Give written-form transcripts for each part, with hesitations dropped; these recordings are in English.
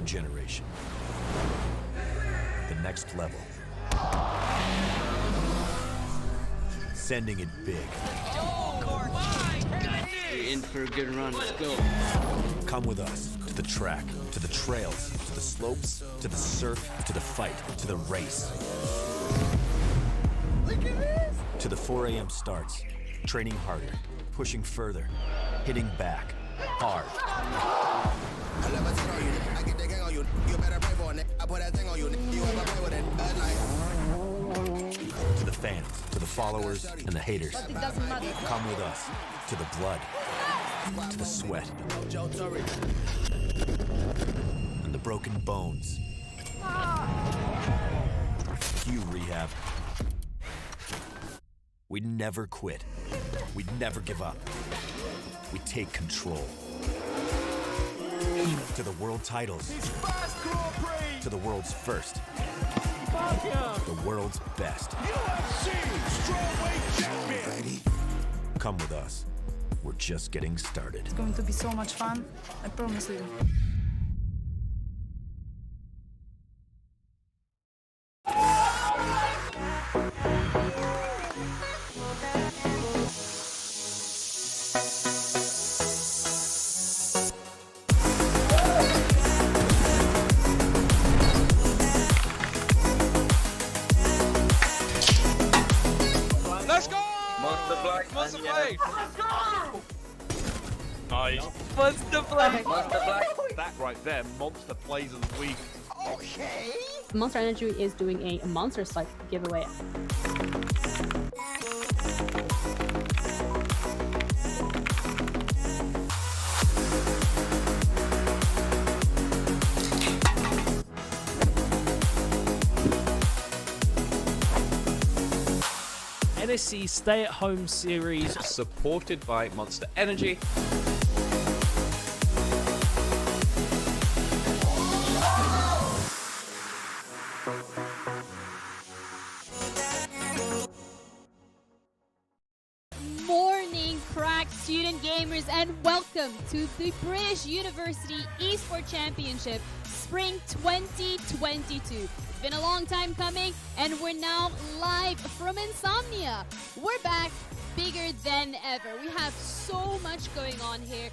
generation. The next level. Sending it big. You're in for a good run. Let's go. Come with us to the track, to the trails, to the slopes, to the surf, to the fight, to the race. Look at this! To the 4 a.m. starts, training harder, pushing further, hitting back, hard. I love a 10 on you. I get the gang on you. You better pray for it. I put that thing on you. You ever play with it? To the fans, to the followers, and the haters. But it doesn't matter. Come with us to the blood, to the sweat, and the broken bones. Cue rehab. We never quit. We never give up. We take control. To the world titles. To the world's first. The world's best. UFC strawweight champion. Come with us. We're just getting started. It's going to be so much fun. I promise you. Monster play! Nice. Monster play! Monster Black. That right there, monster plays of the week. Okay. Monster Energy is doing a Monster Slide giveaway. NSE Stay at Home series Supported by Monster Energy. Morning, crack student gamers, and welcome to the British University Esports Championship Spring 2022. It's been a long time coming, and we're now live from Insomnia. We're back bigger than ever. We have so much going on here.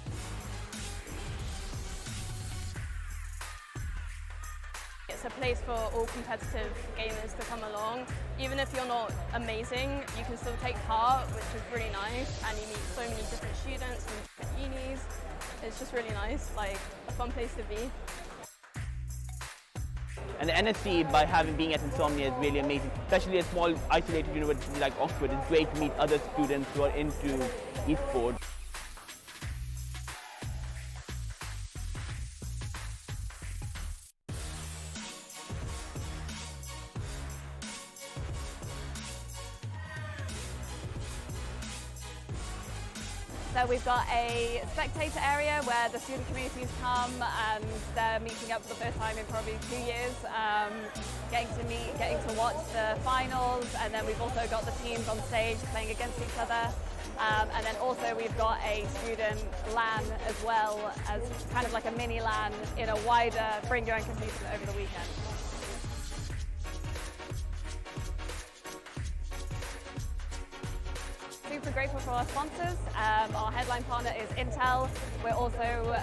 It's a place for all competitive gamers to come along. Even if you're not amazing, you can still take part, which is really nice, and you meet so many different students from different unis. It's just really nice, like a fun place to be. And the NSE, by being at Insomnia, is really amazing. Especially a small, isolated university like Oxford, it's great to meet other students who are into esports. So we've got a spectator area where the student communities come and they're meeting up for the first time in probably 2 years, getting to meet, getting to watch the finals, and then we've also got the teams on stage playing against each other. And then also we've got a student LAN as well, as kind of like a mini LAN in a wider bring your own computer over the weekend. Super grateful for our sponsors. Our headline partner is Intel. We're also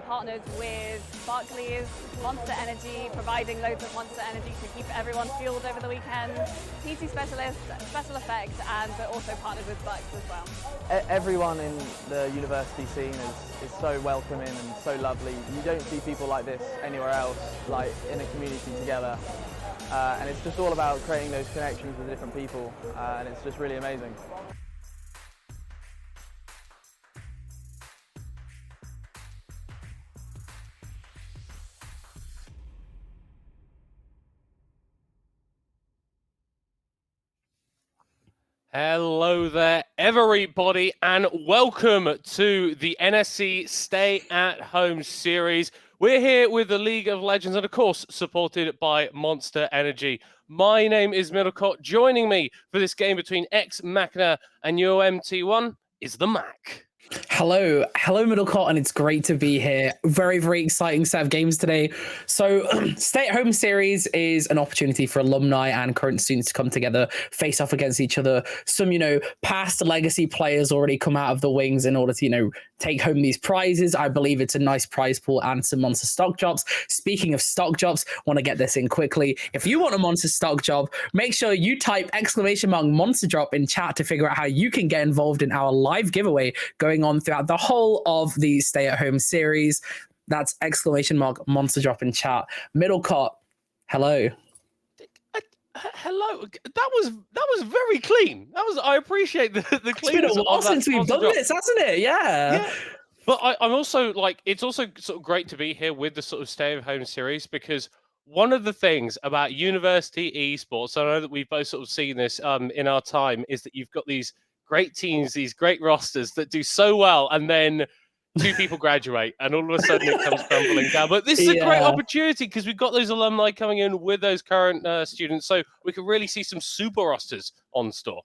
partnered with Barclays, Monster Energy, providing loads of Monster Energy to keep everyone fueled over the weekend. PC Specialist, Special Effects, and we're also partnered with Bucks as well. Everyone in the university scene is so welcoming and so lovely. You don't see people like this anywhere else, like in a community together. And it's just all about creating those connections with different people, and it's just really amazing. Hello there, everybody, and welcome to the NSE Stay at Home series. We're here with the League of Legends and, of course, supported by Monster Energy. My name is Middlecott. Joining me for this game between Ex Machina and UMT1 is the Mac. Hello, Middlecott, and it's great to be here. Very, very exciting set of games today. So, Stay at Home Series is an opportunity for alumni and current students to come together, face off against each other. Some, past legacy players already come out of the wings in order to, take home these prizes. I believe it's a nice prize pool and some monster stock drops. Speaking of stock drops, want to get this in quickly. If you want a monster stock drop, make sure you type !monster drop in chat to figure out how you can get involved in our live giveaway going on throughout the whole of the Stay at Home series. That's !monster drop in chat. Middlecott, hello. Hello. That was very clean. I appreciate the cleanness. It's been a while since we've done this, hasn't it? Yeah. But I'm also it's also sort of great to be here with the sort of Stay at Home series, because one of the things about university esports, I know that we've both sort of seen this in our time, is that you've got these great teams, these great rosters that do so well, and then two people graduate, and all of a sudden it comes crumbling down. But this is a great opportunity because we've got those alumni coming in with those current students, so we can really see some super rosters on store.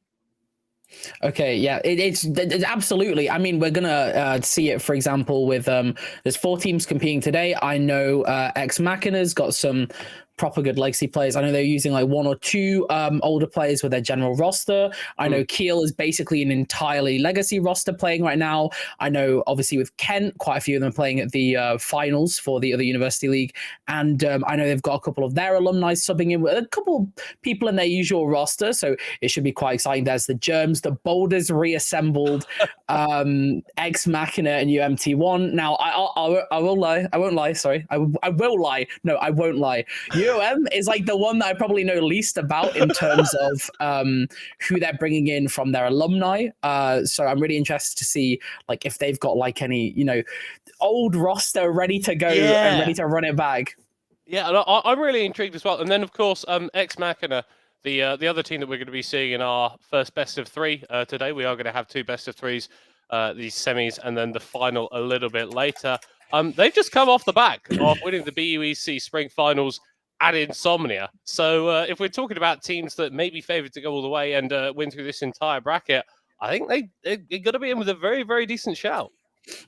Okay, yeah, it's absolutely. I mean, we're gonna see it, for example, with there's 4 teams competing today. I know Ex Machina's got some proper good legacy players. I know they're using like 1 or 2 older players with their general roster. I know Kiel is basically an entirely legacy roster playing right now. I know, obviously, with Kent, quite a few of them playing at the finals for the other university league. And I know they've got a couple of their alumni subbing in with a couple people in their usual roster. So it should be quite exciting. There's the Germs, the Boulders reassembled, Ex Machina and UMT1. Now, I will lie. I won't lie. Sorry. I will lie. No, I won't lie. UOM is like the one that I probably know least about in terms of who they're bringing in from their alumni. So I'm really interested to see like if they've got like any, old roster ready to go and ready to run it back. Yeah, and I'm really intrigued as well. And then, of course, Ex Machina, the other team that we're going to be seeing in our first best of 3 today. We are going to have 2 best of 3s, these semis, and then the final a little bit later. They've just come off the back of winning the BUEC Spring Finals at Insomnia. So if we're talking about teams that may be favoured to go all the way and win through this entire bracket, I think they're going to be in with a very, very decent shout.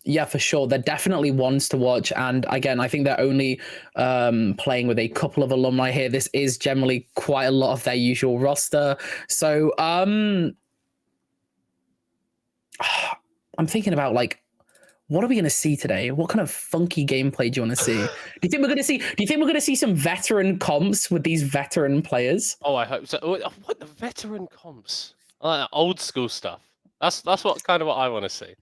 Yeah, for sure. They're definitely ones to watch. And again, I think they're only playing with a couple of alumni here. This is generally quite a lot of their usual roster. So I'm thinking about like, what are we going to see today? What kind of funky gameplay do you want to see? Do you think we're going to see some veteran comps with these veteran players? Oh, I hope so. What, the veteran comps? Old school stuff. That's what I want to see.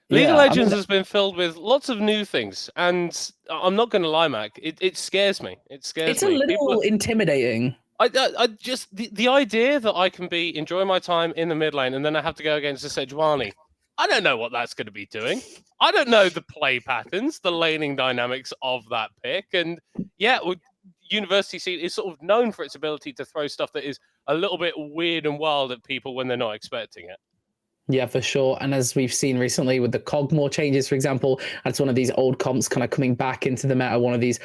League of Legends has been filled with lots of new things, and I'm not going to lie, Mac. It scares me. It scares me. It's a little intimidating. I just the idea that I can be enjoying my time in the mid lane and then I have to go against a Sejuani. I don't know what that's going to be doing. I don't know the play patterns, the laning dynamics of that pick. And yeah, University Scene is sort of known for its ability to throw stuff that is a little bit weird and wild at people when they're not expecting it. Yeah, for sure. And as we've seen recently with the Cogmore changes, for example, that's one of these old comps kind of coming back into the meta. One of these,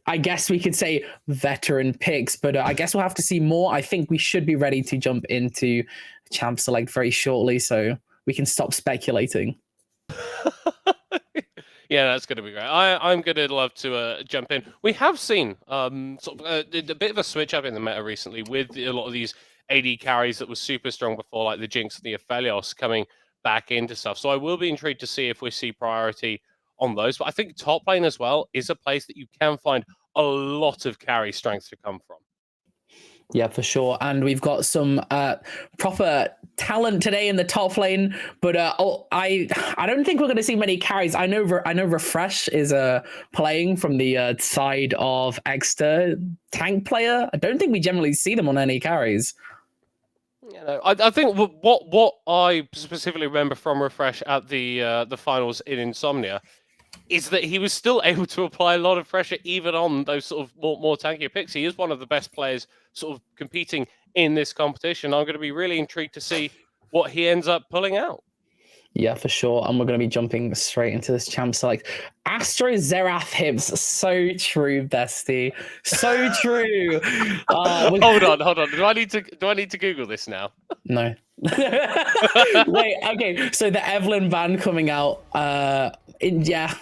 I guess we could say, veteran picks, but I guess we'll have to see more. I think we should be ready to jump into Champ Select very shortly, so we can stop speculating. Yeah, that's going to be great. I'm going to love to jump in. We have seen sort of a bit of a switch up in the meta recently with a lot of these AD carries that was super strong before, like the Jinx and the Aphelios coming back into stuff. So I will be intrigued to see if we see priority on those. But I think top lane as well is a place that you can find a lot of carry strength to come from. Yeah, for sure. And we've got some proper talent today in the top lane, but I don't think we're going to see many carries. I know Refresh is playing from the side of Exeter, tank player. I don't think we generally see them on any carries. You know, I think what I specifically remember from Refresh at the finals in Insomnia is that he was still able to apply a lot of pressure even on those sort of more tankier picks. He is one of the best players sort of competing in this competition. I'm going to be really intrigued to see what he ends up pulling out. Yeah, for sure. And we're going to be jumping straight into this champ select. Astro Zerath hips. So true, bestie. So true. Hold on. Do I need to Google this now? No. Wait, okay. So the Evelyn band coming out. Yeah.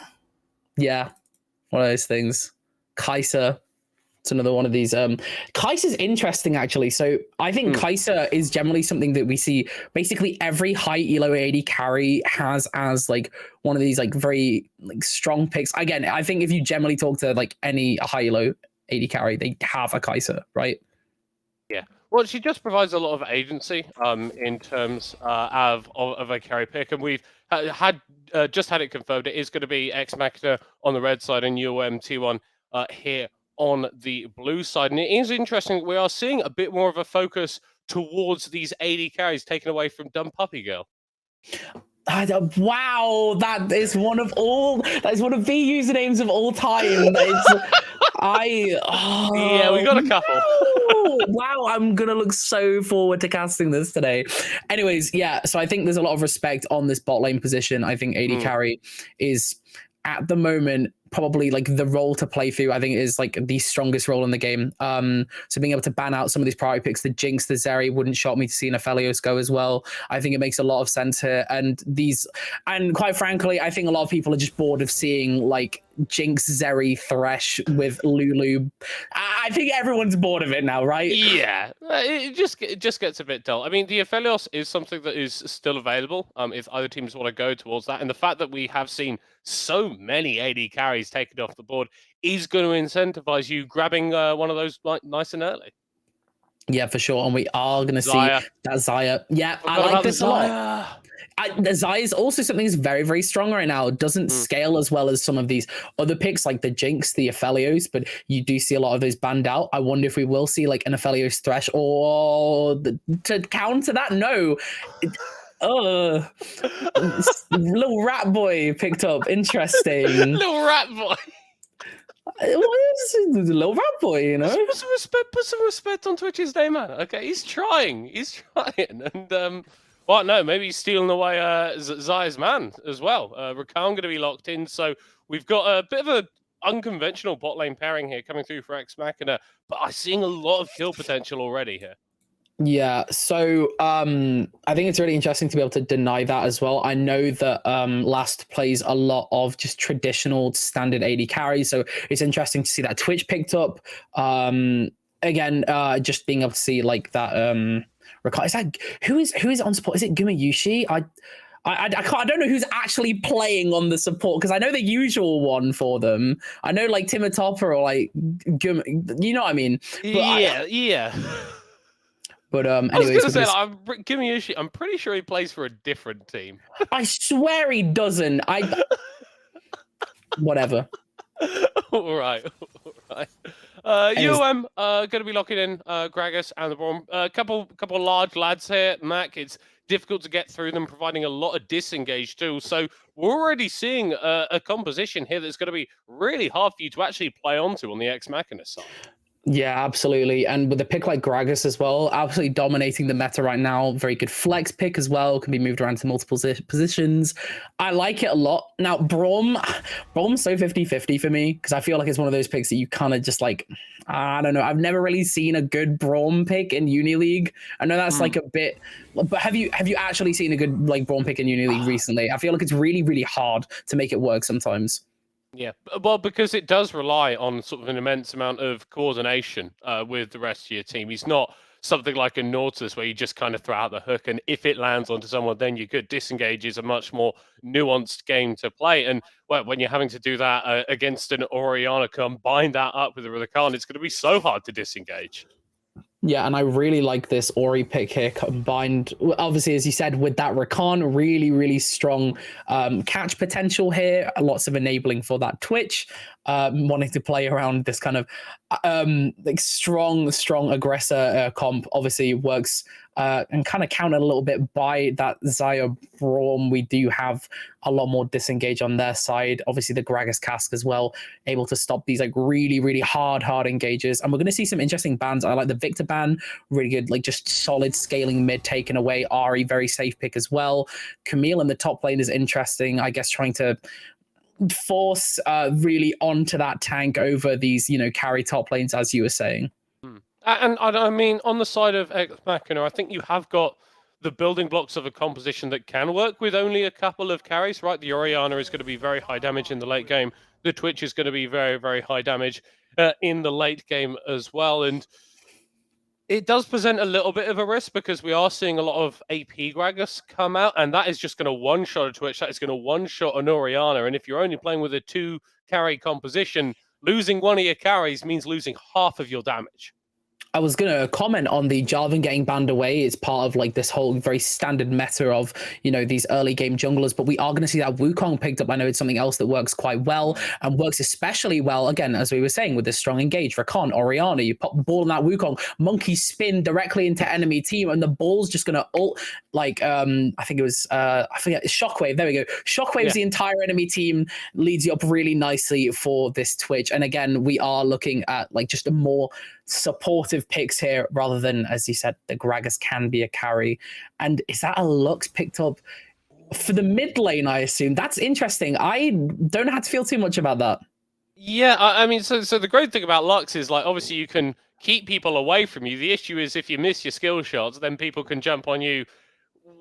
One of those things. Kaiser. It's another one of these. Kaiser's interesting, actually. So I think Kaiser is generally something that we see basically every high elo AD carry has as like one of these like very like strong picks. Again, I think if you generally talk to like any high elo AD carry, they have a Kaiser, right? Yeah. Well, she just provides a lot of agency in terms of a carry pick, and we've just had it confirmed. It is going to be Ex Machina on the red side and UOM T1 here on the blue side. And it is interesting, we are seeing a bit more of a focus towards these AD carries taken away from Dumb Puppy Girl. Wow, that is one of the usernames of all time. Yeah, we got a couple. Wow, I'm gonna look so forward to casting this today. Anyways, yeah, so I think there's a lot of respect on this bot lane position. I think AD carry is at the moment probably like the role to play through. I think it is like the strongest role in the game. So being able to ban out some of these priority picks, the Jinx, the Zeri, wouldn't shock me to see an Aphelios go as well. I think it makes a lot of sense here. And quite frankly, I think a lot of people are just bored of seeing like Jinx, Zeri, Thresh with Lulu. I think everyone's bored of it now, right? Yeah, it just gets a bit dull. I mean, the Aphelios is something that is still available if other teams want to go towards that. And the fact that we have seen so many AD carries taken off the board is going to incentivize you grabbing one of those like nice and early. Yeah, for sure. And we are going to see that Xayah. Yeah, I like this a lot. The Xayah is also something that's very, very strong right now. It doesn't scale as well as some of these other picks like the Jinx, the Aphelios, but you do see a lot of those banned out. I wonder if we will see like an Aphelios Thresh or to counter that. No. Little rat boy picked up. Interesting. Little rat boy. Little rat boy, you know. Put some respect on Twitch's name, man. Okay, he's trying, and well, no, maybe he's stealing away Xayah's man as well. Rakan going to be locked in, so we've got a bit of an unconventional bot lane pairing here coming through for Ex Machina, but I'm seeing a lot of kill potential already here. Yeah, so I think it's really interesting to be able to deny that as well. I know that Last plays a lot of just traditional standard AD carries, so it's interesting to see that Twitch picked up. Again, just being able to see like that. Is that who is on support? Is it Gumayushi? I don't know who's actually playing on the support because I know the usual one for them. I know like Timatopper or like you know what I mean? But yeah. But anyways, I was going to say, Gumayushi, I'm pretty sure he plays for a different team. I swear he doesn't. Whatever. All right. UOM going to be locking in Gragas and the Braum. A couple of large lads here, Mac. It's difficult to get through them, providing a lot of disengage too. So we're already seeing a composition here that's going to be really hard for you to actually play onto on the Ex Machina side. Yeah, absolutely. And with a pick like Gragas as well, absolutely dominating the meta right now. Very good flex pick as well. Can be moved around to multiple positions. I like it a lot. Now, Braum's so 50-50 for me because I feel like it's one of those picks that you kind of just like, I don't know. I've never really seen a good Braum pick in Uni League. I know that's like a bit, but have you actually seen a good like Braum pick in Uni League recently? I feel like it's really, really hard to make it work sometimes. Yeah, well, because it does rely on sort of an immense amount of coordination with the rest of your team. He's not something like a Nautilus where you just kind of throw out the hook, and if it lands onto someone, then you're good. Disengage is a much more nuanced game to play, and well, when you're having to do that against an Orianna, combine that up with a Rakan, it's going to be so hard to disengage. Yeah, and I really like this Ori pick here combined, obviously, as you said, with that Rakan, really, really strong catch potential here. Lots of enabling for that Twitch. wanting to play around this kind of like strong aggressor comp obviously works and kind of countered a little bit by that Zaya Braum. We do have a lot more disengage on their side. Obviously the Gragas Cask as well, able to stop these like really hard engages. And we're going to see some interesting bans. I like the Victor ban, really good, like just solid scaling mid taken away. Ari, very safe pick as well. Camille in the top lane is interesting, I guess, trying to force really onto that tank over these, carry top lanes, as you were saying. And I mean, on the side of Ex Machina, I think you have got the building blocks of a composition that can work with only a couple of carries, right? The Orianna is going to be very high damage in the late game. The Twitch is going to be very high damage in the late game as well. And it does present a little bit of a risk because we are seeing a lot of AP Gragas come out, and that is just going to one-shot a Twitch. That is going to one-shot an Orianna. And if you're only playing with a 2-carry composition, losing one of your carries means losing half of your damage. I was going to comment on the Jarvan getting banned away. It's part of like this whole very standard meta of, these early game junglers, but we are going to see that Wukong picked up. I know it's something else that works quite well and works especially well, again, as we were saying, with this strong engage. Rakon, Orianna, you pop the ball on that Wukong, monkey spin directly into enemy team, and the ball's just going to ult, like, I think it was, I forget, Shockwave. There we go. Shockwave's the entire enemy team, leads you up really nicely for this Twitch. And again, we are looking at like just a more supportive picks here rather than, as you said, the Gragas can be a carry. And is that a Lux picked up for the mid lane, I assume? That's interesting. I don't have to feel too much about that. Yeah, I mean, so the great thing about Lux is, like, obviously you can keep people away from you. The issue is if you miss your skill shots, then people can jump on you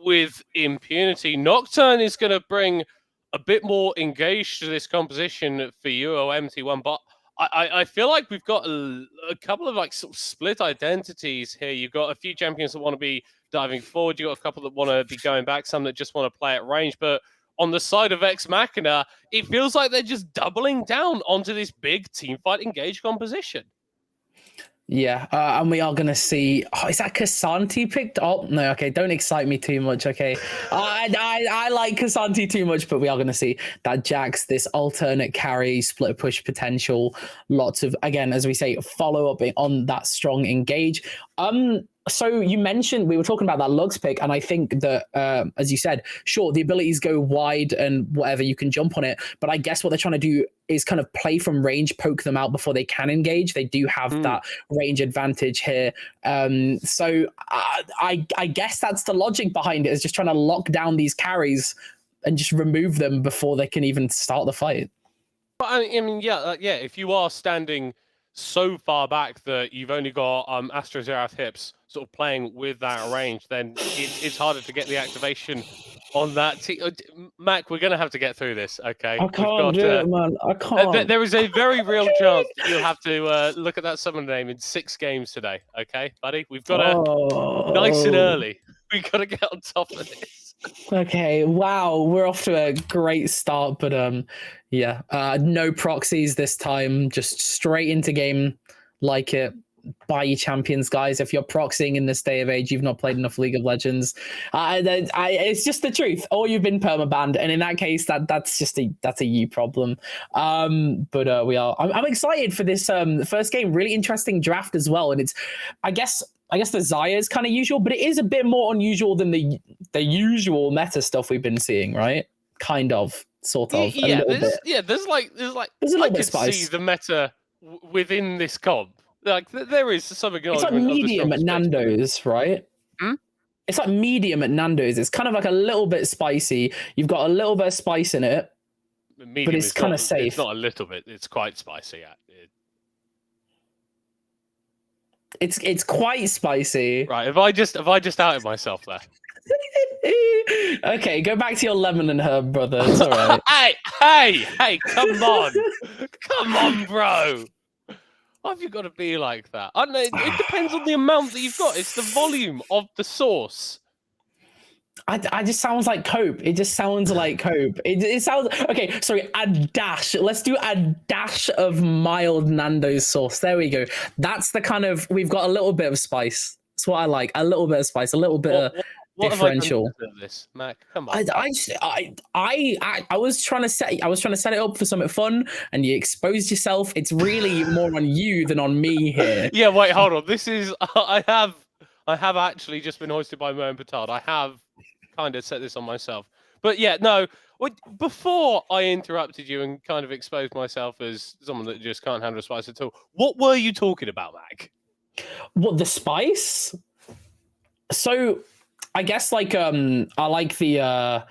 with impunity. Nocturne is going to bring a bit more engaged to this composition for you, MT1, but I feel like we've got a couple of like sort of split identities here. You've got a few champions that want to be diving forward. You've got a couple that want to be going back, some that just want to play at range. But on the side of Ex Machina, it feels like they're just doubling down onto this big teamfight engaged composition. Yeah, and we are going to see... Oh, is that Casanti picked up? No, okay, don't excite me too much, okay? I like Casanti too much, but we are going to see that Jax, this alternate carry, split push potential, lots of, again, as we say, follow-up on that strong engage. So you mentioned, we were talking about that Lux pick, and I think that, as you said, sure, the abilities go wide and whatever, you can jump on it, but I guess what they're trying to do is kind of play from range, poke them out before they can engage. They do have that range advantage here. So I guess that's the logic behind it, is just trying to lock down these carries and just remove them before they can even start the fight. But I mean, yeah, if you are standing so far back that you've only got AstraZeroth hips sort of playing with that range, then it's harder to get the activation on that. Mac, we're going to have to get through this, okay? I can't do it, man. I can't. There is a very real chance that you'll have to look at that summon name in 6 games today, okay, buddy? We've got to, nice and early, we've got to get on top of this. Okay, wow, we're off to a great start, but yeah, no proxies this time, just straight into game, like it. Buy your champions, guys. If you're proxying in this day of age, you've not played enough League of Legends. It's just the truth, or you've been permabanned, and in that case, that's a you problem. But we are. I'm excited for this first game. Really interesting draft as well, and it's, I guess the Zaya is kind of usual, but it is a bit more unusual than the usual meta stuff we've been seeing, right? Kind of, sort of. Yeah, there's a little bit of spice. See the meta within this comp. Like, there is some acknowledgement. It's like medium at Nando's, right? It's like medium at Nando's. It's kind of like a little bit spicy. You've got a little bit of spice in it, medium, but it's kind of safe. It's not a little bit. It's quite spicy. It's quite spicy. Right. Have I just outed myself there? Okay, go back to your lemon and herb, brother. It's all right. hey! Come on, bro. Why have you got to be like that? I don't know. It depends on the amount that you've got. It's the volume of the sauce. I just sounds like cope. It just sounds like cope. It sounds okay. Sorry, a dash. Let's do a dash of mild Nando's sauce. There we go. That's the kind of, we've got a little bit of spice. That's what I like. A little bit of spice. A little bit of What differential. Have I done to this, Mac? Come on. I was trying to set it up for something fun, and you exposed yourself. It's really more on you than on me here. Yeah, wait, hold on. This is I have actually just been hoisted by Mo and Petard. I have kind of set this on myself. But yeah, no. Before I interrupted you and kind of exposed myself as someone that just can't handle spice at all, what were you talking about, Mac? What, the spice? So I guess like I like the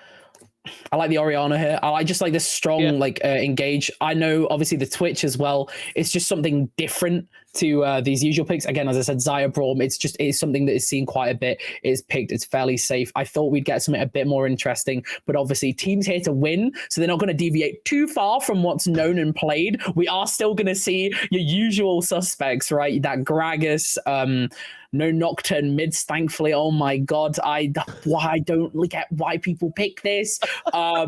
Oriana here. I just like this strong engage. I know obviously the Twitch as well. It's just something different to these usual picks. Again, as I said, Xayah Braum, it's something that is seen quite a bit. It's picked, it's fairly safe. I thought we'd get something a bit more interesting, but obviously teams here to win, so they're not going to deviate too far from what's known and played. We are still going to see your usual suspects, right? That Gragas, no Nocturne mids, thankfully. Oh my god, I don't get why people pick this. But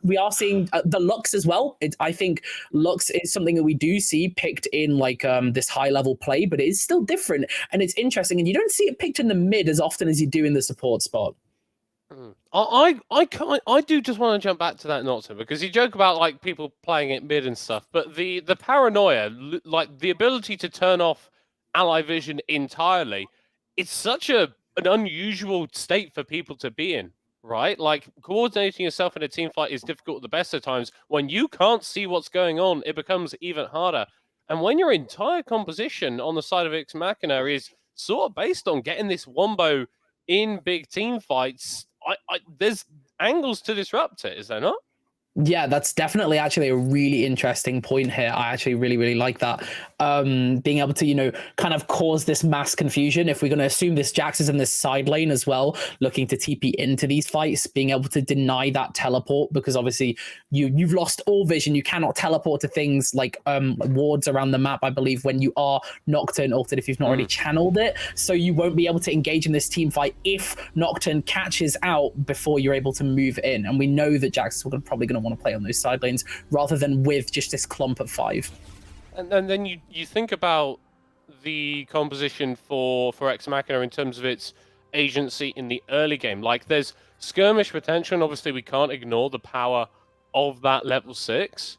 we are seeing the Lux as well. I think Lux is something that we do see picked in this high level play, but it is still different and it's interesting. And you don't see it picked in the mid as often as you do in the support spot. I do just want to jump back to that Nocturne, because you joke about like people playing it mid and stuff, but the paranoia, like the ability to turn off ally vision entirely, it's such an unusual state for people to be in, right? Like coordinating yourself in a team fight is difficult at the best of times. When you can't see what's going on, it becomes even harder. And when your entire composition on the side of X Machina is sort of based on getting this wombo in big team fights, there's angles to disrupt it, is there not? Yeah, that's definitely actually a really interesting point here. I actually really, really like that. Being able to, kind of cause this mass confusion. If we're going to assume this Jax is in this side lane as well, looking to TP into these fights, being able to deny that teleport, because obviously you've lost all vision. You cannot teleport to things like wards around the map, I believe, when you are Nocturne ulted if you've not already channeled it. So you won't be able to engage in this team fight if Nocturne catches out before you're able to move in. And we know that Jax is probably going to want to play on those side lanes rather than with just this clump of 5. And then you think about the composition for Ex Machina in terms of its agency in the early game. Like there's skirmish potential, and obviously we can't ignore the power of that level 6.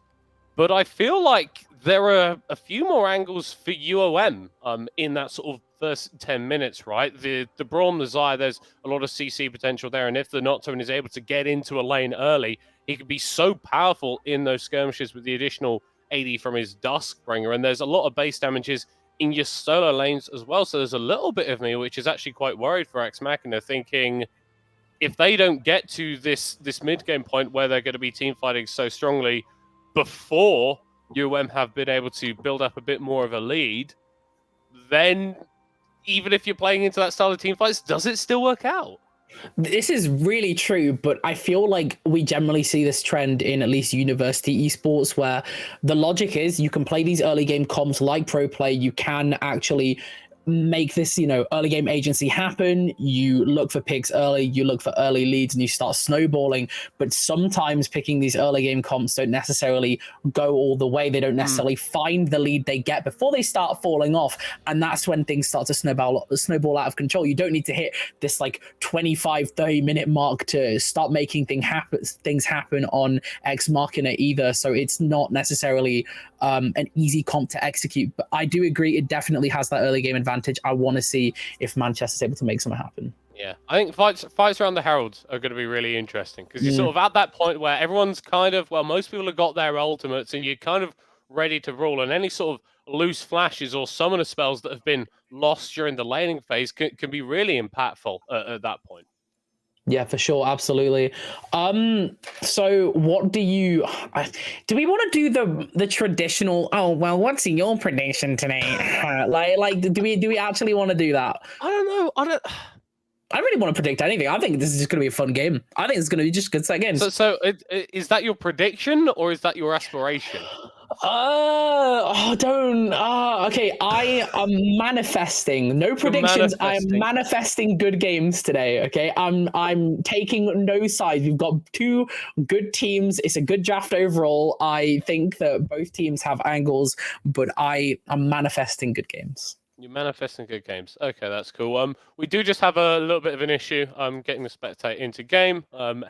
But I feel like there are a few more angles for UOM in that sort of first 10 minutes, right? The Braum, the Xayah, there's a lot of CC potential there, and if the Nocturne is able to get into a lane early, he could be so powerful in those skirmishes with the additional AD from his Duskbringer, and there's a lot of base damages in your solo lanes as well, so there's a little bit of me which is actually quite worried for Ex Machina, thinking if they don't get to this mid-game point where they're going to be team fighting so strongly before UOM have been able to build up a bit more of a lead, then even if you're playing into that style of team fights, does it still work out? This is really true, but I feel like we generally see this trend in at least university esports, where the logic is you can play these early game comps like pro play. You can actually make this, early game agency happen. You look for picks early, you look for early leads, and you start snowballing. But sometimes picking these early game comps don't necessarily go all the way. They don't necessarily find the lead they get before they start falling off. And that's when things start to snowball out of control. You don't need to hit this 25, 30 minute mark to start making things happen on Ex Machina either. So it's not necessarily an easy comp to execute. But I do agree, it definitely has that early game advantage. I want to see if Manchester's able to make something happen. Yeah, I think fights around the Heralds are going to be really interesting, because you're sort of at that point where everyone's kind of, most people have got their ultimates and you're kind of ready to rule, and any sort of loose flashes or summoner spells that have been lost during the laning phase can be really impactful at that point. Yeah, for sure, absolutely. So what do we want to do the traditional, what's your prediction today? Do we actually want to do that? I don't know. I really want to predict anything. I think this is just going to be a fun game. I think it's going to be just a good set game. So is that your prediction or is that your aspiration? Okay, I am manifesting. No predictions. I am manifesting good games today. Okay, I'm taking no sides. We've got 2 good teams. It's a good draft overall. I think that both teams have angles, but I am manifesting good games. You're manifesting good games. Okay, that's cool. We do just have a little bit of an issue. Getting the spectate into game.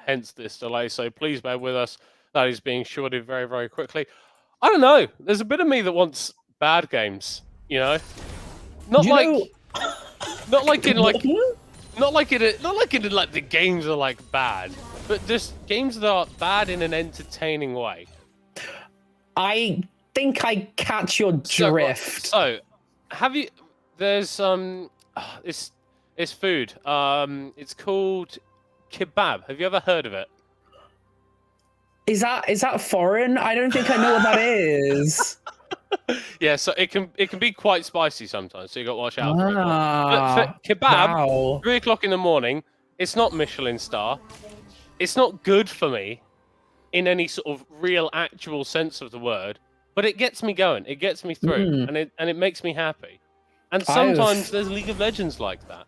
Hence this delay. So please bear with us. That is being shorted very, very quickly. I don't know. There's a bit of me that wants bad games. You know, not like in like the games are like bad, but just games that are bad in an entertaining way. I think I catch your drift. So have you? There's it's food. It's called kebab. Have you ever heard of it? Is that foreign? I don't think I know what that is. Yeah, so it can be quite spicy sometimes, so you got to watch out for it. But for kebab, 3 o'clock in the morning, it's not Michelin star. It's not good for me in any sort of real, actual sense of the word, but it gets me going. It gets me through, and it makes me happy. And sometimes there's League of Legends like that.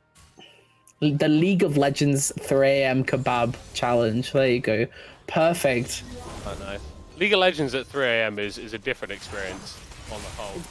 The League of Legends 3 a.m. kebab challenge. There you go. Perfect. I know. League of Legends at 3 a.m. is a different experience on the whole.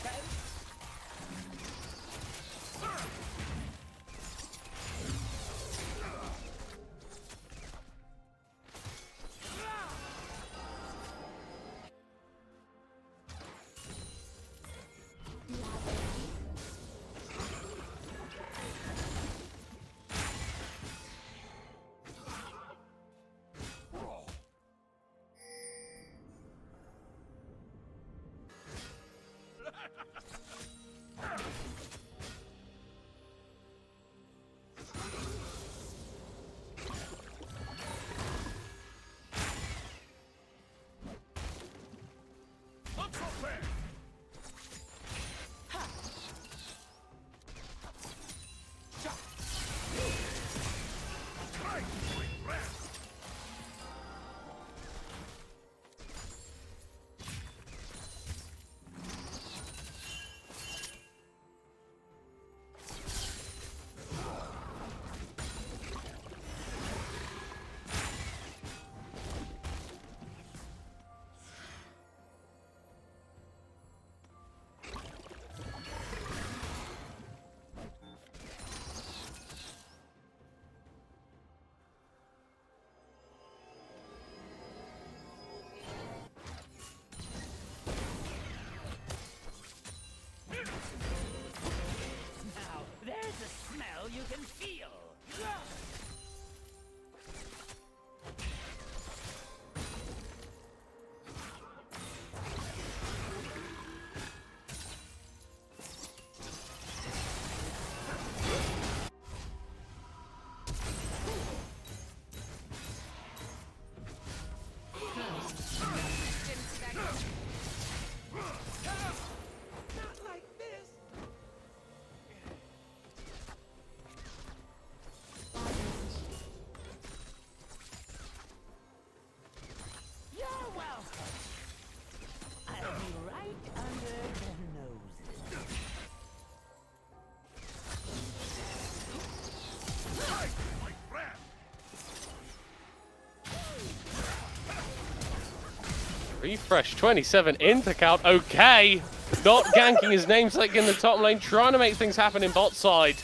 Refresh 27 into count. Okay. Not ganking his namesake in the top lane, trying to make things happen in bot side.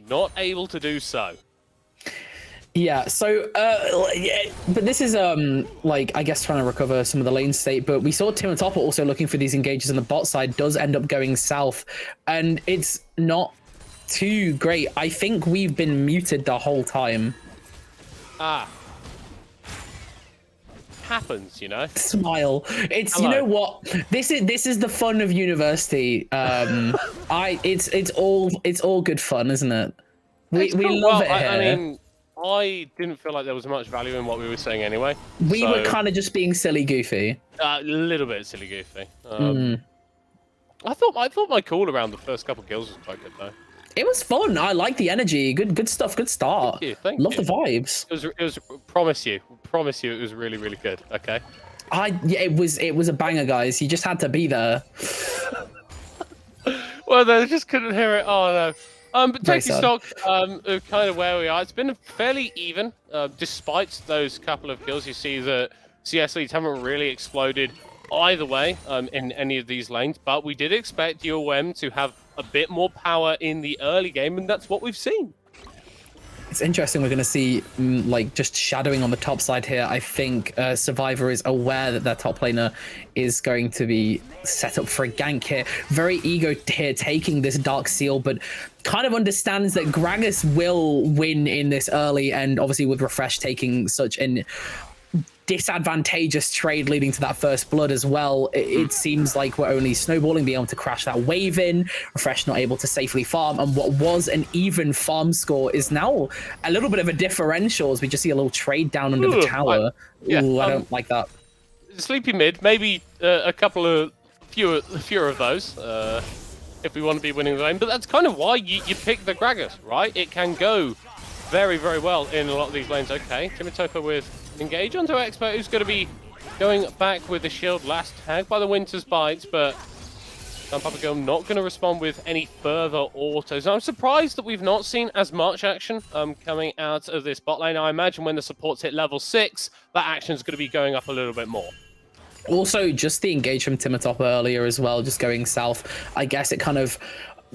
Not able to do so. Yeah, so, but this is, like, I guess trying to recover some of the lane state, but we saw Tim Topper also looking for these engages on the bot side, does end up going south, and it's not too great. I think we've been muted the whole time. Ah. Happens, you know. Smile. It's Hello. You know what? This is the fun of university. It's all good fun, isn't it? We love it here. I mean, I didn't feel like there was much value in what we were saying anyway. We were kind of just being silly goofy. A little bit silly goofy. I thought my call around the first couple kills was quite good though. It was fun. I like the energy. Good stuff. Good start. Thank you. Love the vibes. It was. Promise you, it was really, really good. Okay. It was a banger, guys. You just had to be there. Well, they just couldn't hear it. Oh no. But taking stock of kind of where we are, it's been fairly even. Despite those couple of kills, you see that CS leads haven't really exploded either way in any of these lanes. But we did expect UOM to have a bit more power in the early game, and that's what we've seen. It's interesting. We're going to see like just shadowing on the top side here. I think Survivor is aware that their top laner is going to be set up for a gank here. Very ego here, taking this Dark Seal, but kind of understands that Gragas will win in this early, and obviously with Refresh taking such an disadvantageous trade leading to that first blood as well, it seems like we're only snowballing, being able to crash that wave in, Refresh not able to safely farm, and what was an even farm score is now a little bit of a differential as we just see a little trade down under the tower. I don't like that. Sleepy mid, maybe a couple of fewer of those if we want to be winning the lane, but that's kind of why you pick the Gragas, right? It can go very, very well in a lot of these lanes. Okay, Timotoko with engage onto Expert, who's going to be going back with the shield, last tag by the Winter's Bites, but Papagirl not going to respond with any further autos. I'm surprised that we've not seen as much action coming out of this bot lane. I imagine when the supports hit level 6, that action's going to be going up a little bit more. Also, just the engage from Timotop earlier as well, just going south. I guess it kind of,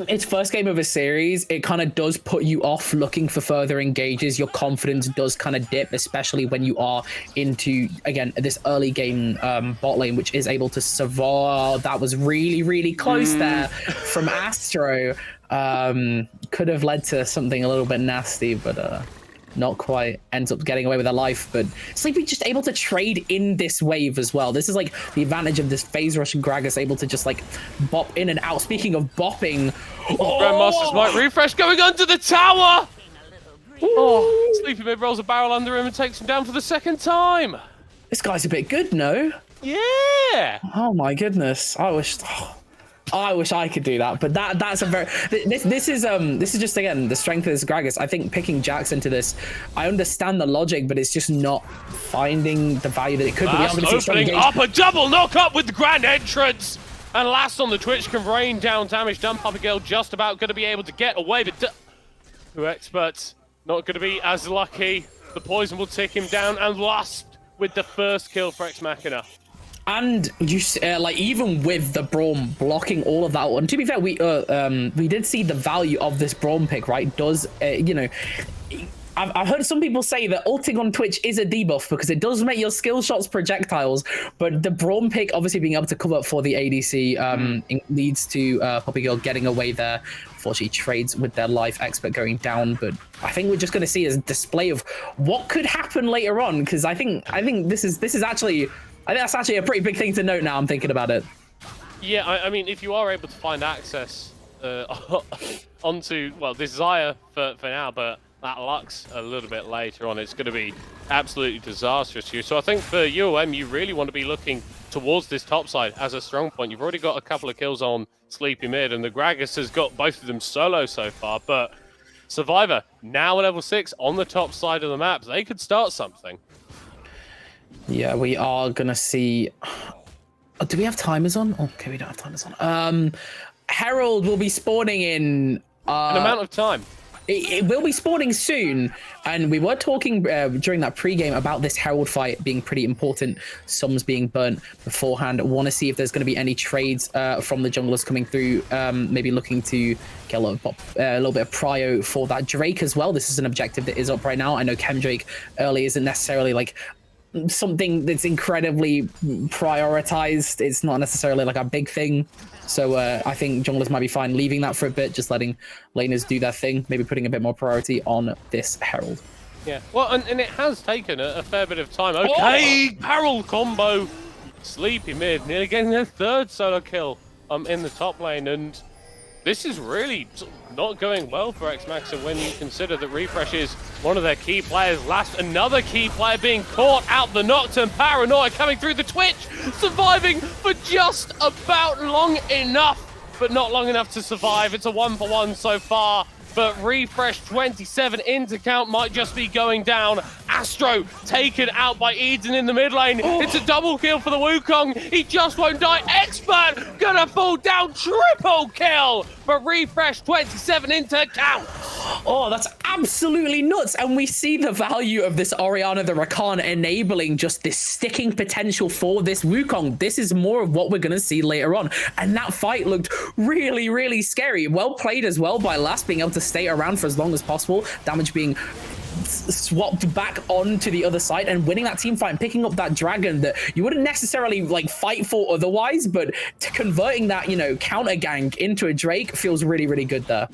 its first game of a series, it kind of does put you off looking for further engages. Your confidence does kind of dip, especially when you are into, again, this early game bot lane, which is able to survive. That was really, really close there from Astro. Could have led to something a little bit nasty, but not quite. Ends up getting away with their life, but Sleepy just able to trade in this wave as well. This is like the advantage of this phase rush, and Gragas able to just like bop in and out. Speaking of bopping, Grandmaster's Might Refresh going under the tower. Sleepy mid rolls a barrel under him and takes him down for the second time. This guy's a bit good, no? Yeah. Oh my goodness. I wish I could do that, but that's a very this is just, again, the strength of this Gragas. I think picking Jax into this, I understand the logic, but it's just not finding the value that it could be. Opening up a double knock up with the grand entrance, and last on the Twitch can rain down damage. Papagirl just about going to be able to get away, but Who Experts not going to be as lucky. The poison will take him down, and last with the first kill for Ex Machina. And you like, even with the Braum blocking all of that, and to be fair, we did see the value of this Braum pick, right? Does you know, I've heard some people say that ulting on Twitch is a debuff because it does make your skill shots projectiles, but the Braum pick obviously being able to cover up for the ADC leads to Papagirl getting away there. Unfortunately, trades with their life, Expert going down, but I think we're just going to see a display of what could happen later on, because I think this is actually. I think that's actually a pretty big thing to note now I'm thinking about it. Yeah, I mean, if you are able to find access onto, well, this Xayah for now, but that Lux a little bit later on, it's going to be absolutely disastrous to you. So I think for UOM, you really want to be looking towards this top side as a strong point. You've already got a couple of kills on Sleepy mid, and the Gragas has got both of them solo so far, but Survivor, now at level 6 on the top side of the map, they could start something. Yeah, we are gonna see. Oh, do we have timers on? Okay, we don't have timers on. Herald will be spawning in an amount of time. It will be spawning soon, and we were talking during that pre-game about this Herald fight being pretty important. Sums being burnt beforehand. Want to see if there's going to be any trades from the junglers coming through. Maybe looking to get a little bit of prio for that Drake as well. This is an objective that is up right now. I know Chem Drake early isn't necessarily like something that's incredibly prioritized. It's not necessarily like a big thing. So I think junglers might be fine leaving that for a bit, just letting laners do their thing, maybe putting a bit more priority on this Herald. Yeah, well, and it has taken a fair bit of time. Okay, Herald combo. Sleepy mid, nearly getting their third solo kill in the top lane, and this is really not going well for X-Maxer when you consider that Refresh is one of their key players. Last, another key player being caught out the Nocturne. Paranoia coming through the Twitch, surviving for just about long enough, but not long enough to survive. It's a 1-for-1 so far, but Refresh 27 into count might just be going down. Astro taken out by Eden in the mid lane. It's a double kill for the Wukong. He just won't die. Expert gonna fall down. Triple kill but refresh 27 into count. Oh, that's absolutely nuts. And we see the value of this Orianna the Rakan enabling just this sticking potential for this Wukong. This is more of what we're going to see later on. And that fight looked really, really scary. Well played as well by Last being able to stay around for as long as possible. Damage being swapped back onto the other side and winning that team fight and picking up that dragon that you wouldn't necessarily like fight for otherwise, but converting that, you know, counter gank into a Drake feels really, really good there.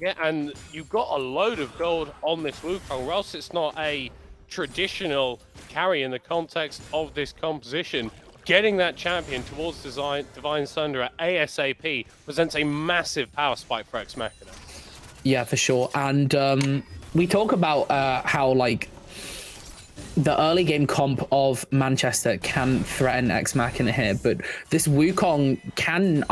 Yeah, and you've got a load of gold on this Wukong, or else it's not a traditional carry in the context of this composition. Getting that champion towards Divine Sunder at ASAP presents a massive power spike for Ex Machina. Yeah, for sure. And we talk about how like the early game comp of Manchester can threaten Ex Machina here, but this Wukong can,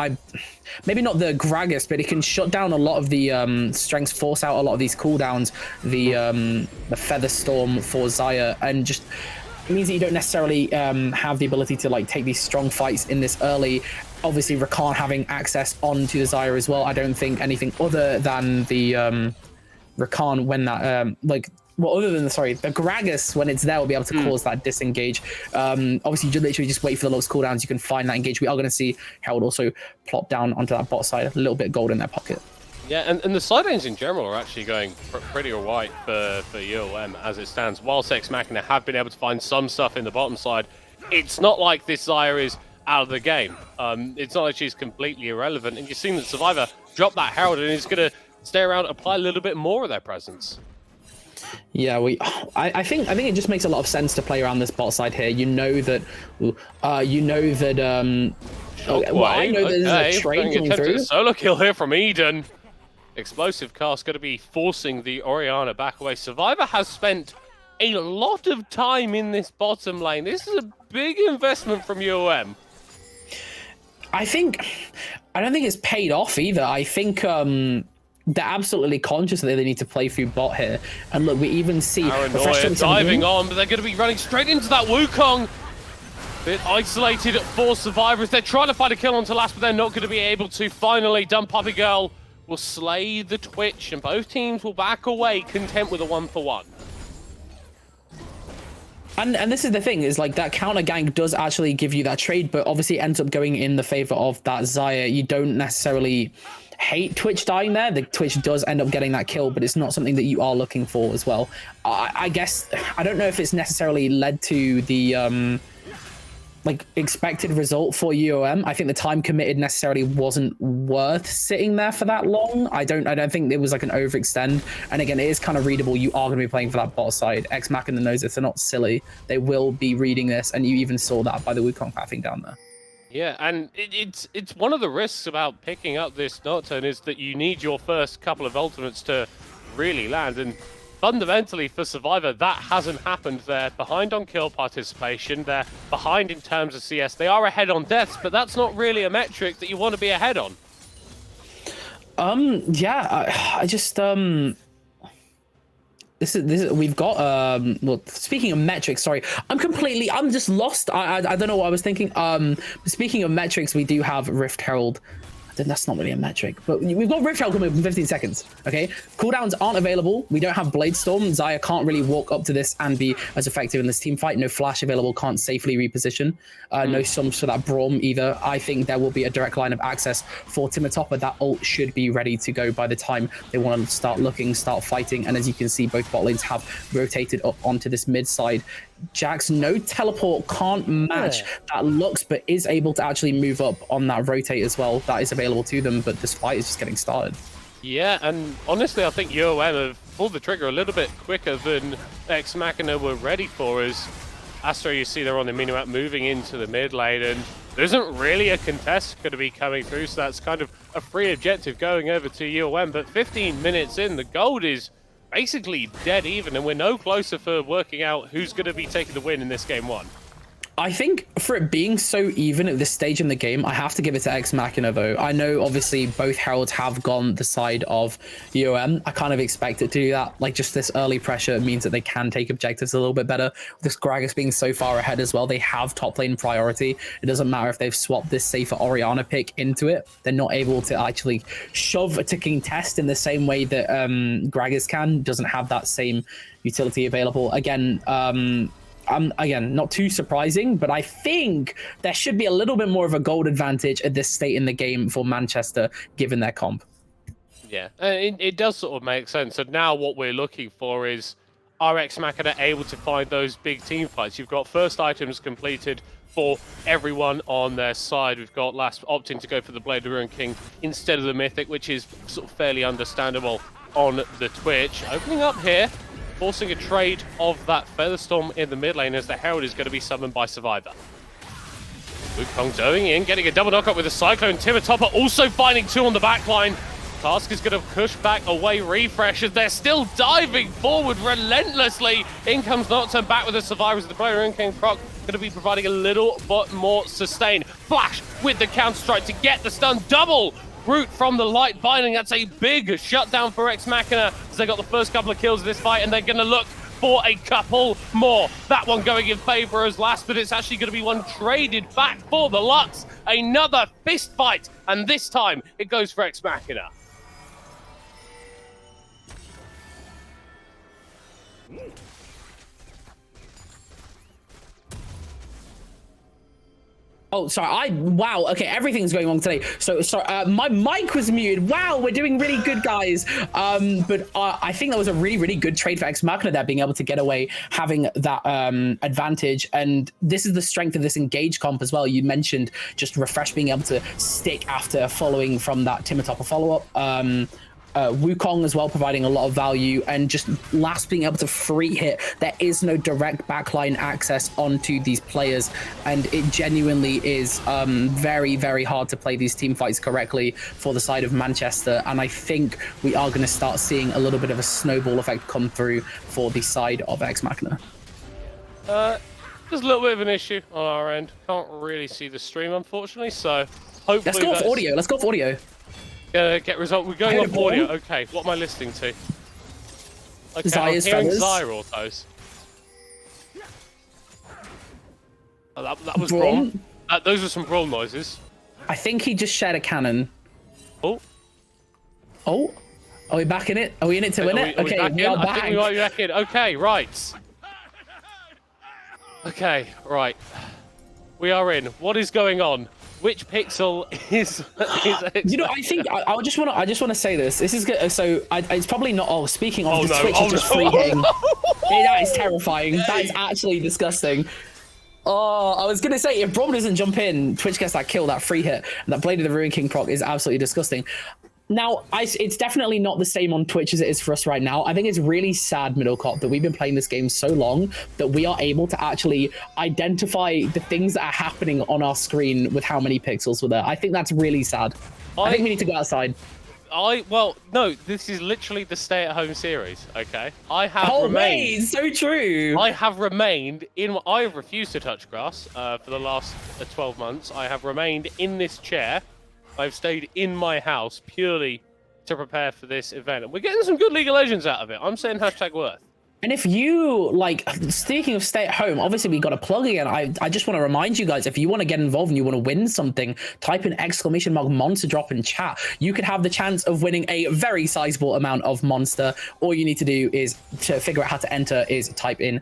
maybe not the Gragas, but it can shut down a lot of the strengths, force out a lot of these cooldowns, the Feather Storm for Xayah, and just means that you don't necessarily have the ability to like take these strong fights in this early. Obviously, Rakan having access onto the Xayah as well. I don't think anything other than the Rakan when that other than the Gragas when it's there will be able to cause that disengage. Obviously, you literally just wait for the lowest cooldowns. You can find that engage. We are going to see Herald also plop down onto that bot side, a little bit of gold in their pocket. Yeah, and the side lanes in general are actually going pretty alright for UOM as it stands. Whilst Ex Machina have been able to find some stuff in the bottom side, it's not like this Xayah is out of the game. It's not like she's completely irrelevant, and you've seen that Survivor drop that Herald and is going to stay around, apply a little bit more of their presence. Yeah, I think it just makes a lot of sense to play around this bot side here. You know that I know there's a trade coming through. Solo kill here from Eden. Explosive cast going to be forcing the Orianna back away. Survivor has spent a lot of time in this bottom lane. This is a big investment from UOM. I don't think it's paid off either. I think they're absolutely conscious that they need to play through bot here. And look, we even see Paranoia diving on, but they're going to be running straight into that Wukong. Bit isolated for Survivors. They're trying to find a kill onto Last, but they're not going to be able to. Finally, Dumb Puppy Girl will slay the Twitch, and both teams will back away, content with a 1-for-1. And this is the thing, is like that counter gank does actually give you that trade, but obviously it ends up going in the favor of that Xayah. You don't necessarily hate Twitch dying there. The Twitch does end up getting that kill, but it's not something that you are looking for as well. I guess, I don't know if it's necessarily led to the like expected result for UOM. I think the time committed necessarily wasn't worth sitting there for that long. I don't think it was like an overextend. And again, it is kind of readable. You are going to be playing for that bot side. Ex Machina knows this. They're not silly. They will be reading this, and you even saw that by the Wukong pathing down there. Yeah, and it's one of the risks about picking up this Nocturne is that you need your first couple of ultimates to really land, and fundamentally for Survivor, that hasn't happened. They're behind on kill participation, they're behind in terms of CS. They are ahead on deaths, but that's not really a metric that you want to be ahead on. Yeah, I just this is we've got well, speaking of metrics, sorry, I'm just lost. I don't know what I was thinking. Speaking of metrics, we do have Rift Herald. That's not really a metric, but we've got Rift Herald coming up in 15 seconds. Okay, cooldowns aren't available. We don't have Blade Storm. Xayah can't really walk up to this and be as effective in this team fight. No flash available. Can't safely reposition. No sums for that Braum either. I think there will be a direct line of access for Timatopper. That ult should be ready to go by the time they want to start looking, start fighting. And as you can see, both bot lanes have rotated up onto this mid side. Jax, no teleport, can't match that Lux, but is able to actually move up on that rotate as well. That is available to them, but this fight is just getting started. Yeah, and honestly, I think UOM have pulled the trigger a little bit quicker than Ex Machina were ready for. As Astro, you see they're on the mini-map moving into the mid lane, and there isn't really a contest going to be coming through, so that's kind of a free objective going over to UOM. But 15 minutes in, the gold is basically dead even, and we're no closer for working out who's going to be taking the win in this game one. I think for it being so even at this stage in the game, I have to give it to Ex Machina, though. I know, obviously, both heralds have gone the side of UM. I kind of expect it to do that. Like, just this early pressure means that they can take objectives a little bit better. With this Gragas being so far ahead as well, they have top lane priority. It doesn't matter if they've swapped this safer Orianna pick into it. They're not able to actually shove a ticking test in the same way that Gragas can. Doesn't have that same utility available. Again, again, not too surprising, but I think there should be a little bit more of a gold advantage at this state in the game for Manchester, given their comp. Yeah, it does sort of make sense. And now what we're looking for is, are Ex Machina able to find those big team fights? You've got first items completed for everyone on their side. We've got Last opting to go for the Blade of the Ruin King instead of the Mythic, which is sort of fairly understandable on the Twitch. Opening up here, forcing a trade of that Featherstorm in the mid lane as the Herald is going to be summoned by Survivor. Wukong going in, getting a double knockup with a Cyclone. Timatopper also finding two on the back line. Task is going to push back away Refresh as they're still diving forward relentlessly. In comes Nocturne back with the Survivors. The player in King Proc going to be providing a little bit more sustain. Flash with the counter strike to get the stun. Double root from the light binding. That's a big shutdown for Ex Machina as they got the first couple of kills of this fight, and they're going to look for a couple more. That one going in favor as last, but it's actually going to be one traded back for the Lux. Another fist fight, and this time it goes for Ex Machina. Oh, sorry. Wow. Okay, everything's going wrong today. So, sorry. My mic was muted. Wow, we're doing really good, guys. But I think that was a really, really good trade for Ex Machina there, being able to get away, having that advantage. And this is the strength of this engage comp as well. You mentioned just Refresh being able to stick after following from that Timatopper follow-up. Wukong as well, providing a lot of value, and just Last being able to free hit. There is no direct backline access onto these players, and it genuinely is very, very hard to play these team fights correctly for the side of Manchester. And I think we are going to start seeing a little bit of a snowball effect come through for the side of Ex Machina. There's a little bit of an issue on our end. Can't really see the stream, unfortunately, so hopefully let's go off audio. Let's go off audio. Get result. We're going off audio. Okay, what am I listening to? Okay, I'm hearing Zyre autos. Oh, that was Braum. Those were some Braum noises. I think he just shared a cannon. Oh. Oh. Are we back in it? Are we in it to win it? Okay, we are back. I think we might be back in. Okay, right. Okay, right. We are in. What is going on? Which pixel is you know, I think I just want to say this. This is good. So it's probably not. Oh, speaking of the Twitch is just free hitting. That is terrifying. That is actually disgusting. Oh, I was gonna say, if Braum doesn't jump in, Twitch gets that kill, that free hit, and that Blade of the Ruin King proc is absolutely disgusting. Now, it's definitely not the same on Twitch as it is for us right now. I think it's really sad, Middlecop, that we've been playing this game so long that we are able to actually identify the things that are happening on our screen with how many pixels were there. I think that's really sad. I think we need to go outside. Well, no, this is literally the stay-at-home series, okay? I have remained... Wait, so true! I have remained in... I have refused to touch grass for the last 12 months. I have remained in this chair. I've stayed in my house purely to prepare for this event. And we're getting some good League of Legends out of it. I'm saying #worth. And if you, like, speaking of stay at home, obviously we got a plug again. I just want to remind you guys, if you want to get involved and you want to win something, type in !monster drop in chat. You could have the chance of winning a very sizable amount of Monster. All you need to do is, to figure out how to enter, is type in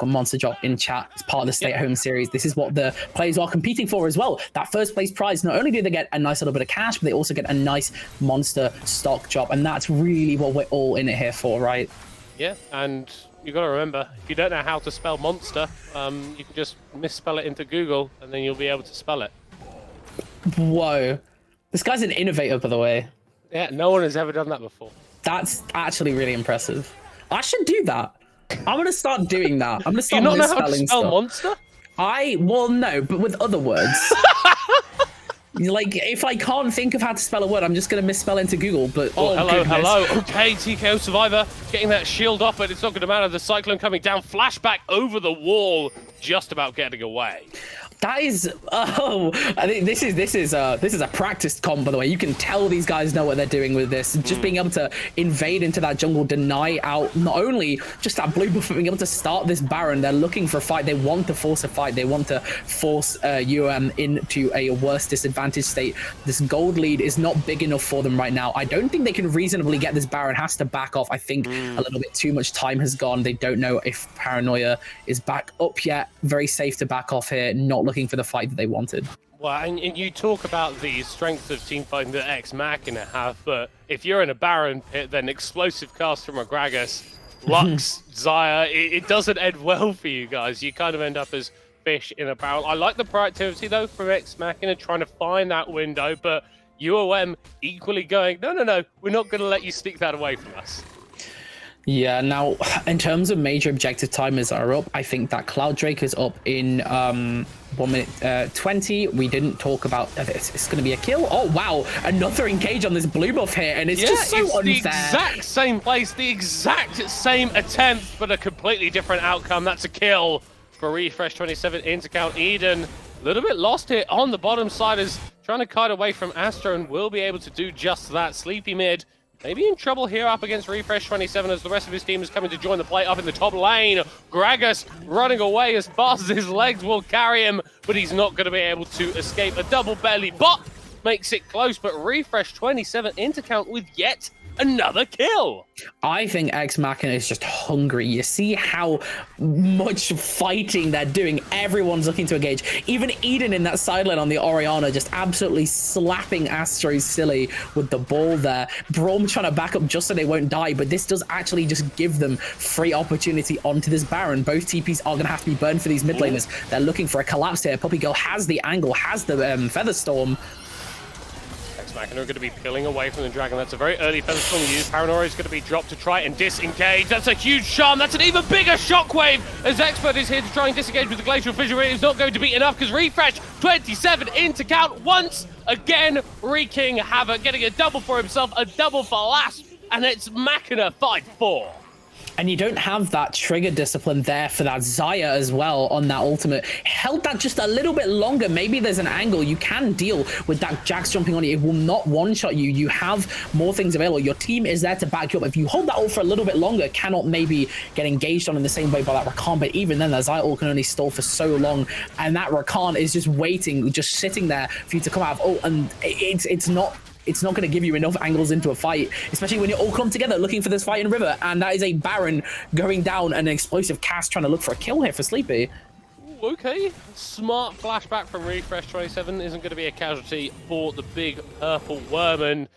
!monster drop in chat. It's part of the stay at home series. This is what the players are competing for as well. That first place prize, not only do they get a nice little bit of cash, but they also get a nice monster stock drop. And that's really what we're all in it here for, right? Yeah, and you got to remember, if you don't know how to spell monster, you can just misspell it into Google and then you'll be able to spell it. Whoa. This guy's an innovator, by the way. Yeah, no one has ever done that before. That's actually really impressive. I should do that. I'm going to start doing that. I'm going to start misspelling misspelling stuff. Monster? Well, no, but with other words. Like, if I can't think of how to spell a word, I'm just going to misspell into Google. But Oh, hello, goodness. hello. Okay, TKO Survivor getting that shield off, but it's not going to matter. The Cyclone coming down, flashback over the wall, just about getting away. That is, oh, I think this is a practiced comp, by the way. You can tell these guys know what they're doing with this. Just being able to invade into that jungle, deny out not only just that blue buff, but being able to start this Baron. They're looking for a fight. They want to force a fight. They want to force UM into a worse disadvantage state. This gold lead is not big enough for them right now. I don't think they can reasonably get this Baron. Has to back off. I think a little bit too much time has gone. They don't know if Paranoia is back up yet. Very safe to back off here. Not looking for the fight that they wanted. Well, and you talk about the strength of team fighting that Ex Machina have, but if you're in a Baron pit, then explosive cast from a Gragas, Lux, Xayah, it doesn't end well for you guys. You kind of end up as fish in a barrel. I like the proactivity, though, from Ex Machina, trying to find that window, but UOM equally going, no, we're not going to let you sneak that away from us. Yeah, now, in terms of major objective timers are up, I think that Cloud Drake is up in 1 minute 20. We didn't talk about it's going to be a kill. Oh, wow. Another engage on this blue buff here, and it's just so unfair. The exact same place, the exact same attempt, but a completely different outcome. That's a kill for Refresh 27 into Count Eden. A little bit lost here on the bottom side, is trying to kite away from Astro, and will be able to do just that. Sleepy mid maybe in trouble here up against Refresh 27 as the rest of his team is coming to join the play up in the top lane. Gragas running away as fast as his legs will carry him, but he's not going to be able to escape. A double belly bot makes it close, but Refresh 27 into count with yet another kill. I think Ex Machina is just hungry. You see how much fighting they're doing. Everyone's looking to engage. Even Eden in that sideline on the Orianna, just absolutely slapping Astro silly with the ball there. Braum trying to back up just so they won't die, but this does actually just give them free opportunity onto this Baron. Both TPs are going to have to be burned for these mid laners. They're looking for a collapse here. Puppy Girl has the angle, has the Featherstorm. Machina are going to be peeling away from the Dragon. That's a very early Featherstorm use. Paranoia is going to be dropped to try and disengage. That's a huge charm. That's an even bigger shockwave as Expert is here to try and disengage with the Glacial Fissure. It is not going to be enough because Refresh 27 into count once again, wreaking havoc, getting a double for himself, a double for Last, and it's Machina 5-4. And you don't have that trigger discipline there for that Xayah as well on that ultimate. Held that just a little bit longer. Maybe there's an angle. You can deal with that Jax jumping on you. It will not one-shot you. You have more things available. Your team is there to back you up. If you hold that ult for a little bit longer, cannot maybe get engaged on in the same way by that Rakan. But even then, that Xayah ult can only stall for so long. And that Rakan is just waiting, just sitting there for you to come out of ult. And it's not going to give you enough angles into a fight, especially when you all come together looking for this fight in River. And that is a Baron going down, an explosive cast trying to look for a kill here for Sleepy. Ooh, okay, smart flashback from Refresh 27 isn't going to be a casualty for the big purple worm. And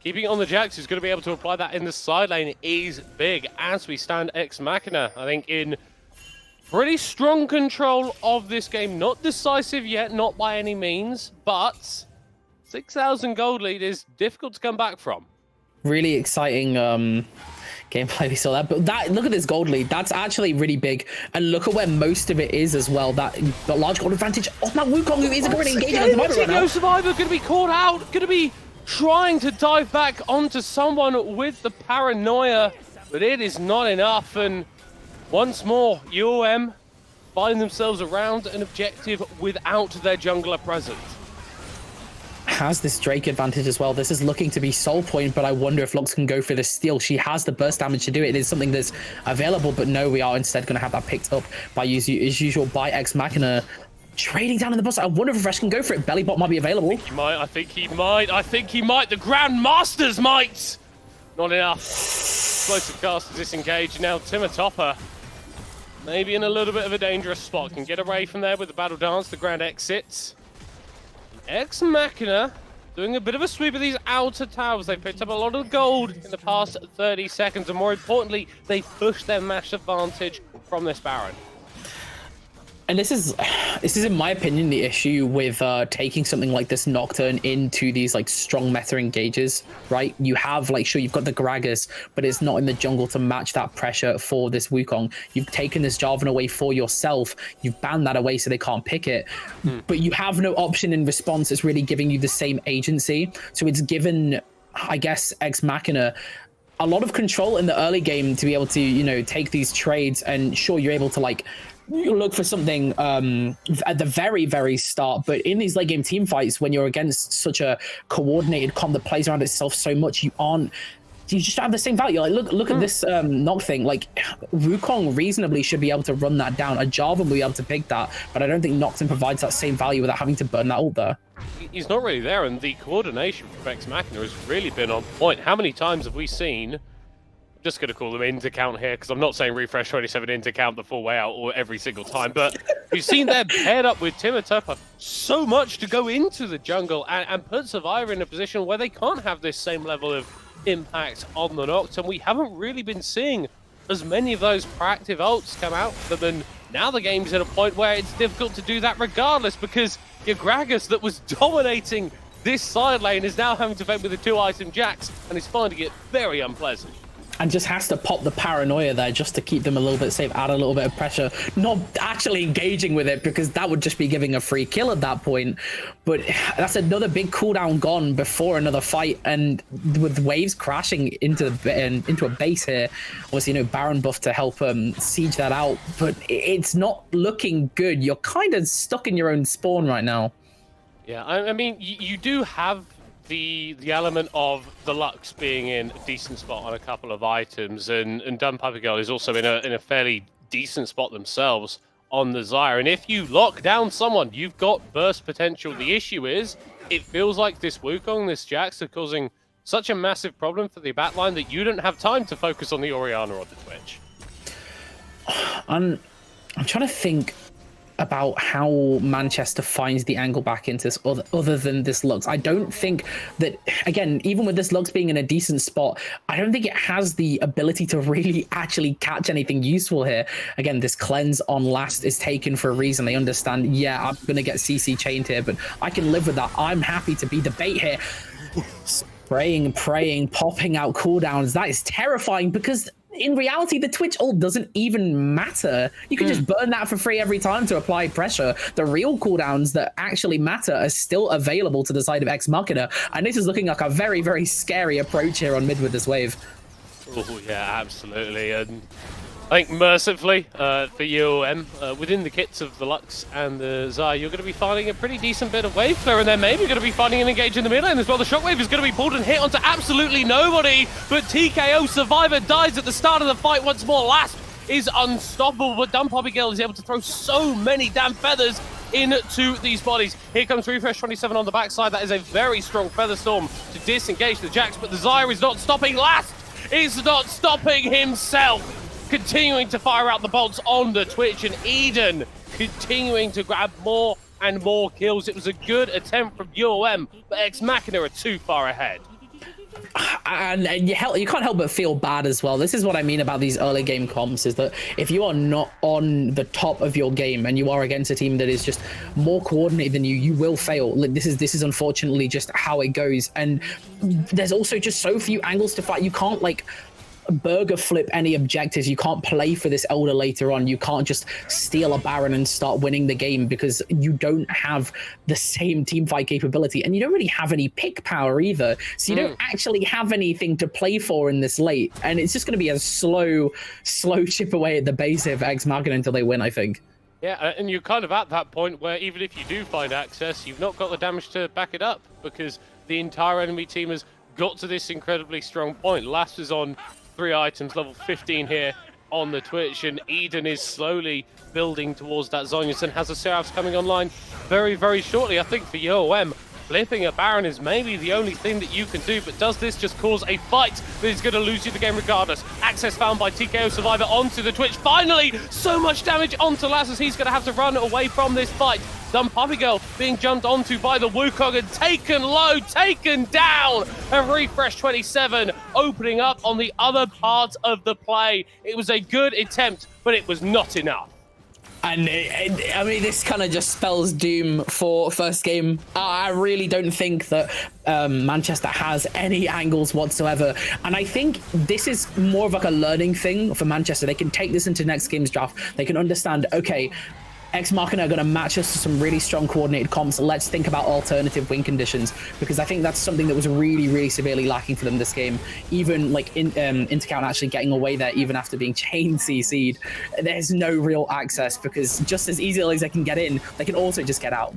keeping it on the Jax, who's going to be able to apply that in the side lane, is big as we stand Ex Machina. I think in pretty strong control of this game. Not decisive yet, not by any means, but 6,000 gold lead is difficult to come back from. Really exciting gameplay we saw that. But look at this gold lead. That's actually really big. And look at where most of it is as well. That large gold advantage on that Wukong, who isn't really engaging on the motor right now. Survivor going to be caught out. Going to be trying to dive back onto someone with the Paranoia. But it is not enough. And once more, UOM find themselves around an objective without their jungler present. Has this Drake advantage as well. This is looking to be Soul Point, but I wonder if Lux can go for the steal. She has the burst damage to do it. It is something that's available, but no, we are instead going to have that picked up by as usual by Ex Machina. Trading down in the bus. I wonder if Refresh can go for it. Bellybot might be available. I think he might. The Grandmasters might. Not enough. Explosive cast to disengage. Now Timur Topper maybe in a little bit of a dangerous spot. Can get away from there with the Battle Dance. The Grand Exit. Ex Machina doing a bit of a sweep of these outer towers. They've picked up a lot of gold in the past 30 seconds, and more importantly, they pushed their match advantage from this Baron. And this is in my opinion the issue with taking something like this Nocturne into these like strong meta engages, right? You have like, sure, you've got the Gragas, but it's not in the jungle to match that pressure for this Wukong. You've taken this Jarvan away for yourself. You've banned that away so they can't pick it, but you have no option in response that's really giving you the same agency. So it's given, I guess, Ex Machina a lot of control in the early game to be able to, you know, take these trades, and sure, you're able to like look for something at the very start, but in these late game team fights, when you're against such a coordinated comp that plays around itself so much, you just don't have the same value. Like look at this Noct thing. Like Wukong reasonably should be able to run that down. A Jarvan will be able to pick that, but I don't think Nocturne provides that same value without having to burn that ult there. He's not really there, and the coordination from Ex Machina has really been on point. How many times have we seen, I'm just going to call them intercount here, because I'm not saying Refresh 27 intercount the full way out or every single time, but we've seen them paired up with Timotopper so much to go into the jungle and put Survivor in a position where they can't have this same level of impact on the Noct, and we haven't really been seeing as many of those proactive ults come out for them, and now the game's at a point where it's difficult to do that regardless, because your Gragas that was dominating this side lane is now having to fight with the 2-item Jax, and is finding it very unpleasant. And just has to pop the paranoia there just to keep them a little bit safe, add a little bit of pressure, not actually engaging with it, because that would just be giving a free kill at that point. But that's another big cooldown gone before another fight, and with waves crashing into a base here, obviously, you know, Baron buff to help siege that out, but it's not looking good. You're kind of stuck in your own spawn right now. Yeah, I mean, you do have the element of the Lux being in a decent spot on a couple of items, and Dumb Puppy Girl is also in a fairly decent spot themselves on the Xayah. And if you lock down someone, you've got burst potential. The issue is, it feels like this Wukong, this Jax, are causing such a massive problem for the backline that you don't have time to focus on the Orianna or the Twitch. I'm trying to think about how Manchester finds the angle back into this other than this Lux. I don't think that, again, even with this Lux being in a decent spot, I don't think it has the ability to really actually catch anything useful here. Again, this cleanse on last is taken for a reason. They understand, yeah, I'm going to get CC chained here, but I can live with that. I'm happy to be the bait here. Spraying, praying, popping out cooldowns. That is terrifying, because in reality, the Twitch ult doesn't even matter. You can just burn that for free every time to apply pressure. The real cooldowns that actually matter are still available to the side of Ex Machina, and this is looking like a very scary approach here on mid with this wave. Oh yeah, absolutely. And I think mercifully for UOM, within the kits of the Lux and the Xayah, you're going to be finding a pretty decent bit of wave clear, and then maybe going to be finding an engage in the mid lane as well. The shockwave is going to be pulled and hit onto absolutely nobody, but TKO Survivor dies at the start of the fight once more. Lasp is unstoppable, but Dumb Poppy Girl is able to throw so many damn feathers into these bodies. Here comes Refresh 27 on the backside. That is a very strong feather storm to disengage the Jax, but the Xayah is not stopping. Lasp is not stopping himself, continuing to fire out the bolts on the Twitch, and Eden continuing to grab more and more kills. It was a good attempt from UOM, but Ex Machina are too far ahead. And you can't help but feel bad as well. This is what I mean about these early game comps, is that if you are not on the top of your game and you are against a team that is just more coordinated than you, you will fail. Like, this is unfortunately just how it goes. And there's also just so few angles to fight. You can't like burger flip any objectives. You can't play for this Elder later on. You can't just steal a Baron and start winning the game, because you don't have the same team fight capability, and you don't really have any pick power either. So you don't actually have anything to play for in this late, and it's just going to be a slow chip away at the base of Ex Machina until they win, I think. Yeah, and you're kind of at that point where even if you do find access, you've not got the damage to back it up, because the entire enemy team has got to this incredibly strong point. Last is on 3 items, level 15 here on the Twitch, and Eden is slowly building towards that Zhonya's and has a Seraphs coming online very shortly. I think for UOM, flipping a Baron is maybe the only thing that you can do, but does this just cause a fight that is going to lose you the game regardless? Access found by TKO Survivor onto the Twitch. Finally, so much damage onto Lass as he's going to have to run away from this fight. Dumb Puppy Girl being jumped onto by the Wukong and taken low, taken down, and Refresh 27 opening up on the other part of the play. It was a good attempt, but it was not enough. And I mean, this kind of just spells doom for first game. I really don't think that Manchester has any angles whatsoever. And I think this is more of like a learning thing for Manchester. They can take this into next game's draft. They can understand, okay, Ex Machina are going to match us to some really strong coordinated comps. Let's think about alternative win conditions, because I think that's something that was really, really severely lacking for them this game. Even like Intercount actually getting away there, even after being chain CC'd, there's no real access, because just as easily as they can get in, they can also just get out.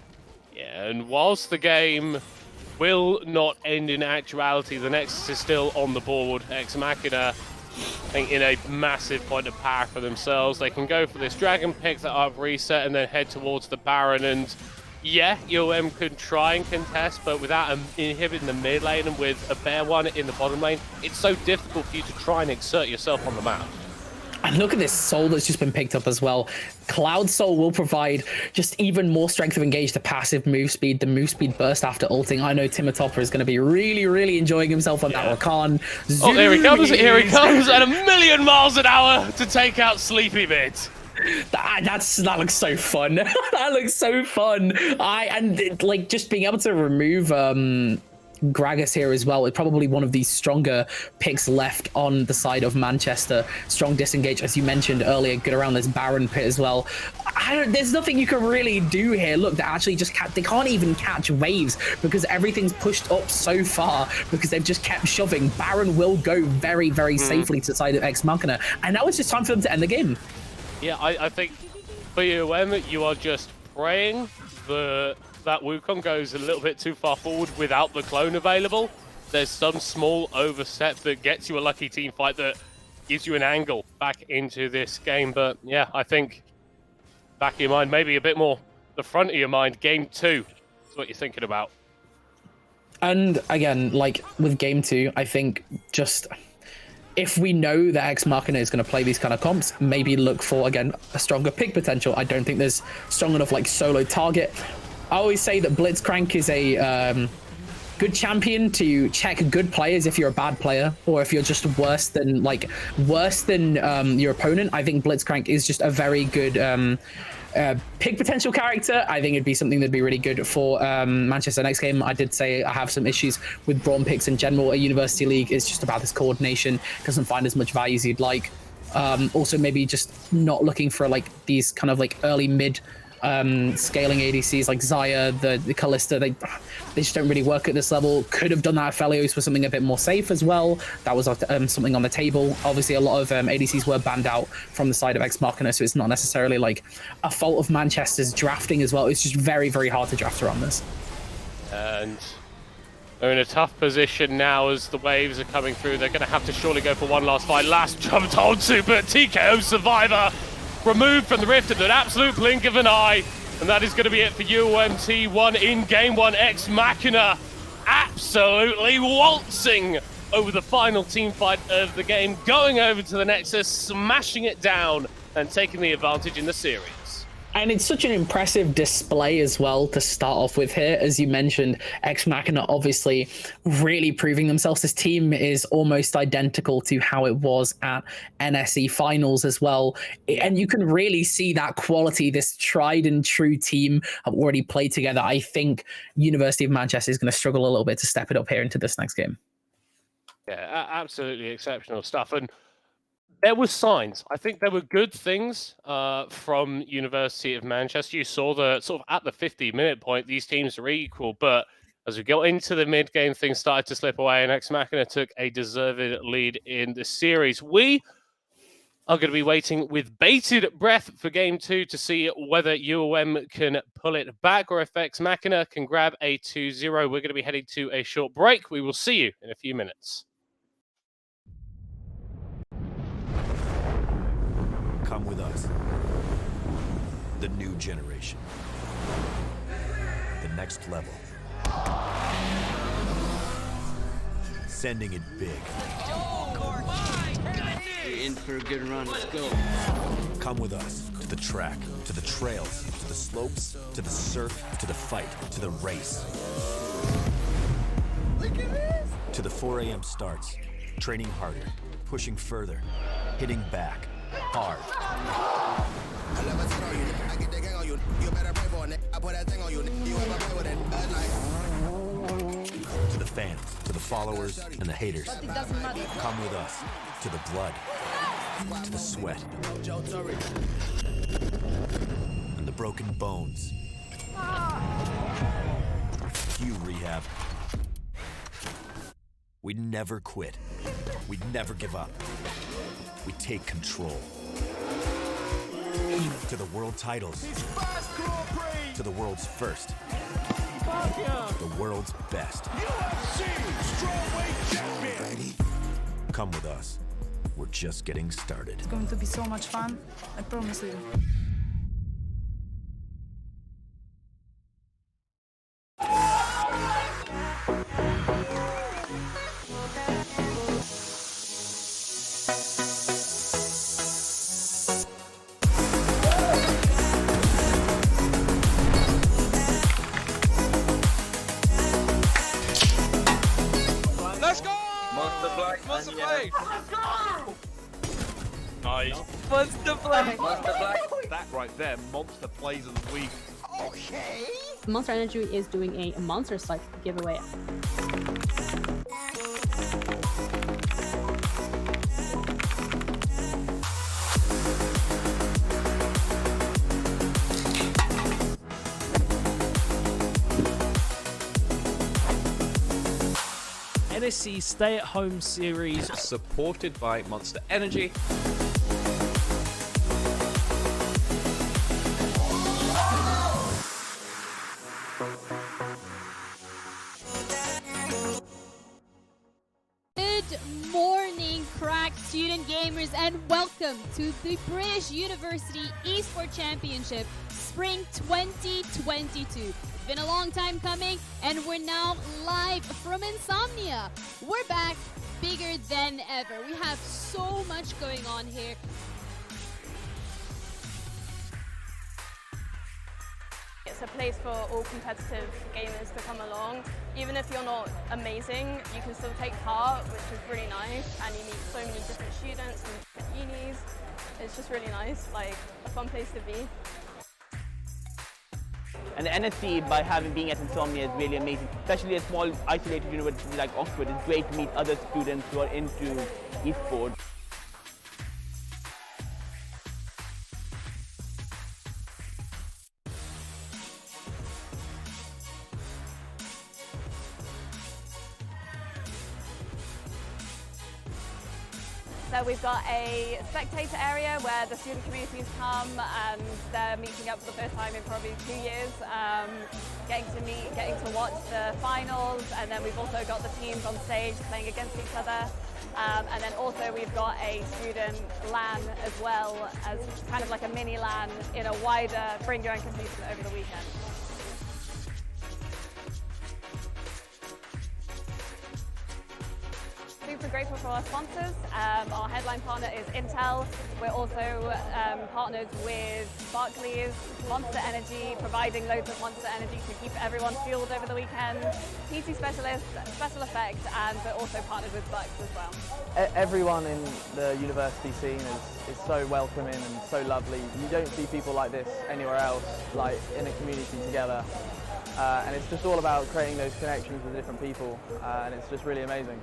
Yeah, and whilst the game will not end in actuality, the Nexus is still on the board. Ex Machina, I think, in a massive point of power for themselves. They can go for this Dragon, pick that up, reset, and then head towards the Baron. And yeah, UOM could try and contest, but without inhibiting the mid lane and with a bare one in the bottom lane, it's so difficult for you to try and exert yourself on the map. And look at this soul that's just been picked up as well. Cloud Soul will provide just even more strength of engage to passive move speed, the move speed burst after ulting. I know Timatopper is going to be really, really enjoying himself on that Rakan. Oh, here he comes, at 1,000,000 miles an hour to take out Sleepy Bit. That looks so fun. That looks so fun. Like just being able to remove Gragas here as well is probably one of the stronger picks left on the side of Manchester. Strong disengage, as you mentioned earlier, good around this Baron pit as well. There's nothing you can really do here. Look, they actually just they can't even catch waves because everything's pushed up so far because they've just kept shoving. Baron will go very, very safely to the side of Ex Machina, and now it's just time for them to end the game. Yeah, I think for UOM, you are just praying that Wukong goes a little bit too far forward without the clone available. There's some small overstep that gets you a lucky team fight that gives you an angle back into this game. But yeah, I think back of your mind, maybe a bit more the front of your mind, game 2 is what you're thinking about. And again, like with game 2, I think just if we know that Ex Machina is going to play these kind of comps, maybe look for, again, a stronger pick potential. I don't think there's strong enough like solo target. I always say that Blitzcrank is a good champion to check good players if you're a bad player, or if you're just worse than your opponent. I think Blitzcrank is just a very good pick potential character. I think it'd be something that'd be really good for Manchester next game. I did say I have some issues with Braum picks in general. A University League is just about this coordination, doesn't find as much value as you'd like. Also, maybe just not looking for like these kind of like early mid scaling ADCs like Xayah, the Kalista, they just don't really work at this level. Could have done that if Felios for something a bit more safe as well. That was something on the table. Obviously, a lot of ADCs were banned out from the side of Ex Machina, so it's not necessarily like a fault of Manchester's drafting as well. It's just very, very hard to draft around this. And they're in a tough position now as the waves are coming through. They're going to have to surely go for one last fight. Last jumped onto, but TKO Survivor removed from the rift at an absolute blink of an eye. And that is going to be it for UMT1 in Game 1. Ex Machina absolutely waltzing over the final team fight of the game, going over to the Nexus, smashing it down and taking the advantage in the series. And it's such an impressive display as well to start off with here. As you mentioned, Ex Machina obviously really proving themselves. This team is almost identical to how it was at NSE finals as well. And you can really see that quality, this tried and true team have already played together. I think University of Manchester is going to struggle a little bit to step it up here into this next game. Yeah, absolutely exceptional stuff. And there were signs. I think there were good things from University of Manchester. You saw that sort of at the 50-minute point, these teams are equal. But as we got into the mid-game, things started to slip away, and Ex Machina took a deserved lead in the series. We are going to be waiting with bated breath for Game 2 to see whether UOM can pull it back or if Ex Machina can grab a 2-0. We're going to be heading to a short break. We will see you in a few minutes. Come with us. The new generation. The next level. Sending it big. You're in for a good run. Let's go. Come with us to the track, to the trails, to the slopes, to the surf, to the fight, to the race. Look at this! To the 4 a.m. starts. Training harder, pushing further, hitting back. Hard. followers and the haters. But it doesn't matter. Come with us to the blood, to the sweat, and the broken bones. You rehab. We never quit. We never give up. We take control. To the world titles. To the world's first. The world's best. UFC Strawweight Champion. Come with us. We're just getting started. It's going to be so much fun. I promise you. Let's go! Monster Black. Monster and Blade! Nice. Monster Blade! Monster Black. That right there, monster plays of the week. Monster Energy is doing a monster slide giveaway. NSE Stay at Home series. Supported by Monster Energy. Good morning, crack student gamers, and welcome to the British University Esports Championship Spring 2022. It's been a long time coming, and we're now live from Insomnia. We're back bigger than ever. We have so much going on here. It's a place for all competitive gamers to come along. Even if you're not amazing, you can still take part, which is really nice, and you meet so many different students from different unis. It's just really nice, like a fun place to be. And the NSE, by being at Insomnia, is really amazing. Especially a small, isolated university like Oxford, it's great to meet other students who are into esports. So we've got a spectator area where the student communities come and they're meeting up for the first time in probably 2 years, getting to watch the finals, and then we've also got the teams on stage playing against each other. And then also we've got a student LAN as well, as kind of like a mini LAN in a wider bring your own computer over the weekend. Super grateful for our sponsors. Our headline partner is Intel. We're also partnered with Barclays, Monster Energy, providing loads of Monster Energy to keep everyone fueled over the weekend. PC Specialist, Special Effects, and we're also partnered with Bucks as well. Everyone in the university scene is so welcoming and so lovely. You don't see people like this anywhere else, like in a community together. And it's just all about creating those connections with different people, and it's just really amazing.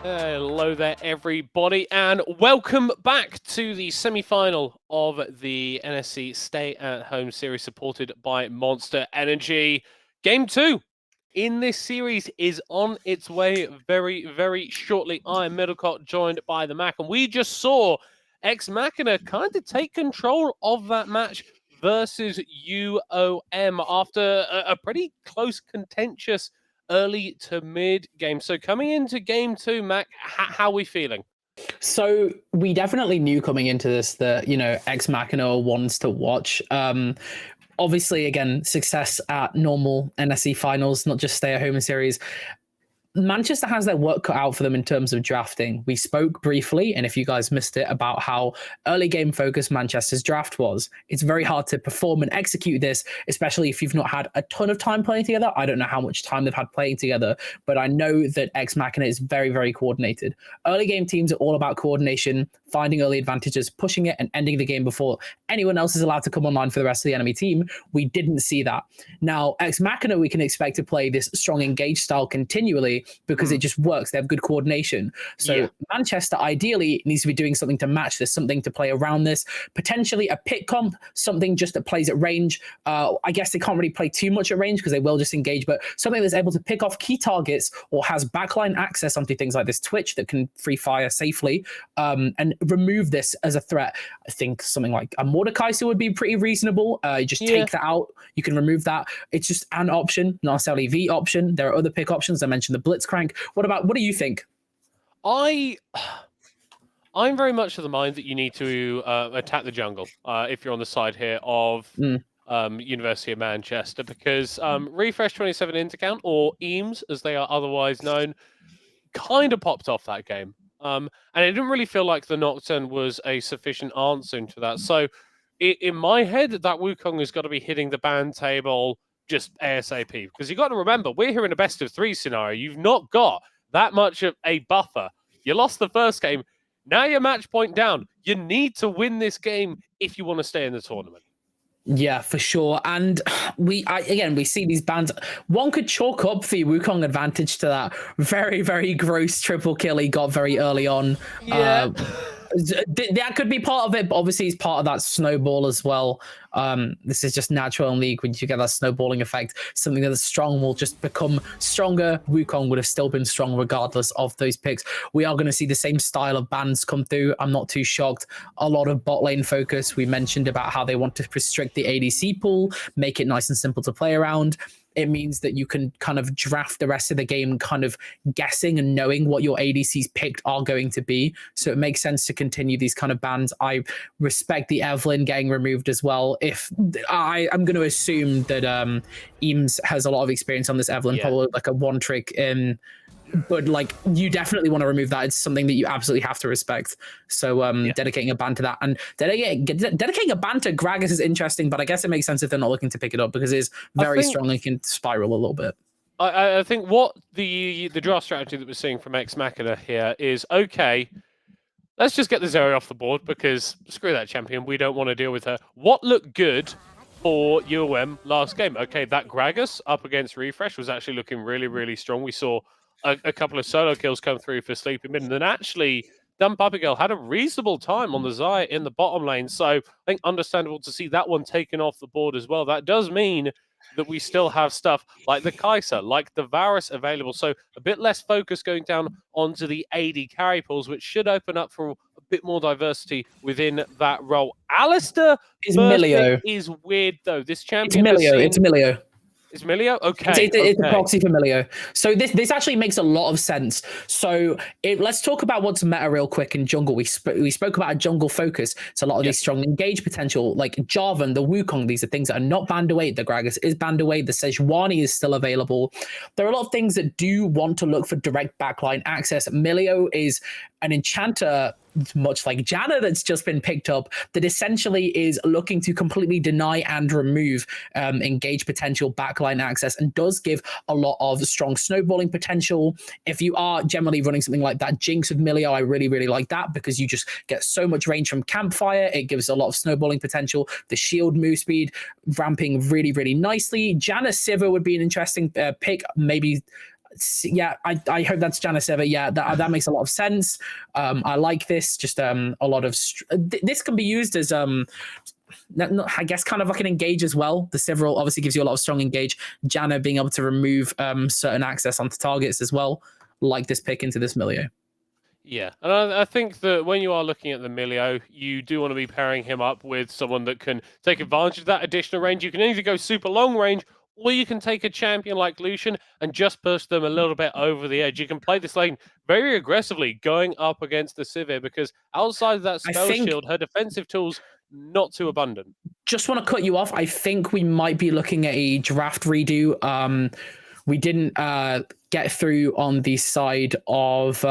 Hello there, everybody, and welcome back to the semi-final of the NSE Stay at Home series supported by Monster Energy. Game 2 in this series is on its way very, very shortly. I am Middlecott, joined by the Mac, and we just saw Ex Machina kind of take control of that match versus UOM after a pretty close, contentious early to mid game. So coming into game 2, Mac, how are we feeling? So we definitely knew coming into this that, you know, Ex Machina wants to watch. Obviously, again, success at normal NSE finals, not just stay at home series. Manchester has their work cut out for them in terms of drafting. We spoke briefly, and if you guys missed it, about how early game focused Manchester's draft was. It's very hard to perform and execute this, especially if you've not had a ton of time playing together. I don't know how much time they've had playing together, but I know that Ex Machina is very, very coordinated. Early game teams are all about coordination, finding early advantages, pushing it, and ending the game before anyone else is allowed to come online for the rest of the enemy team. We didn't see that. Now, Ex Machina, we can expect to play this strong engage style continually because it just works. They have good coordination. So Manchester ideally needs to be doing something to match this, something to play around this, potentially a pick comp, something just that plays at range. I guess they can't really play too much at range because they will just engage, but something that's able to pick off key targets or has backline access onto things like this Twitch that can free fire safely and remove this as a threat. I think something like a Mordekaiser would be pretty reasonable. You just take that out. You can remove that. It's just an option, not necessarily the option. There are other pick options. I mentioned the Blitzcrank. What do you think? I'm very much of the mind that you need to attack the jungle if you're on the side here of University of Manchester, because Refresh 27 Intercount, or EAMS as they are otherwise known, kind of popped off that game. And it didn't really feel like the Nocturne was a sufficient answer into that. So in my head, that Wukong has got to be hitting the ban table just ASAP, because you've got to remember, we're here in a best of 3 scenario. You've not got that much of a buffer. You lost the first game. Now you're match point down. You need to win this game if you want to stay in the tournament. Yeah, for sure. And we see these bans. One could chalk up the Wukong advantage to that very, very gross triple kill he got very early on. Yeah. That could be part of it, but obviously it's part of that snowball as well. This is just natural in League. When you get that snowballing effect, something that's strong will just become stronger. Wukong would have still been strong regardless of those picks. We are going to see the same style of bans come through. I'm not too shocked. A lot of bot lane focus. We mentioned about how they want to restrict the ADC pool, make it nice and simple to play around. It means that you can kind of draft the rest of the game kind of guessing and knowing what your ADCs picked are going to be. So it makes sense to continue these kind of bans. I respect the Evelyn getting removed as well. If I'm going to assume that Eames has a lot of experience on this Evelyn, probably like a one trick but like you definitely want to remove that. It's something that you absolutely have to respect. So dedicating a ban to that, and dedicating a ban to Gragas is interesting, but I guess it makes sense if they're not looking to pick it up because it's very strong and can spiral a little bit. I think what the draft strategy that we're seeing from Ex Machina here is, okay, let's just get the Zeri off the board because screw that champion. We don't want to deal with her. What looked good for UOM last game? Okay, that Gragas up against Refresh was actually looking really, really strong. We saw a couple of solo kills come through for Sleeping Mid, and then actually Dumb Puppy Girl had a reasonable time on the Xayah in the bottom lane. So I think understandable to see that one taken off the board as well. That does mean that we still have stuff like the Kai'Sa, like the Varus available. So a bit less focus going down onto the AD carry pools, which should open up for a bit more diversity within that role. Alistair is Milio. Is weird though. This champion It's Milio. It's Milio? Okay. It's a proxy for Milio. So this actually makes a lot of sense. So let's talk about what's meta real quick in jungle. We spoke about a jungle focus. It's a lot of these strong engage potential, like Jarvan, the Wukong. These are things that are not banned away. The Gragas is banned away. The Sejuani is still available. There are a lot of things that do want to look for direct backline access. Milio is an enchanter, much like Janna, that's just been picked up, that essentially is looking to completely deny and remove engage potential backline access, and does give a lot of strong snowballing potential. If you are generally running something like that Jinx with Milio, I really, really like that because you just get so much range from Campfire. It gives a lot of snowballing potential. The shield move speed ramping really, really nicely. Janna Sivir would be an interesting pick. Maybe yeah, I hope that's Janiseva. Yeah, that makes a lot of sense. I like this. Just a lot of this can be used as I guess kind of like an engage as well. The several obviously gives you a lot of strong engage. Janna being able to remove certain access onto targets as well, like this pick into this Milio. Yeah, and I think that when you are looking at the Milio, you do want to be pairing him up with someone that can take advantage of that additional range. You can either go super long range, or you can take a champion like Lucian and just push them a little bit over the edge. You can play this lane very aggressively, going up against the Sivir, because outside of that spell shield, her defensive tools not too abundant. Just want to cut you off. I think we might be looking at a draft redo. We didn't get through on the side of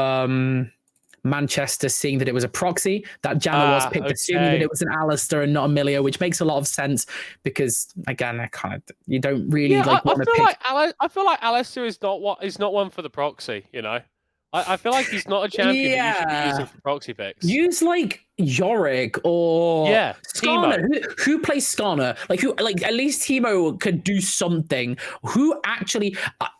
Manchester, seeing that it was a proxy, that Janna was picked, assuming that it was an Alistair and not a Milio, which makes a lot of sense because, again, you don't really want to pick. I feel like Alistair is not one for the proxy, you know? I feel like he's not a champion that you should be using for proxy picks. Use like Yorick or Timo. Who plays Skarner? Like at least Timo could do something. Who actually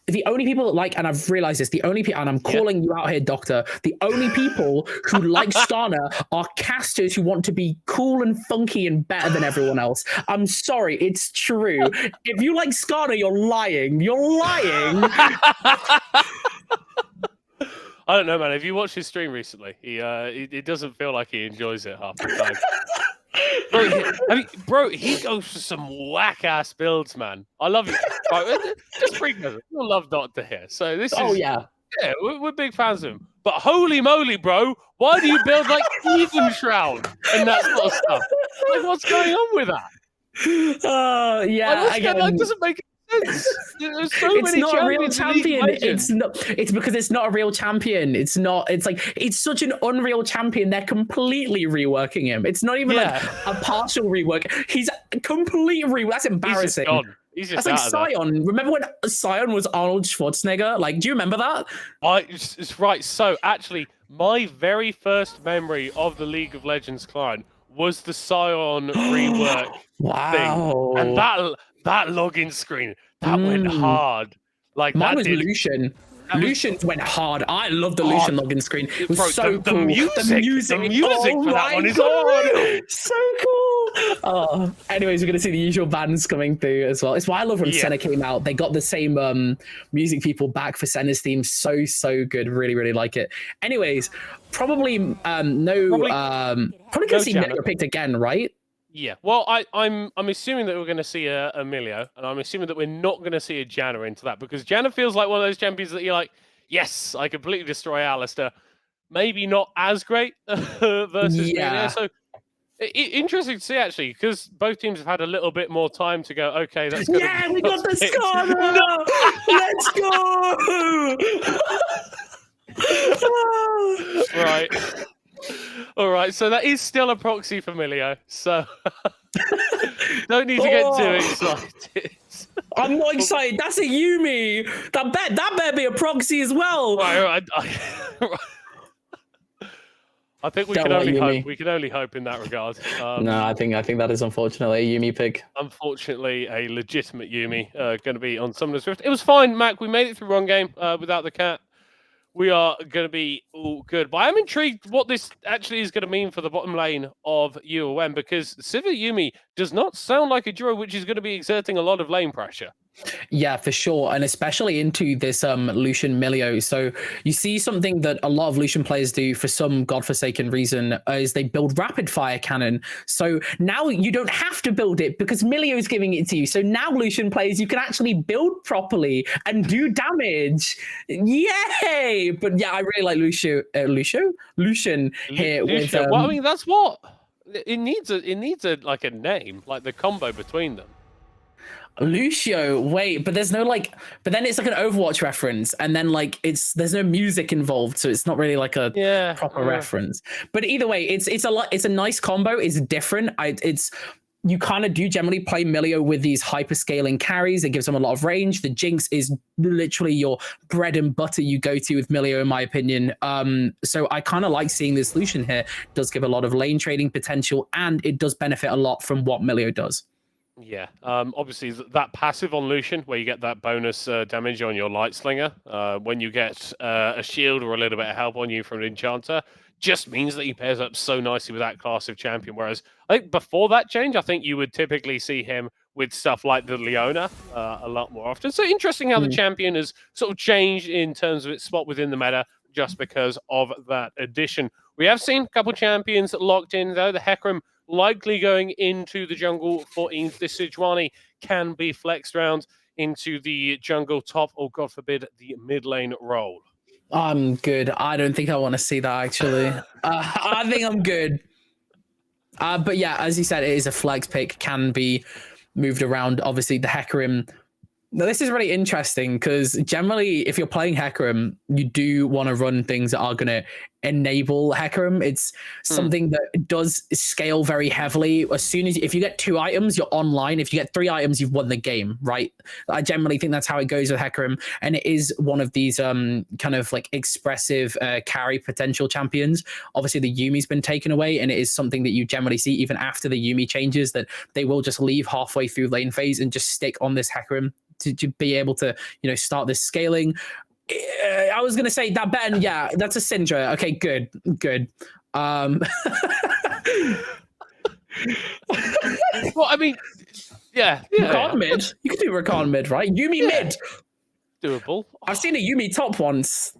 the only people that like, and I've realized this, the only people, and I'm calling you out here, Doctor, the only people who like Skarner are casters who want to be cool and funky and better than everyone else. I'm sorry, it's true. If you like Skarner, you're lying. You're lying. I don't know, man. If you watched his stream recently, it doesn't feel like he enjoys it half the time. Bro, he goes for some whack-ass builds, man. I love it. Right, just bring us. You'll love Doctor here. So this is... yeah. Yeah, we're big fans of him. But holy moly, bro, why do you build like Even Shroud and that sort of stuff? Like, what's going on with that? That doesn't make sense. It's not a real champion. It's because it's not a real champion. It's like it's such an unreal champion. They're completely reworking him. It's not even like a partial rework. He's a complete rework. That's embarrassing. He's just That's like Sion. Remember when Sion was Arnold Schwarzenegger? Like, do you remember that? It's right. So actually, my very first memory of the League of Legends client was the Sion rework thing, and that login screen that went hard. Like mine was did, Lucian. Lucian's went hard. I love the Lucian login screen. It was so cool. The music for that one is so cool. Anyways, we're gonna see the usual bands coming through as well. It's why I love when Senna came out. They got the same music people back for Senna's theme. So good. Really like it. Anyways, probably gonna see Milio picked again, right? Yeah, well, I'm assuming that we're going to see a Milio, and I'm assuming that we're not going to see a Janna into that, because Janna feels like one of those champions that you're like, yes, I completely destroy Alistair. Maybe not as great versus Milio. So interesting to see, actually, because both teams have had a little bit more time to go, okay, that's going to be... we got the Skarner! Let's go! Right. All right, so that is still a proxy for Milio, so don't need to get too excited. I'm not excited. That's a Yumi. That better be a proxy as well. Right. I think we can only hope. We can only hope in that regard. No, I think that is unfortunately a Yumi pick. Unfortunately, a legitimate Yumi going to be on Summoner's Rift. It was fine, Mac. We made it through one game without the cat. We are going to be all good. But I'm intrigued what this actually is going to mean for the bottom lane of UOM, because Sivir Yumi does not sound like a duo which is going to be exerting a lot of lane pressure. Yeah, for sure. And especially into this Lucian Milio. So you see something that a lot of Lucian players do for some godforsaken reason is they build rapid fire cannon. So now you don't have to build it because Milio is giving it to you. So now Lucian players, you can actually build properly and do damage. Yay! But yeah, I really like Lucian here. With, well, I mean, that's what it needs. It needs like a name, like the combo between them. Lucio, wait, but there's no but then it's like an Overwatch reference, and then there's no music involved, so it's not really like a proper reference. But either way, it's a nice combo. It's different. You kind of do generally play Milio with these hyperscaling carries. It gives them a lot of range. The Jinx is literally your bread and butter you go to with Milio, in my opinion. So I kind of like seeing this Lucian here. It does give a lot of lane trading potential, and it does benefit a lot from what Milio does. Yeah, obviously that passive on Lucian, where you get that bonus damage on your Light Slinger, when you get a shield or a little bit of help on you from an Enchanter, just means that he pairs up so nicely with that class of champion. Whereas I think before that change, I think you would typically see him with stuff like the Leona a lot more often. So interesting how the champion has sort of changed in terms of its spot within the meta just because of that addition. We have seen a couple champions locked in, though. The Hecarim likely going into the jungle for Eames. This Sejuani can be flexed around into the jungle top, or God forbid, the mid lane role. I'm good. I don't think I want to see that, actually. I think I'm good. But yeah, as you said, it is a flex pick, can be moved around. Obviously, the Hecarim. Now, this is really interesting because generally, if you're playing Hecarim, you do want to run things that are going to enable Hecarim. It's something that does scale very heavily. As soon as if you get 2 items, you're online. If you get 3 items, you've won the game, right? I generally think that's how it goes with Hecarim, and it is one of these kind of like expressive carry potential champions. Obviously, the Yumi's been taken away, and it is something that you generally see even after the Yumi changes, that they will just leave halfway through lane phase and just stick on this Hecarim to be able to, start this scaling. I was going to say that Ben, yeah, that's a Syndra. Okay, good. Well, I mean, yeah. Rakan mid. You could do Rakan mid, right? Yumi mid. Doable. I've seen a Yumi top once.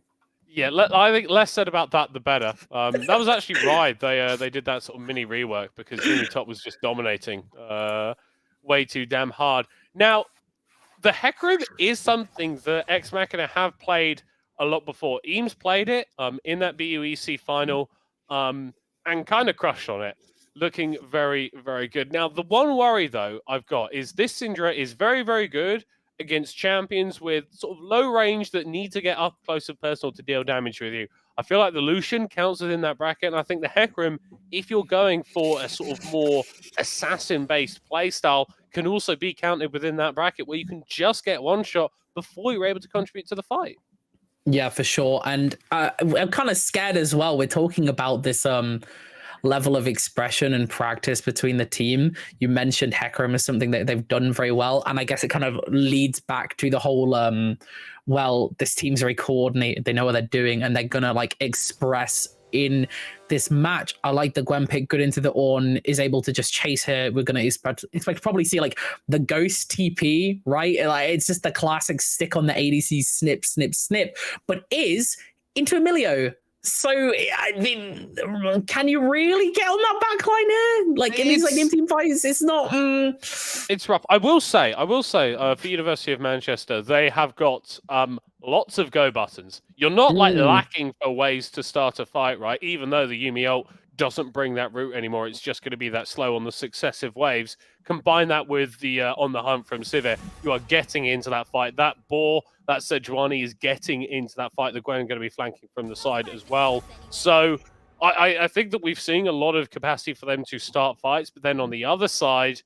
Yeah, I think less said about that, the better. That was actually right. They did that sort of mini rework because Yumi top was just dominating way too damn hard. Now, the Hecarim is something that Ex Machina have played a lot before. Eames played it in that BUEC final and kind of crushed on it. Looking very, very good. Now, the one worry, though, I've got is this Syndra is very, very good against champions with sort of low range that need to get up close and personal to deal damage with you. I feel like the Lucian counts within that bracket, and I think the Hecarim, if you're going for a sort of more assassin-based playstyle, can also be counted within that bracket where you can just get one shot before you're able to contribute to the fight. Yeah, for sure. And I'm kind of scared as well. We're talking about this level of expression and practice between the team. You mentioned Hecarim as something that they've done very well. And I guess it kind of leads back to the whole, well, this team's very coordinated. They know what they're doing, and they're going to like express in this match. I like the Gwen pick, good into the Ornn, is able to just chase her. We're going to expect to probably see like the Ghost TP, right? Like, it's just the classic stick on the ADC, snip, snip, snip, but is into Emilio. So, I mean, can you really get on that backline here? Like, in these like team fights, it's not... It's rough. I will say, for University of Manchester, they have got lots of go buttons. You're not like lacking for ways to start a fight, right? Even though the Yumi ult doesn't bring that route anymore, it's just going to be that slow on the successive waves. Combine that with the on the hunt from Sivir, you are getting into that fight. That Boar, that Sejuani is getting into that fight. The Gwen going to be flanking from the side as well. So I think that we've seen a lot of capacity for them to start fights, but then on the other side,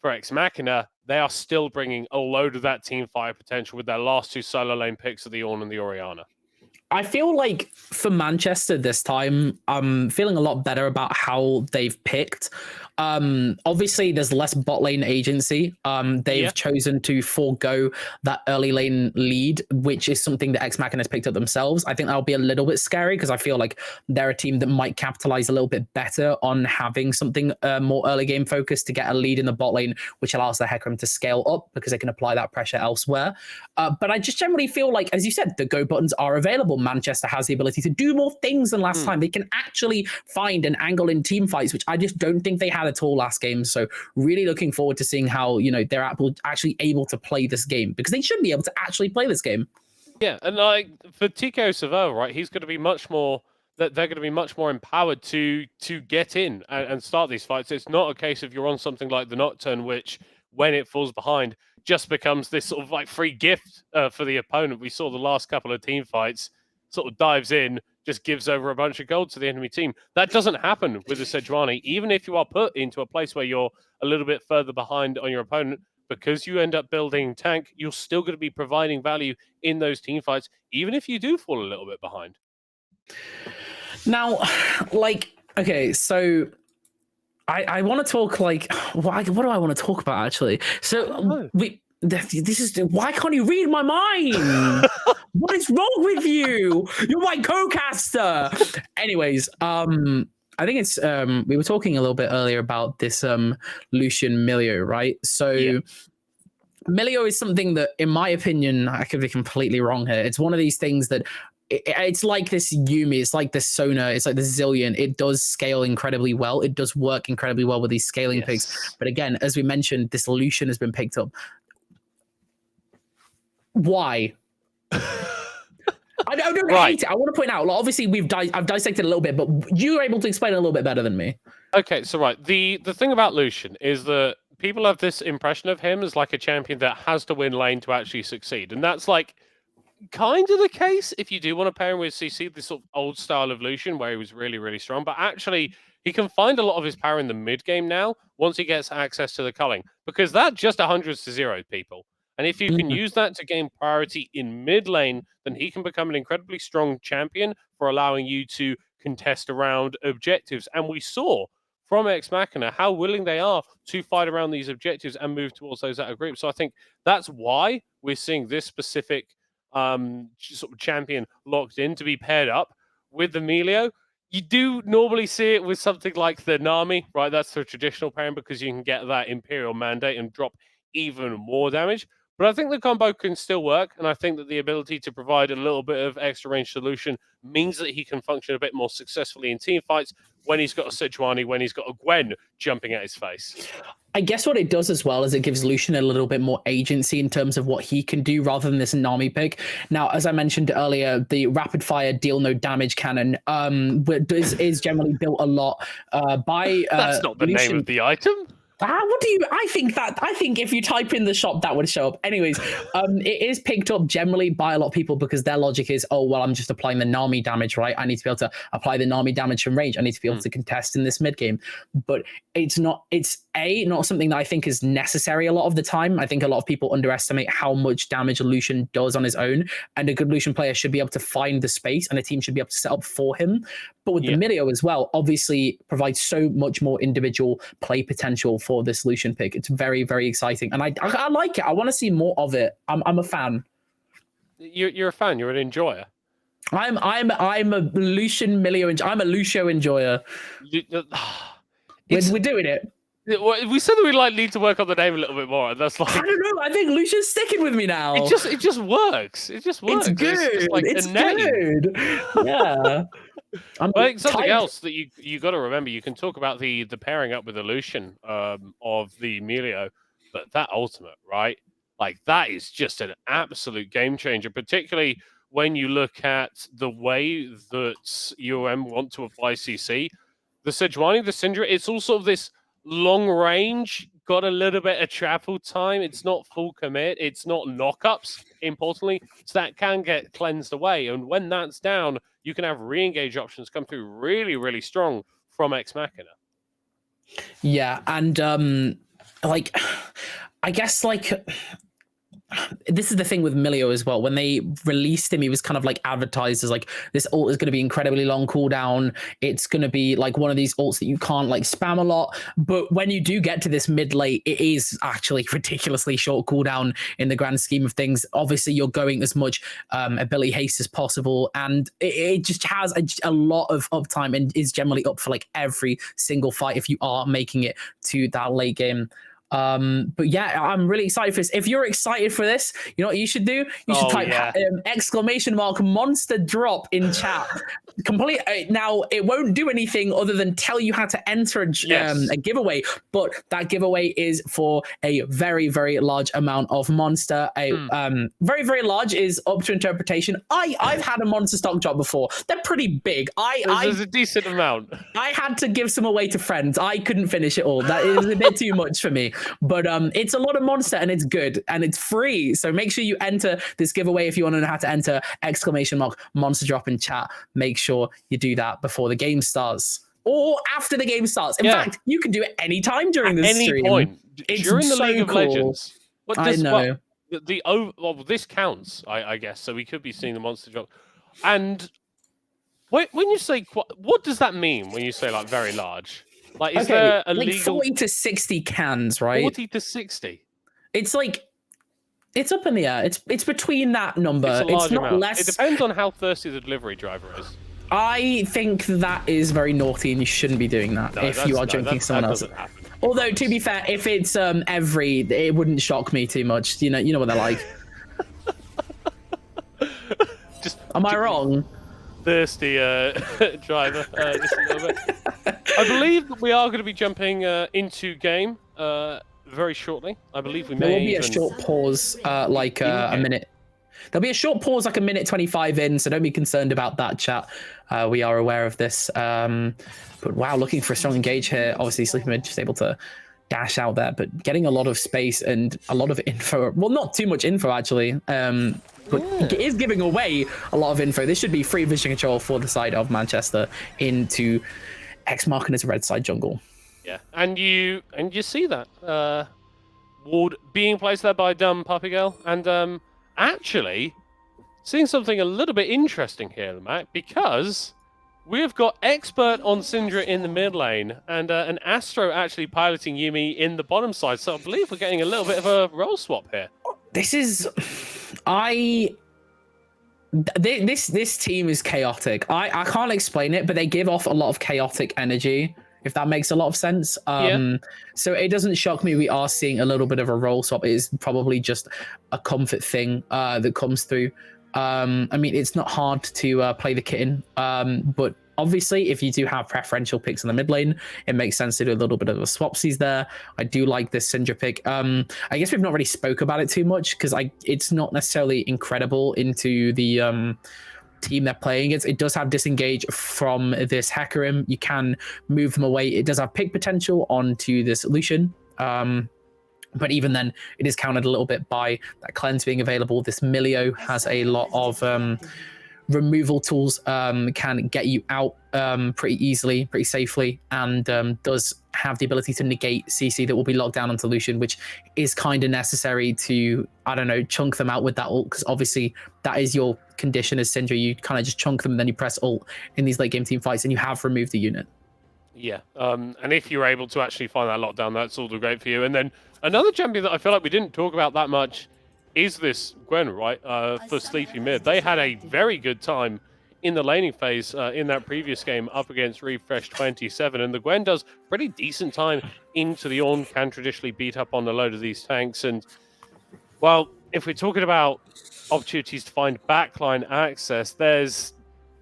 for Ex Machina, they are still bringing a load of that team fire potential with their last 2 solo lane picks of the Ornn and the Orianna. I feel like for Manchester this time, I'm feeling a lot better about how they've picked. Obviously, there's less bot lane agency. They've chosen to forego that early lane lead, which is something that Ex Machina has picked up themselves. I think that'll be a little bit scary because I feel like they're a team that might capitalize a little bit better on having something more early game focused to get a lead in the bot lane, which allows the Hecarim to scale up because they can apply that pressure elsewhere. But I just generally feel like, as you said, the go buttons are available. Manchester has the ability to do more things than last time. They can actually find an angle in team fights, which I just don't think they had at all last game. So really looking forward to seeing how, they're actually able to play this game, because they should be able to actually play this game. Yeah, and like for TKO Savell, right, he's going to be much more, that they're going to be much more empowered to get in and start these fights. It's not a case of you're on something like the Nocturne, which when it falls behind just becomes this sort of like free gift for the opponent. We saw the last couple of team fights, sort of dives in, just gives over a bunch of gold to the enemy team. That doesn't happen with the Sejuani. Even if you are put into a place where you're a little bit further behind on your opponent, because you end up building tank, you're still going to be providing value in those team fights, even if you do fall a little bit behind. Now, like, okay, so I want to talk like what do I want to talk about actually? So this is why can't you read my mind? What is wrong with you? You're my co-caster. Anyways, I think it's we were talking a little bit earlier about this Lucian Milio, right? So Milio is something that, in my opinion, I could be completely wrong here. It's one of these things that it's like this Yumi, it's like this Sona, it's like the Zillion. It does scale incredibly well. It does work incredibly well with these scaling picks. But again, as we mentioned, this Lucian has been picked up. Why? I don't hate it. I want to point out, like, obviously I've dissected a little bit, but you're able to explain it a little bit better than me. Okay, so the thing about Lucian is that people have this impression of him as like a champion that has to win lane to actually succeed, and that's like kind of the case if you do want to pair him with CC, this sort of old style of Lucian where he was really, really strong. But actually, he can find a lot of his power in the mid game now once he gets access to the culling, because that just 100s to 0 people. And if you can use that to gain priority in mid lane, then he can become an incredibly strong champion for allowing you to contest around objectives. And we saw from Ex Machina how willing they are to fight around these objectives and move towards those outer groups. So I think that's why we're seeing this specific sort of champion locked in to be paired up with the Milio. You do normally see it with something like the Nami, right? That's the traditional pairing because you can get that Imperial mandate and drop even more damage. But I think the combo can still work, and I think that the ability to provide a little bit of extra range solution means that he can function a bit more successfully in team fights when he's got a Sejuani, when he's got a Gwen jumping at his face. I guess what it does as well is it gives Lucian a little bit more agency in terms of what he can do rather than this Nami pick. Now, as I mentioned earlier, the rapid fire deal no damage cannon is generally built a lot by That's not the Lucian. name of the item. What do you? I think if you type in the shop, that would show up. Anyways, it is picked up generally by a lot of people because their logic is, oh well, I'm just applying the Nami damage, right? I need to be able to apply the Nami damage from range. I need to be able to contest in this mid game. But it's not. It's not something that I think is necessary a lot of the time. I think a lot of people underestimate how much damage Lucian does on his own, and a good Lucian player should be able to find the space, and a team should be able to set up for him. But with the Milio as well, obviously provides so much more individual play potential for this Lucian pick. It's very, very exciting, and I like it. I want to see more of it. I'm a fan. You're a fan. You're an enjoyer. I'm a Lucian Milio. I'm a Lucio enjoyer. We're doing it. We said that we like need to work on the name a little bit more, and that's like I don't know. I think Lucian's sticking with me now. It just works. It just works. It's good. It's like it's a name. good. Yeah. I think something else that you got to remember, you can talk about the pairing up with the Lucian of the Milio, but that ultimate, right? Like that is just an absolute game changer, particularly when you look at the way that UM want to apply CC. The Sejuani, the Syndra, it's all sort of this long range, got a little bit of travel time. It's not full commit. It's not knockups, importantly. So that can get cleansed away. And when that's down, you can have re-engage options come through really, really strong from Ex Machina. Yeah, and like, I guess like this is the thing with Milio as well. When they released him, he was kind of like advertised as like this ult is going to be incredibly long cooldown. It's going to be like one of these ults that you can't like spam a lot. But when you do get to this mid late, it is actually ridiculously short cooldown in the grand scheme of things. Obviously, you're going as much ability haste as possible, and it just has a lot of uptime and is generally up for like every single fight if you are making it to that late game. But yeah, I'm really excited for this. If you're excited for this, you know what you should do? You should type !monster drop in chat. Complete. Now, it won't do anything other than tell you how to enter a giveaway, but that giveaway is for a very, very large amount of monster. Very, very large is up to interpretation. I've had a monster stock drop before. They're pretty big. There's a decent amount. I had to give some away to friends. I couldn't finish it all. That is a bit too much for me. But it's a lot of monster and it's good and it's free. So make sure you enter this giveaway if you want to know how to enter !monster drop in chat. Make sure you do that before the game starts or after the game starts. In fact, you can do it anytime during the stream. Point. It's during the so League of cool. Legends. I know. This counts, I guess. So we could be seeing the monster drop. And when you say, what does that mean when you say like very large? Like, is Okay, there a like legal 40 to 60 cans, right? 40 to 60? It's like it's up in the air. It's between that number. It's a large not amount. less. It depends on how thirsty the delivery driver is. I think that is very naughty, and you shouldn't be doing that if you are drinking someone else. Although, to be fair, if it's it wouldn't shock me too much. You know what they're like. Am I wrong? Thirsty driver, just a little bit. I believe that we are going to be jumping into game very shortly. I believe we may. There will be a short pause, like a minute. There'll be a short pause, like a minute 25 in, so don't be concerned about that, chat. We are aware of this. But wow, looking for a strong engage here. Obviously, Sleepy Mid just able to dash out there, but getting a lot of space and a lot of info. Well, not too much info, actually. But it is giving away a lot of info. This should be free vision control for the side of Manchester into X marking as red side jungle. Yeah, and you see that ward being placed there by Dumb Puppy Girl, and actually seeing something a little bit interesting here, Matt, because we've got Expert on Syndra in the mid lane, and an Astro actually piloting Yuumi in the bottom side. So I believe we're getting a little bit of a role swap here. This is, this team is chaotic. I can't explain it, but they give off a lot of chaotic energy, if that makes a lot of sense. So it doesn't shock me we are seeing a little bit of a role swap. It is probably just a comfort thing that comes through. I mean, it's not hard to play the kitten, but obviously, if you do have preferential picks in the mid lane, it makes sense to do a little bit of a swapsies there. I do like this Syndra pick. I guess we've not really spoke about it too much because it's not necessarily incredible into the team they're playing against. It does have disengage from this Hecarim. You can move them away. It does have pick potential onto this Lucian. But even then, it is countered a little bit by that cleanse being available. This Milio has a lot of removal tools, can get you out pretty easily, pretty safely, and does have the ability to negate CC that will be locked down onto Lucian, which is kind of necessary to, I don't know, chunk them out with that ult, because obviously that is your condition as Syndra. You kind of just chunk them and then you press ult in these late game team fights and you have removed the unit. Yeah, and if you're able to actually find that lockdown, that's all great for you. And then another champion that I feel like we didn't talk about that much is this Gwen, right, for Sleepy Mid. They had a very good time in the laning phase in that previous game up against Refresh 27, and the Gwen does pretty decent time into the Ornn, can traditionally beat up on a load of these tanks. And, well, if we're talking about opportunities to find backline access, there's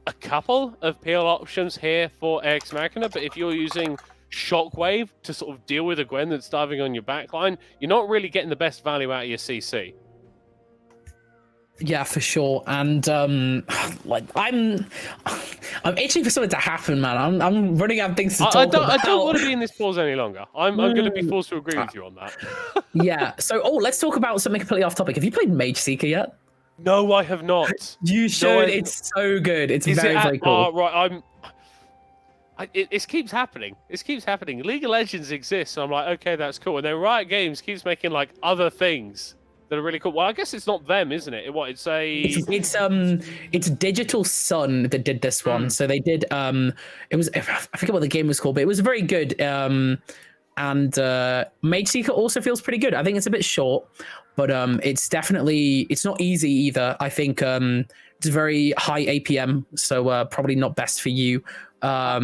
a couple of PL options here for Ex Machina, but if you're using Shockwave to sort of deal with a Gwen that's diving on your backline, you're not really getting the best value out of your CC. Yeah, for sure. And like I'm itching for something to happen, man. I'm running out of things to talk about. I don't want to be in this pause any longer. I'm going to be forced to agree with you on that. Yeah. So, let's talk about something completely off topic. Have you played Mage Seeker yet? No, I have not. You should. No, it's so good. It's very cool. Right, it keeps happening. It keeps happening. League of Legends exists, so I'm like, okay, that's cool. And then Riot Games keeps making like other things that are really cool. Well, I guess it's not them, isn't it? It's Digital Sun that did this one. So they did it was, I forget what the game was called, but it was very good. And Mage Seeker also feels pretty good. I think it's a bit short, but it's not easy either. I think it's very high APM, so probably not best for you. But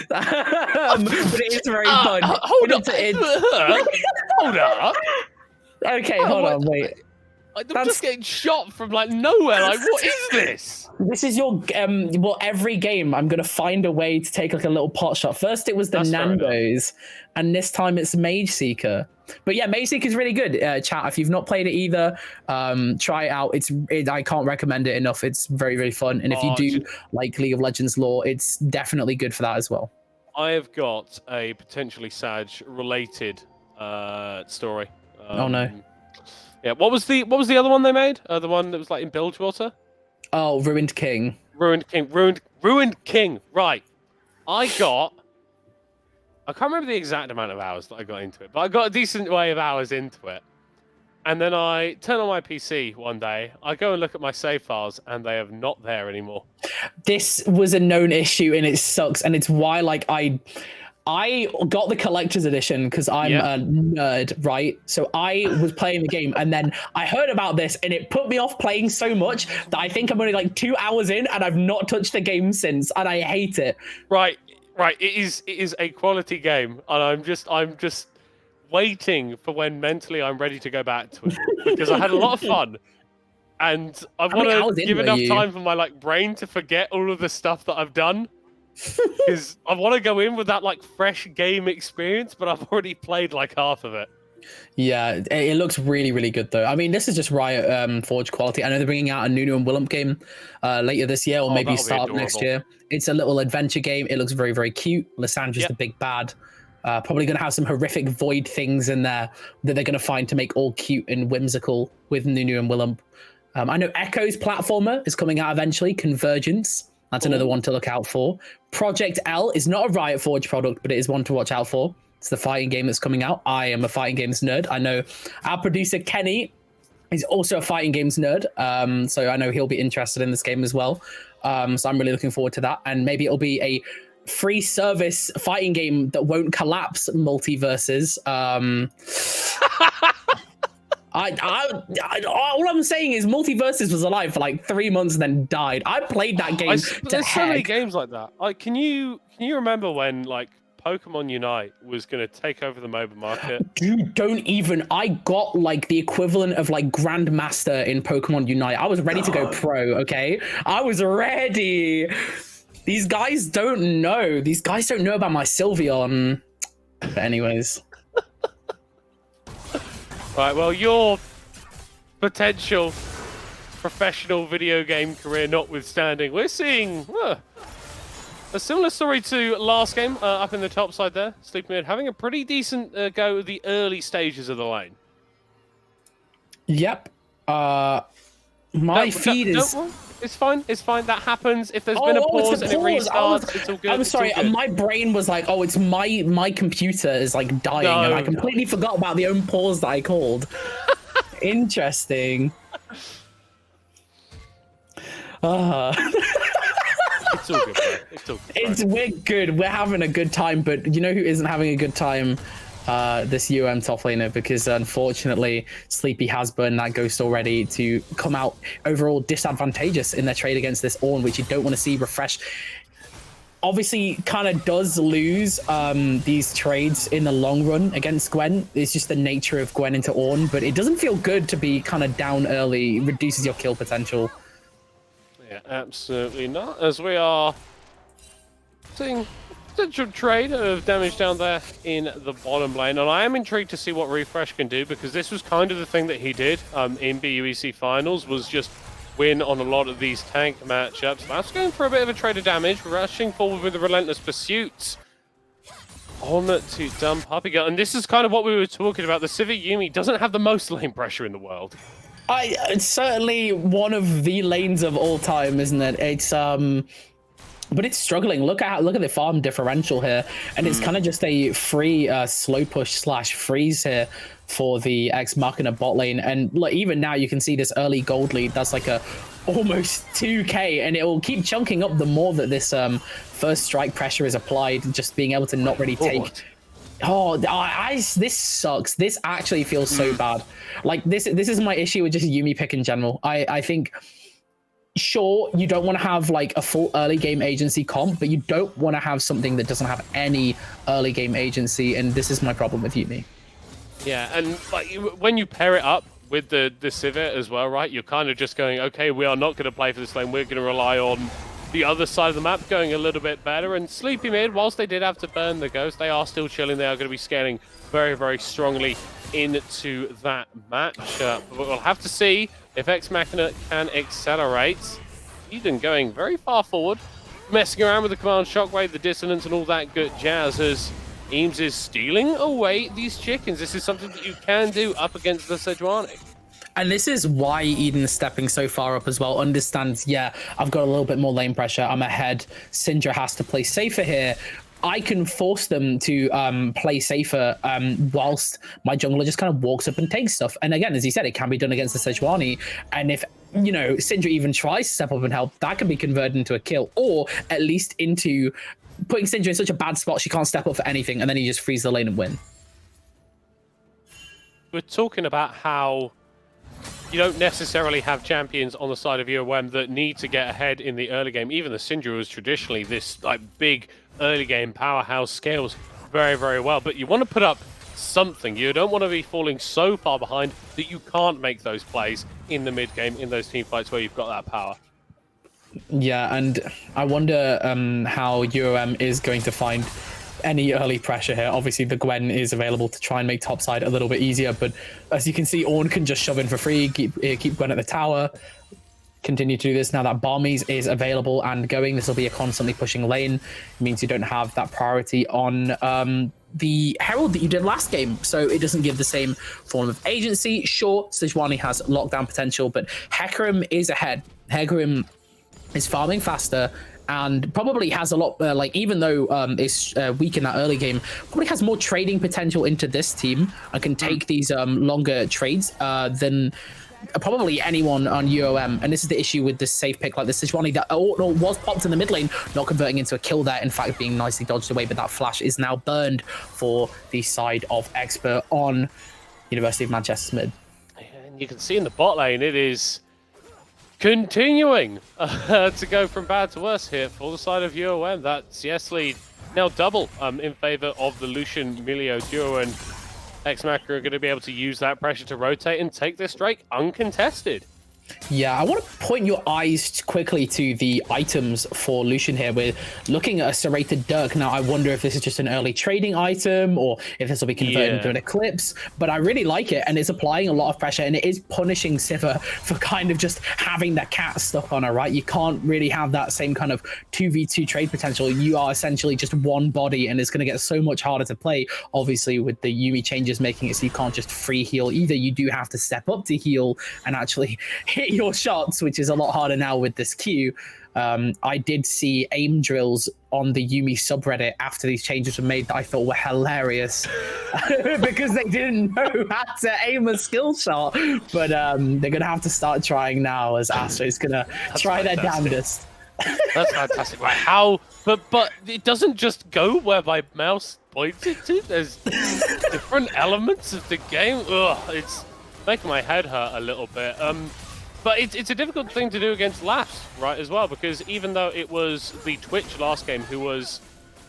it is very fun. Hold up. Okay, hold on, wait. I'm just getting shot from like nowhere. Like, what is this? This is your every game I'm gonna find a way to take like a little pot shot. First it was the Nando's, and this time it's Mage Seeker. But yeah, Mage Seeker is really good. Chat, if you've not played it either, try it out. I can't recommend it enough. It's very, very fun. And if you do like League of Legends lore, it's definitely good for that as well. I have got a potentially Sag related story. Oh no. Yeah, what was the other one they made? The one that was like in Bilgewater? Oh, Ruined King. Ruined King. Right. I can't remember the exact amount of hours that I got into it, but I got a decent way of hours into it. And then I turn on my PC one day, I go and look at my save files, and they are not there anymore. This was a known issue, and it sucks, and it's why like I I got the collector's edition because I'm a nerd, right? So I was playing the game and then I heard about this and it put me off playing so much that I think I'm only like 2 hours in and I've not touched the game since, and I hate it. Right. It is a quality game, and I'm just waiting for when mentally I'm ready to go back to it because I had a lot of fun, and I want to give enough time for my like brain to forget all of the stuff that I've done. Because I want to go in with that like fresh game experience, but I've already played like half of it. Yeah, it looks really, really good though. I mean, this is just Riot Forge quality. I know they're bringing out a Nuno and Willump game later this year, or maybe start next year. It's a little adventure game. It looks very, very cute. Lissandra's the big bad. Probably going to have some horrific void things in there that they're going to find to make all cute and whimsical with Nuno and Willump. I know Echo's platformer is coming out eventually. Convergence. That's another one to look out for. Project L is not a Riot Forge product, but it is one to watch out for. It's the fighting game that's coming out. I am a fighting games nerd. I know our producer, Kenny, is also a fighting games nerd. So I know he'll be interested in this game as well. So I'm really looking forward to that. And maybe it'll be a free service fighting game that won't collapse multiverses. All I'm saying is Multiverses was alive for like 3 months and then died. I played that game. There's so many games like that. Like, can you remember when like Pokemon Unite was going to take over the mobile market? Dude, don't even. I got like the equivalent of like Grandmaster in Pokemon Unite. I was ready to go pro. Okay, I was ready. These guys don't know. These guys don't know about my Sylveon. But anyways. Right, well, your potential professional video game career notwithstanding, we're seeing a similar story to last game up in the top side there. Sleepy Mid having a pretty decent go at the early stages of the lane. Yep. My feed is... It's fine. It's fine. That happens. If there's been a pause and it restarts, it's all good. I'm sorry. My brain was like, oh, it's my computer is like dying, and I completely forgot about the own pause that I called. Interesting. It's all good, bro. It's all good. We're good. We're having a good time, but you know who isn't having a good time? This top laner, because unfortunately Sleepy has burned that ghost already to come out overall disadvantageous in their trade against this Ornn, which you don't want to see refresh. Obviously kind of does lose these trades in the long run against Gwen. It's just the nature of Gwen into Ornn, but it doesn't feel good to be kind of down early. It reduces your kill potential. Yeah, absolutely not, as we are seeing potential trade of damage down there in the bottom lane, and I am intrigued to see what Refresh can do, because this was kind of the thing that he did in BUEC finals, was just win on a lot of these tank matchups. That's going for a bit of a trade of damage, rushing forward with the Relentless Pursuit on to dump Puppy Girl, and this is kind of what we were talking about. The Civic Yumi doesn't have the most lane pressure in the world. It's certainly one of the lanes of all time, isn't it? It's but it's struggling. Look at the farm differential here, and it's kind of just a free slow push / freeze here for the Ex Machina bot lane. And look, even now you can see this early gold lead. That's like a almost 2k, and it will keep chunking up the more that this first strike pressure is applied. Just being able to not really take. Oh, this sucks. This actually feels so bad. Like this is my issue with just Yumi pick in general. I think. Sure, you don't want to have like a full early game agency comp, but you don't want to have something that doesn't have any early game agency, and this is my problem with Yumi. Yeah, and like when you pair it up with the Sivir as well, right? You're kind of just going, okay, we are not going to play for this lane. We're going to rely on the other side of the map going a little bit better. And Sleepy Mid, whilst they did have to burn the Ghost, they are still chilling. They are going to be scaling very, very strongly into that matchup. But we'll have to see if Ex Machina can accelerate. Eden going very far forward, messing around with the command shockwave, the dissonance, and all that good jazz as Eames is stealing away these chickens. This is something that you can do up against the Sejuani. And this is why Eden is stepping so far up as well. Understands, yeah, I've got a little bit more lane pressure. I'm ahead. Syndra has to play safer here. I can force them to play safer whilst my jungler just kind of walks up and takes stuff. And again, as he said, it can be done against the Sejuani. And if, you know, Syndra even tries to step up and help, that can be converted into a kill, or at least into putting Syndra in such a bad spot, she can't step up for anything, and then he just frees the lane and win. We're talking about how you don't necessarily have champions on the side of UOM that need to get ahead in the early game. Even the Syndra was traditionally this like big early game powerhouse, scales very, very well. But you want to put up something. You don't want to be falling so far behind that you can't make those plays in the mid game, in those team fights where you've got that power. Yeah, and I wonder how UOM is going to find any early pressure here. Obviously, the Gwen is available to try and make topside a little bit easier, but as you can see, Ornn can just shove in for free, keep Gwen at the tower, continue to do this. Now that Barmies is available and going, this will be a constantly pushing lane. It means you don't have that priority on the Herald that you did last game, so it doesn't give the same form of agency. Sure, Sejuani has lockdown potential, but Hecarim is ahead. Hecarim is farming faster and probably has a lot, like, even though it's weak in that early game, probably has more trading potential into this team and can take these longer trades than probably anyone on UOM. And this is the issue with this safe pick like this Sejuani that was popped in the mid lane, not converting into a kill there, in fact being nicely dodged away, but that flash is now burned for the side of Expert on University of Manchester's mid. And you can see in the bot lane, it is continuing to go from bad to worse here for the side of UOM. That CS lead now double in favor of the Lucian Milio duo, and X-Macro are going to be able to use that pressure to rotate and take this Drake uncontested. Yeah, I want to point your eyes quickly to the items for Lucian here. We're looking at a serrated Dirk. Now, I wonder if this is just an early trading item or if this will be converted into an Eclipse, but I really like it, and it's applying a lot of pressure, and it is punishing Sivir for kind of just having that cat stuck on her, right? You can't really have that same kind of 2v2 trade potential. You are essentially just one body, and it's going to get so much harder to play, obviously, with the Yuumi changes making it so you can't just free heal either. You do have to step up to heal and actually hit your shots, which is a lot harder now with this queue. I did see aim drills on the Yuumi subreddit after these changes were made that I thought were hilarious because they didn't know how to aim a skill shot, but they're gonna have to start trying now as Astra's gonna try their damnedest. That's fantastic. Right, how? But it doesn't just go where my mouse points it to. There's different elements of the game. Ugh, it's making my head hurt a little bit. But it's a difficult thing to do against Laps, right, as well, because even though it was the Twitch last game who was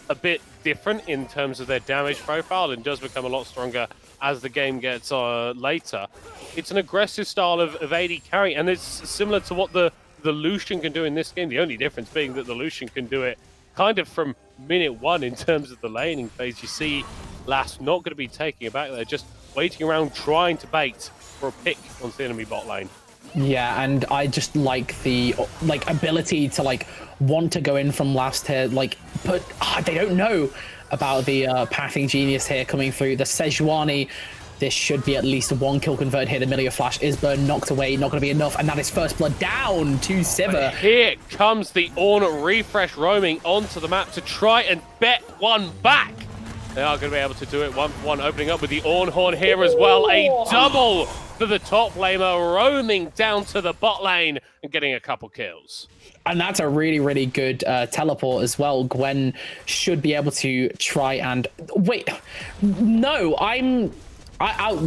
a bit different in terms of their damage profile and does become a lot stronger as the game gets later, it's an aggressive style of AD carry, and it's similar to what the Lucian can do in this game, the only difference being that the Lucian can do it kind of from minute one in terms of the laning phase. You see Laps not going to be taking it back there, just waiting around trying to bait for a pick onto the enemy bot lane. Yeah, and I just like the ability to want to go in from last here, but they don't know about the pathing genius here coming through. The Sejuani, this should be at least a 1 kill converted here. The Milio flash is burned, knocked away, not going to be enough, and that is first blood down to Sivir. Here comes the Ornn refresh roaming onto the map to try and bet one back. They are going to be able to do it 1-for-1, opening up with the Ornn horn here as well. A double for the top laner, roaming down to the bot lane and getting a couple kills. And that's a really, really good teleport as well. Gwen should be able to try and... Wait, no,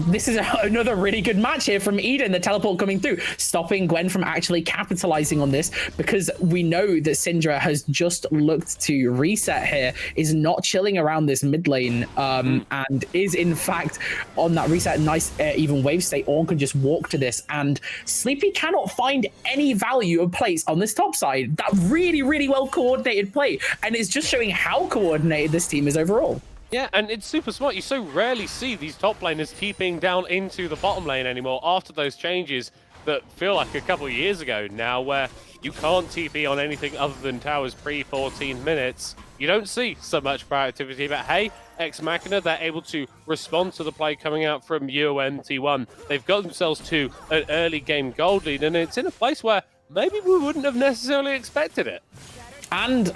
this is another really good match here from Eden, the teleport coming through, stopping Gwen from actually capitalizing on this, because we know that Syndra has just looked to reset here, is not chilling around this mid lane, and is in fact on that reset. Nice even wave state. Ornn can just walk to this, and Sleepy cannot find any value of place on this top side. That really, really well coordinated play, and it's just showing how coordinated this team is overall. Yeah, and it's super smart. You so rarely see these top laners TPing down into the bottom lane anymore after those changes that feel like a couple of years ago now, where you can't TP on anything other than towers pre-14 minutes. You don't see so much proactivity, but hey, Ex Machina, they're able to respond to the play coming out from UOM T1. They've got themselves to an early game gold lead, and it's in a place where maybe we wouldn't have necessarily expected it. And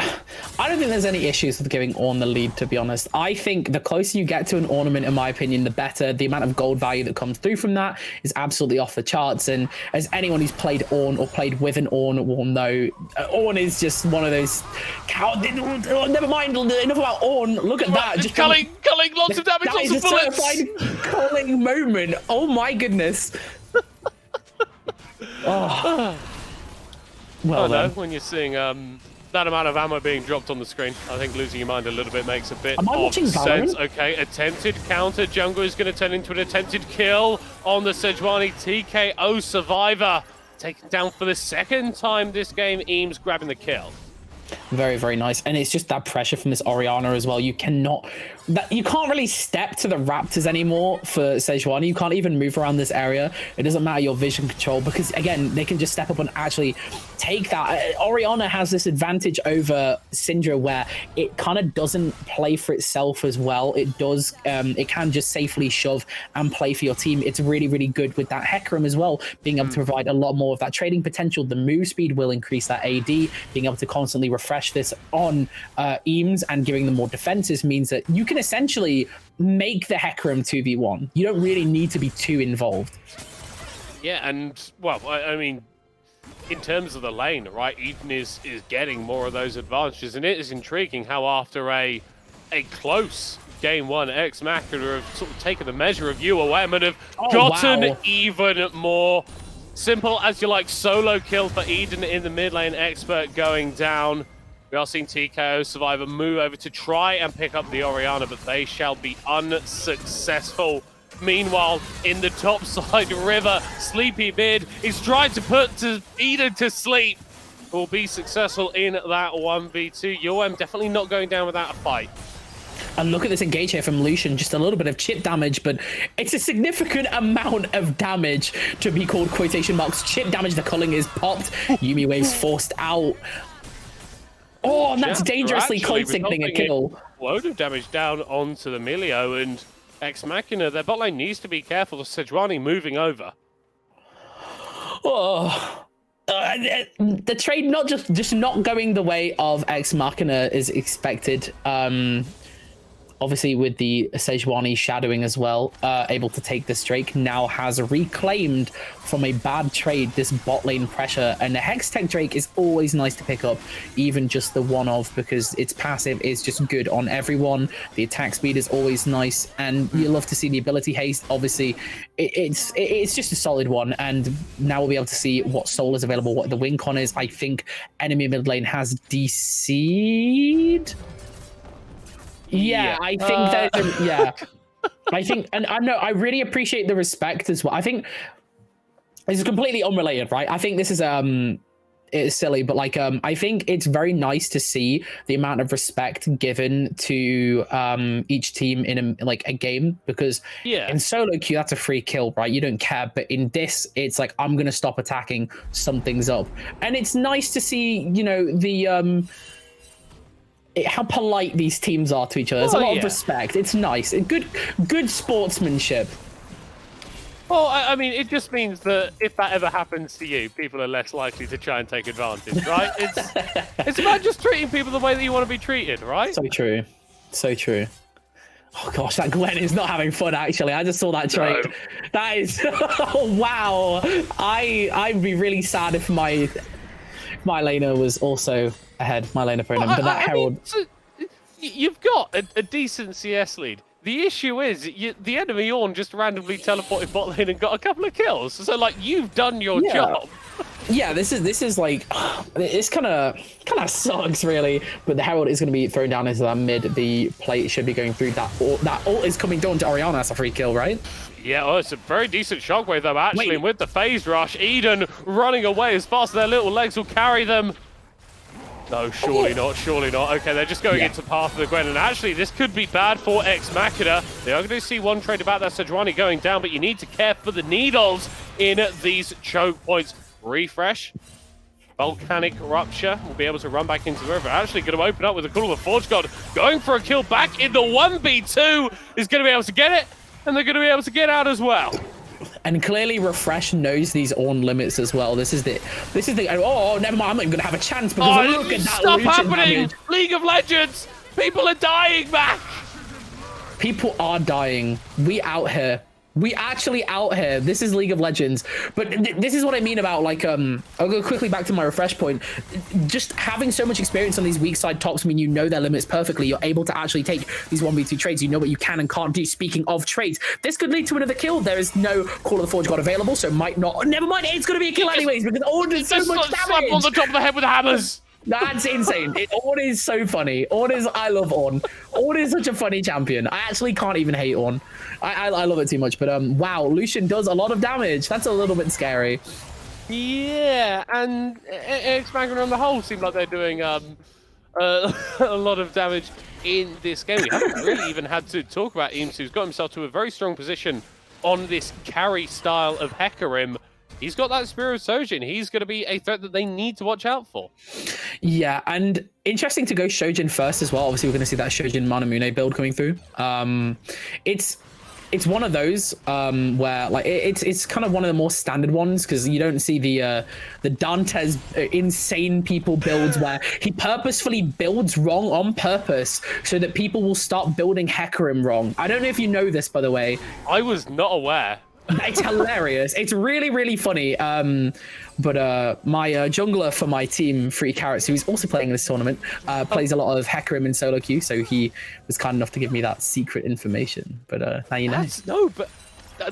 I don't think there's any issues with giving Ornn the lead, to be honest. I think the closer you get to an ornament, in my opinion, the better. The amount of gold value that comes through from that is absolutely off the charts. And as anyone who's played Ornn or played with an Ornn will know, Ornn is just one of those... Never mind, enough about Ornn. Look at that. Just culling lots of damage, lots of bullets. That is a certified culling moment. Oh my goodness. Oh. Well, no, when you're seeing that amount of ammo being dropped on the screen, I think losing your mind a little bit makes a bit of sense. Okay, attempted counter. Jungle is going to turn into an attempted kill on the Sejuani TKO survivor. Taken down for the second time this game. Eames grabbing the kill. Very, very nice. And it's just that pressure from this Orianna as well. You can't really step to the Raptors anymore for Sejuani. You can't even move around this area. It doesn't matter your vision control because, again, they can just step up and actually take that. Orianna has this advantage over Syndra where it kind of doesn't play for itself as well. It does. It can just safely shove and play for your team. It's really, really good with that Hecarim as well, being able to provide a lot more of that trading potential. The move speed will increase that AD. Being able to constantly refresh this on Eames and giving them more defenses means that you can essentially make the Hecarim 2v1. You don't really need to be too involved. Yeah, and, well, I mean, in terms of the lane, right, Eden is getting more of those advantages, and it is intriguing how after a close game one, Ex Machina have sort of taken the measure of UOM and have gotten even more. Simple as you like, solo kill for Eden in the mid lane, Expert going down. We are seeing TKO Survivor move over to try and pick up the Orianna, but they shall be unsuccessful. Meanwhile, in the top side, River, Sleepy Mid, is trying to put Eden to sleep. Will be successful in that 1v2. UOM definitely not going down without a fight. And look at this engage here from Lucian. Just a little bit of chip damage, but it's a significant amount of damage to be called quotation marks. Chip damage, the culling is popped. Yumi Wave's forced out. Oh, and that's dangerously close signaling a kill. Load of damage down onto the Milio, and Ex Machina, their bot lane needs to be careful of Sejuani moving over. Oh. The trade just not going the way of Ex Machina is expected. Obviously, with the Sejuani shadowing as well, able to take this Drake, now has reclaimed from a bad trade this bot lane pressure. And the Hextech Drake is always nice to pick up, even just the one of, because its passive is just good on everyone. The attack speed is always nice, and you love to see the ability haste. Obviously, it's just a solid one. And now we'll be able to see what soul is available, what the win con is. I think enemy mid lane has DC'd. Yeah, I think there's I think, and I know I really appreciate the respect as well. I think this is completely unrelated, right? I think this is it's silly, but like I think it's very nice to see the amount of respect given to each team in a game, because in solo queue that's a free kill, right? You don't care, but in this it's like, I'm gonna stop attacking, something's up. And it's nice to see, you know, the how polite these teams are to each other. There's a lot of respect. It's nice. Good sportsmanship. Well, I mean, it just means that if that ever happens to you, people are less likely to try and take advantage, right? It's about just treating people the way that you want to be treated, right? So true. So true. Oh gosh, that Gwen is not having fun, actually. I just saw that trait. No. That is... oh, wow. I'd be really sad if my laner was also ahead, my lane opponent, but that Herald... mean, so you've got a decent CS lead. The issue is, the enemy Ornn just randomly teleported bot lane and got a couple of kills. So, like, you've done your job. Yeah, this is like, it's kind of sucks, really. But the Herald is going to be thrown down into that mid. The plate should be going through that. That ult is coming down to Orianna. That's a free kill, right? Yeah, oh, it's a very decent shockwave, though, actually. And with the phase rush, Eden running away as fast as their little legs will carry them. No, surely not, surely not. Okay, they're just going into path of the Gwen, and actually this could be bad for Ex Machina. They are going to see one trade about that Sejuani going down, but you need to care for the needles in these choke points. Refresh. Volcanic Rupture will be able to run back into the river. Actually going to open up with a Call of the Forge God. Going for a kill back in the 1v2 is going to be able to get it, and they're going to be able to get out as well. And clearly Refresh knows these Ornn limits as well. This is the oh, never mind, I'm not even gonna have a chance because look at that. Stop Lucian happening! damage. League of Legends! People are dying, Mac! People are dying. We out here. We actually out here. This is League of Legends. But this is what I mean about, like, I'll go quickly back to my Refresh point. Just having so much experience on these weak side tops mean you know their limits perfectly. You're able to actually take these 1v2 trades. You know what you can and can't do. Speaking of trades, this could lead to another kill. There is no Call of the Forge God available, so might not. Oh, never mind, it's going to be a kill anyways because Ornn does so much damage. Slap on the top of the head with hammers. That's insane. Ornn is so funny. I love Ornn. Ornn is such a funny champion. I actually can't even hate Ornn. I love it too much. But wow, Lucian does a lot of damage. That's a little bit scary. Yeah, and X-Machina on the whole seem like they're doing a lot of damage in this game. We haven't really even had to talk about Eames, who's got himself to a very strong position on this carry style of Hecarim. He's got that Spear of Sojin. He's going to be a threat that they need to watch out for. Yeah, and interesting to go Shojin first as well. Obviously, we're going to see that Shojin Manamune build coming through. It's one of those where like it's kind of one of the more standard ones because you don't see the Dantes insane people builds where he purposefully builds wrong on purpose so that people will start building Hecarim wrong. I don't know if you know this, by the way. I was not aware. It's hilarious. It's really, really funny. But my jungler for my team, Free Carrots, who's also playing in this tournament, plays a lot of Hecarim in solo queue, so he was kind enough to give me that secret information. But now you know. But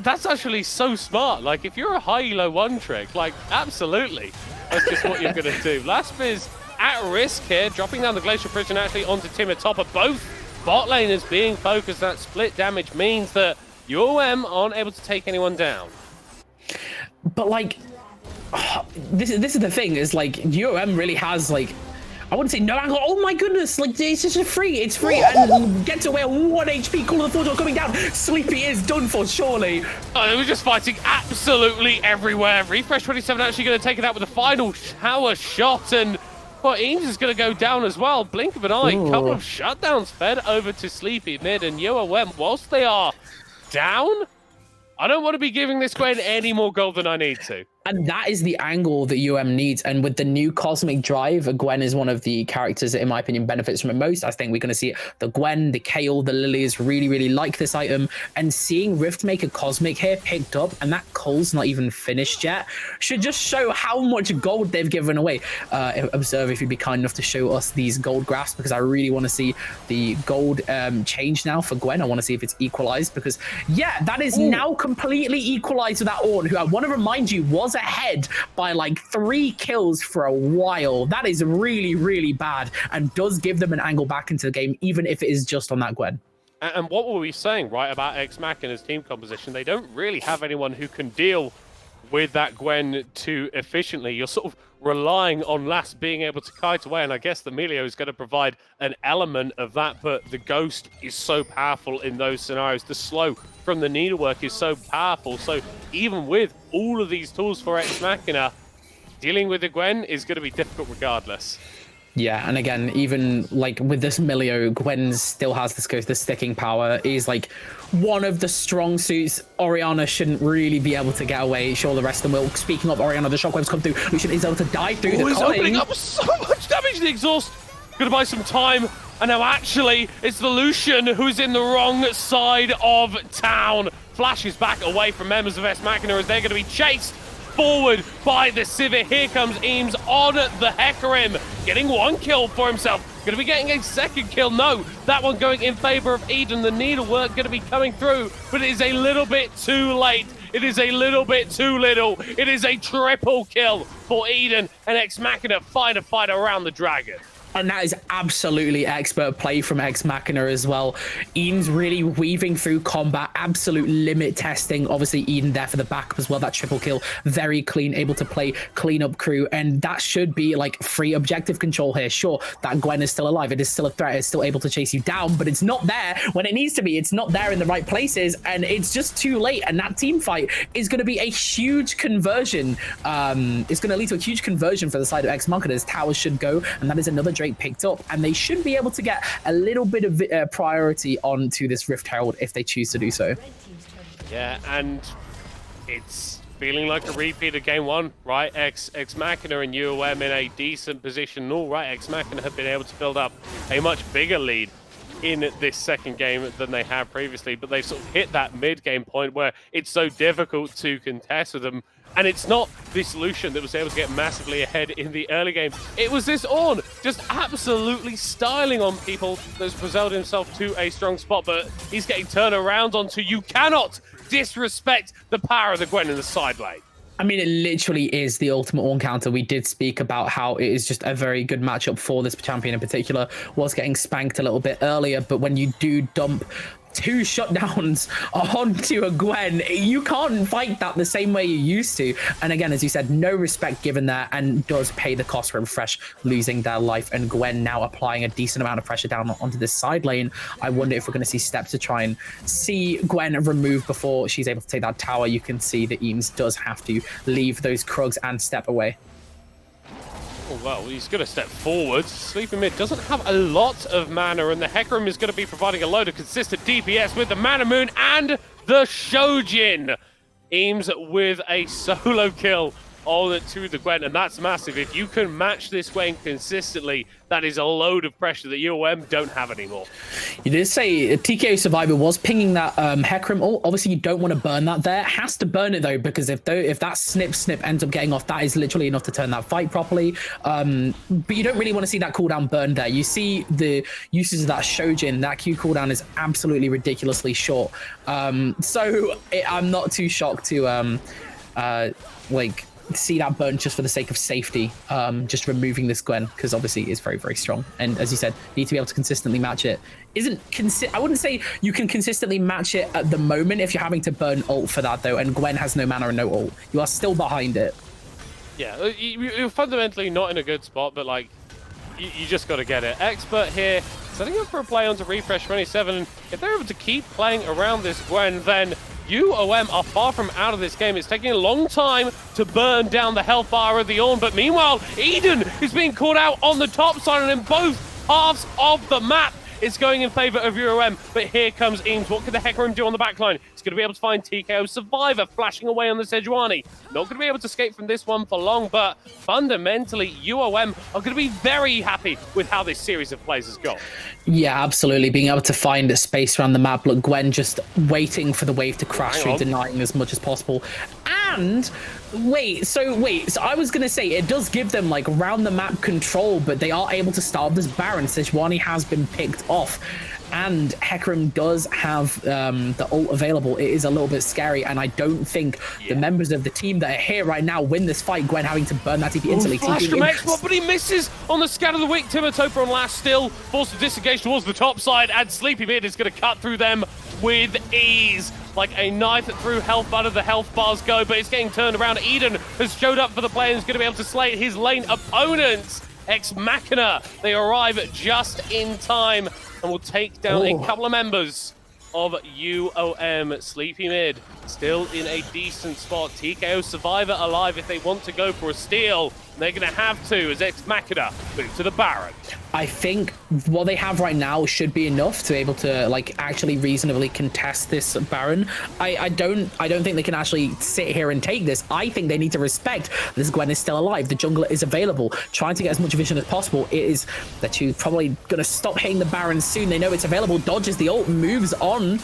that's actually so smart. Like, if you're a high elo one trick, like, absolutely. That's just what you're going to do. Laspiz at risk here, dropping down the Glacial Prison actually onto Timur Topper. Both bot laners being focused. That split damage means that UOM aren't able to take anyone down. But like, this is the thing, is like UOM really has like, I wouldn't say no angle. Oh my goodness, like it's just free. It's free and gets away on 1 HP. Call of the Forge coming down. Sleepy is done for, surely. Oh, they were just fighting absolutely everywhere. Refresh 27 actually going to take it out with a final shower shot, and well, Eames is going to go down as well. Blink of an eye. Ooh. Couple of shutdowns fed over to Sleepy mid, and UOM, whilst they are down, I don't want to be giving this Gwen any more gold than I need to. And that is the angle that UM needs. And with the new Cosmic Drive, Gwen is one of the characters that, in my opinion, benefits from it most. I think we're going to see it. The Gwen, the Kayle, the Lilies really, really like this item. And seeing Riftmaker Cosmic here picked up, and that Cole's not even finished yet, should just show how much gold they've given away. Observe if you'd be kind enough to show us these gold graphs, because I really want to see the gold change now for Gwen. I want to see if it's equalized, because, yeah, that is now completely equalized with that Ornn, who I want to remind you was ahead by like 3 kills for a while. That is really, really bad, and does give them an angle back into the game, even if it is just on that Gwen. And what were we saying, right, about X-Machina's team composition? They don't really have anyone who can deal with that Gwen too efficiently. You're sort of relying on Last being able to kite away, and I guess the Melio is going to provide an element of that, but the Ghost is so powerful in those scenarios. The slow from the needlework is so powerful, so even with all of these tools for X-Machina, dealing with the Gwen is going to be difficult regardless. Yeah, and again, even like with this Melio, Gwen still has the sticking power. Is like one of the strong suits. Orianna shouldn't really be able to get away. Sure, the rest of them will. Speaking of Orianna, the shockwaves come through. Lucian is able to die through the he's culling. opening up so much damage. The exhaust gonna buy some time, and now actually it's the Lucian who's in the wrong side of town. Flashes back away from members of X-Machina as they're going to be chased forward by the Sivir. Here comes Eames on the Hecarim, getting 1 kill for himself. Going to be getting a 2nd kill. No, that one going in favor of Eden. The needlework going to be coming through, but it is a little bit too late. It is a little bit too little. It is a triple kill for Eden, and X-Machina find a fight around the dragon. And that is absolutely expert play from X-Machina as well. Eden's really weaving through combat, absolute limit testing. Obviously, Eden there for the backup as well. That triple kill, very clean, able to play cleanup crew. And that should be like free objective control here. Sure, that Gwen is still alive. It is still a threat. It's still able to chase you down, but it's not there when it needs to be. It's not there in the right places, and it's just too late. And that team fight is going to be a huge conversion. It's going to lead to a huge conversion for the side of X-Machina's. Towers should go, and that is another picked up, and they should be able to get a little bit of priority onto this Rift Herald if they choose to do so. Yeah, and it's feeling like a repeat of game one, right? Ex Machina and UOM in a decent position. All right, Ex Machina have been able to build up a much bigger lead in this second game than they have previously, but they've sort of hit that mid-game point where it's so difficult to contest with them. And it's not this Lucian that was able to get massively ahead in the early game. It was this Ornn just absolutely styling on people that's presented himself to a strong spot, but he's getting turned around onto. You cannot disrespect the power of the Gwen in the side lane. I mean, it literally is the ultimate Ornn counter. We did speak about how it is just a very good matchup for this champion in particular. Was getting spanked a little bit earlier, but when you do dump 2 shutdowns onto a Gwen, you can't fight that the same way you used to. And again, as you said, no respect given there, and does pay the cost for Refresh losing their life, and Gwen now applying a decent amount of pressure down onto this side lane. I wonder if we're going to see steps to try and see Gwen removed before she's able to take that tower. You can see that Eames does have to leave those Krugs and step away. Oh, well, he's going to step forward. Sleeping Mid doesn't have a lot of mana, and the Hecarim is going to be providing a load of consistent DPS with the Mana Moon and the Shojin. Eames with a solo kill on to the Gwen, and that's massive. If you can match this Gwen consistently, that is a load of pressure that UOM don't have anymore. You did say TKO Survivor was pinging that Hecarim. Oh, obviously you don't want to burn that there. Has to burn it though, because if that snip ends up getting off, that is literally enough to turn that fight properly. But you don't really want to see that cooldown burn there. You see the uses of that Shojin, that Q cooldown is absolutely ridiculously short. So I'm not too shocked to like see that burn just for the sake of safety, just removing this Gwen, because obviously it's very, very strong. And as you said, need to be able to consistently match it. I wouldn't say you can consistently match it at the moment if you're having to burn ult for that though, and Gwen has no mana and no ult. You are still behind it. Yeah, you're fundamentally not in a good spot, but like, you just got to get it. Expert here, setting up for a play onto Refresh 27. If they're able to keep playing around this Gwen, then UOM are far from out of this game. It's taking a long time to burn down the health bar of the Ornn, but meanwhile, Eden is being called out on the top side, and in both halves of the map, it's going in favor of UOM. But here comes Eames. What can the Hecarim do on the backline? He's going to be able to find TKO Survivor flashing away on the Sejuani. Not going to be able to escape from this one for long, but fundamentally, UOM are going to be very happy with how this series of plays has gone. Yeah, absolutely. Being able to find a space around the map. Look, Gwen just waiting for the wave to crash through, denying as much as possible. And so I was going to say it does give them like round the map control, but they are able to starve this Baron. Sejuani has been picked off, and Hecarim does have the ult available. It is a little bit scary, and I don't think the members of the team that are here right now win this fight. Gwen having to burn that TP instantly. Flash from Export, but he misses on the scatter of the weak. Timotopper on last still forced to disengage towards the top side, and Sleepy Mid is going to cut through them with ease. Like a knife through health bar, the health bars go, but it's getting turned around. Eden has showed up for the play and is going to be able to slay his lane opponents. Ex Machina, they arrive just in time and will take down a couple of members of UOM. Sleepy Mid still in a decent spot. TKO Survivor alive if they want to go for a steal. They're going to have to as Ex Machina move to the Baron. I think what they have right now should be enough to be able to like actually reasonably contest this Baron. I don't think they can actually sit here and take this. I think they need to respect this Gwen is still alive. The jungler is available, trying to get as much vision as possible. It is that you're probably going to stop hitting the Baron soon. They know it's available, dodges the ult, moves on.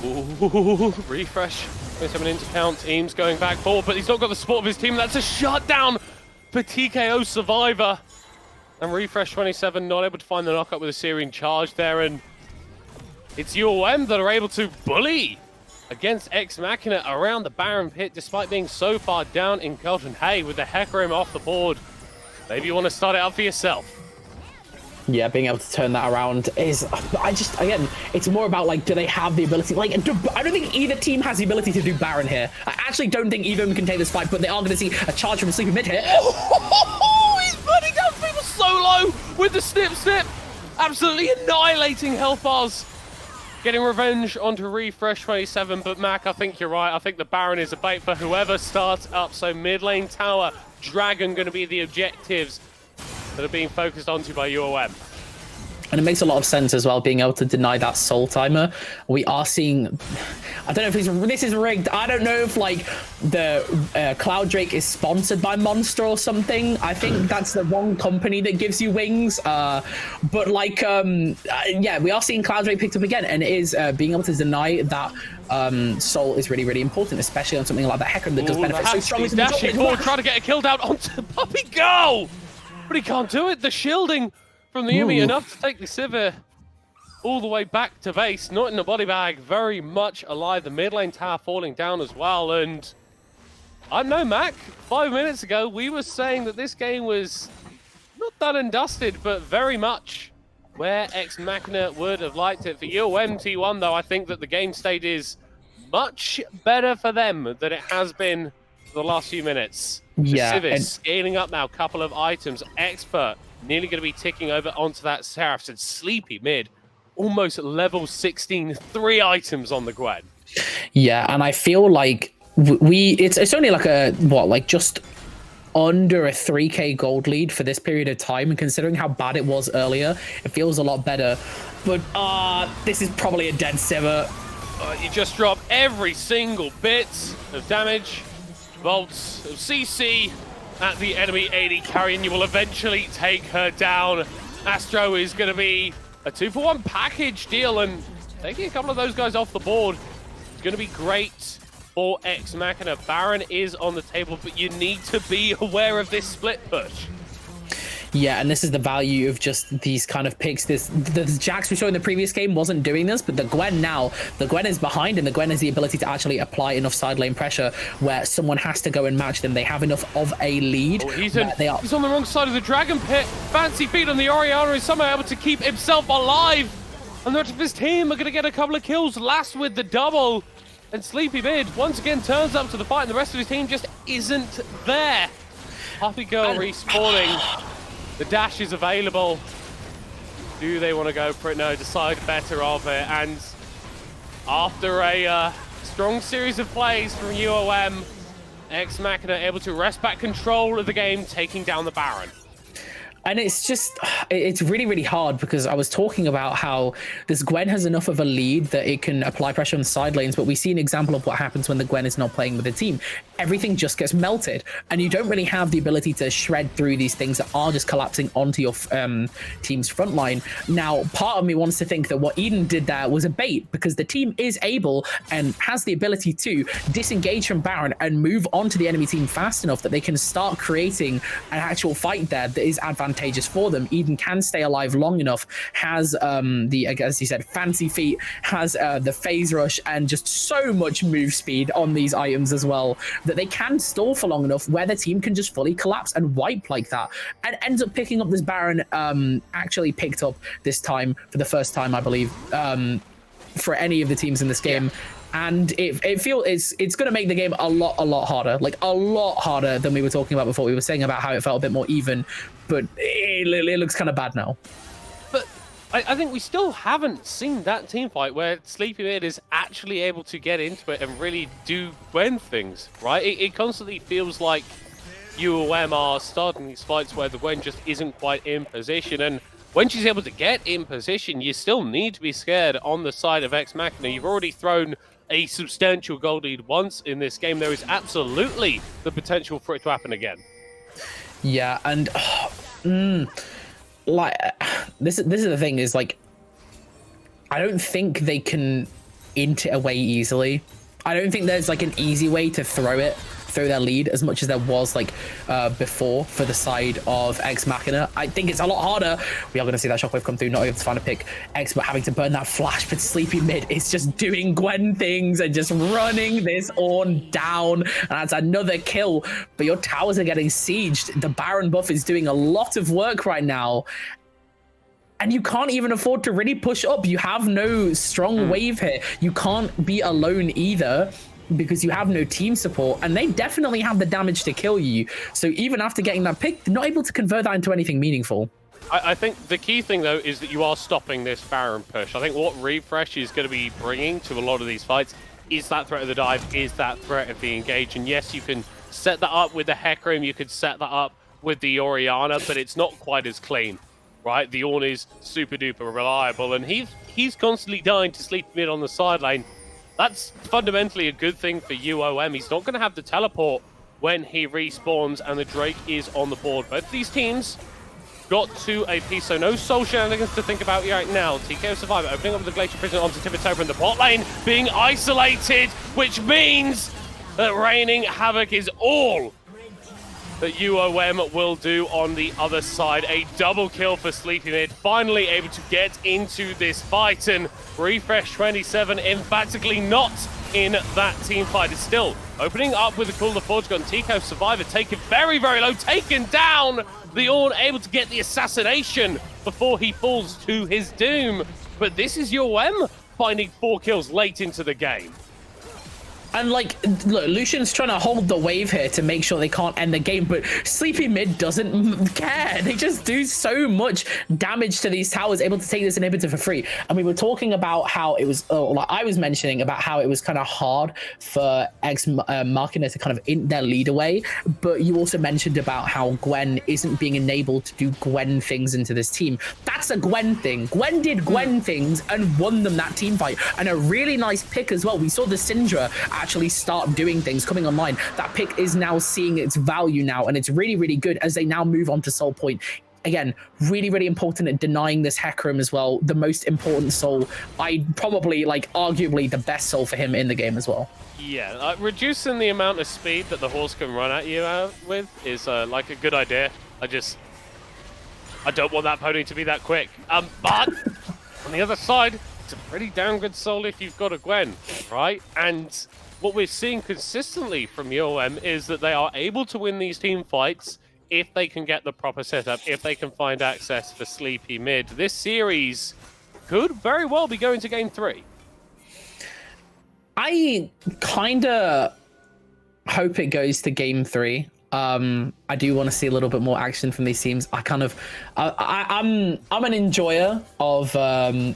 Ooh, Refresh. 27 into count. Eames going back forward, but he's not got the support of his team. That's a shutdown for TKO Survivor. And Refresh 27 not able to find the knockup with a Syrian charge there. And it's UOM that are able to bully against Ex Machina around the Baron pit, despite being so far down in Colton. Hey, with the Hecarim off the board, maybe you want to start it out for yourself. Yeah, being able to turn that around is, again, it's more about like, do they have the ability? Like, I don't think either team has the ability to do Baron here. I actually don't think either of them can take this fight, but they are going to see a charge from Sleepy Mid here. He's burning down people so low with the snip. Absolutely annihilating health bars. Getting revenge onto Refresh 27, but Mac, I think you're right. I think the Baron is a bait for whoever starts up. So mid lane tower, Dragon going to be the objectives that are being focused onto by UOM. And it makes a lot of sense as well, being able to deny that soul timer. We are seeing, I don't know if this is rigged. I don't know if like the Cloud Drake is sponsored by Monster or something. I think that's the wrong company that gives you wings. But like, yeah, we are seeing Cloud Drake picked up again, and it is being able to deny that soul is really, really important, especially on something like that Hecarim that does benefit so strongly. Dashing forward, trying to get a kill down onto Puppy Go, but he can't do it. The shielding from the Yumi enough to take the Sivir all the way back to base. Not in the body bag, very much alive. The mid lane tower falling down as well. And I know, Mac, 5 minutes ago, we were saying that this game was not done and dusted, but very much where Ex Machina would have liked it. For UOM T1, though, I think that the game state is much better for them than it has been for the last few minutes. Yeah, Civis scaling up now, couple of items. Expert nearly going to be ticking over onto that Seraph. And Sleepy mid, almost level 16, 3 items on the Gwen. Yeah, and I feel like it's only like a, what, like just under a 3k gold lead for this period of time, and considering how bad it was earlier, it feels a lot better. But this is probably a dead Sivir. You just drop every single bit of damage. Bolts of CC at the enemy AD carry, and you will eventually take her down. Astro is going to be a 2-for-1 package deal, and taking a couple of those guys off the board is going to be great for Ex Machina. Baron is on the table, but you need to be aware of this split push. Yeah, and this is the value of just these kind of picks. The Jax we saw in the previous game wasn't doing this, but the Gwen now, the Gwen is behind, and the Gwen has the ability to actually apply enough side lane pressure where someone has to go and match them. They have enough of a lead. Oh, he's on the wrong side of the Dragon Pit. Fancy feet on the Orianna is somehow able to keep himself alive. And the rest of his team are going to get a couple of kills. Last with the double. And Sleepy Mid once again turns up to the fight, and the rest of his team just isn't there. Puppy Girl respawning. The dash is available. Do they want to go for it? No, decide better of it. And after a strong series of plays from UOM, Ex Machina able to wrest back control of the game, taking down the Baron. And it's just, it's really, really hard, because I was talking about how this Gwen has enough of a lead that it can apply pressure on the side lanes, but we see an example of what happens when the Gwen is not playing with the team. Everything just gets melted, and you don't really have the ability to shred through these things that are just collapsing onto your team's front line. Now, part of me wants to think that what Eden did there was a bait, because the team is able and has the ability to disengage from Baron and move onto the enemy team fast enough that they can start creating an actual fight there that is advantageous for them. Eden can stay alive long enough, has as you said, fancy feet, has the phase rush, and just so much move speed on these items as well, that they can stall for long enough where the team can just fully collapse and wipe like that, and ends up picking up this Baron, actually picked up this time for the first time, I believe, for any of the teams in this game. And it feels it's going to make the game a lot harder, like a lot harder than we were talking about before. We were saying about how it felt a bit more even, but it looks kind of bad now. But I think we still haven't seen that team fight where Sleepy Mid is actually able to get into it and really do Gwen things, right? It constantly feels like UOM are starting these fights where the Gwen just isn't quite in position, and when she's able to get in position, you still need to be scared on the side of Ex Machina. You've already thrown a substantial gold lead once in this game. There is absolutely the potential for it to happen again. Yeah, and like this is the thing, is like, I don't think they can int it away easily. I don't think there's like an easy way to throw their lead as much as there was like before for the side of Ex Machina. I think it's a lot harder. We are going to see that shockwave come through, not able to find a pick. Expert having to burn that flash, but Sleepy Mid is just doing Gwen things and just running this Ornn down, and that's another kill. But your towers are getting sieged. The Baron buff is doing a lot of work right now, and you can't even afford to really push up. You have no strong wave here. You can't be alone either, because you have no team support, and they definitely have the damage to kill you. So even after getting that pick, they're not able to convert that into anything meaningful. I think the key thing, though, is that you are stopping this Baron push. I think what Refresh is going to be bringing to a lot of these fights is that threat of the dive, is that threat of the engage. And yes, you can set that up with the Hecarim, you could set that up with the Orianna, but it's not quite as clean, right? The Ornn is super duper reliable, and he's constantly dying to Sleep Mid on the side lane. That's fundamentally a good thing for UOM. He's not going to have the teleport when he respawns and the Drake is on the board. Both these teams got to a piece, so no soul shenanigans to think about right now. TKO Survivor opening up the Glacier Prison onto Tivitover in the bot lane, being isolated, which means that raining havoc is all that UOM will do on the other side. A double kill for Sleepy Mid, finally able to get into this fight, and Refresh 27 emphatically not in that team fight. It's still opening up with a Cooler Forge gun. TKO Survivor taken very, very low, taken down. The Ornn able to get the assassination before he falls to his doom. But this is UOM finding 4 kills late into the game. And like, look, Lucian's trying to hold the wave here to make sure they can't end the game, but Sleepy Mid doesn't care. They just do so much damage to these towers, able to take this inhibitor for free. And we were talking about how it was, like I was mentioning about how it was kind of hard for X Machina to kind of int their lead away, but you also mentioned about how Gwen isn't being enabled to do Gwen things into this team. That's a Gwen thing. Gwen did Gwen things and won them that team fight. And a really nice pick as well. We saw the Syndra actually start doing things, coming online. That pick is now seeing its value now, and it's really, really good as they now move on to Soul Point. Again, really, really important at denying this Hecarim as well. The most important soul. Probably, like, arguably the best soul for him in the game as well. Yeah, reducing the amount of speed that the horse can run at you with is like a good idea. I don't want that pony to be that quick. But on the other side, it's a pretty damn good soul if you've got a Gwen, right? And what we're seeing consistently from UOM is that they are able to win these team fights if they can get the proper setup, if they can find access for Sleepy Mid. This series could very well be going to Game 3. I kind of hope it goes to Game 3. I do want to see a little bit more action from these teams. I'm an enjoyer of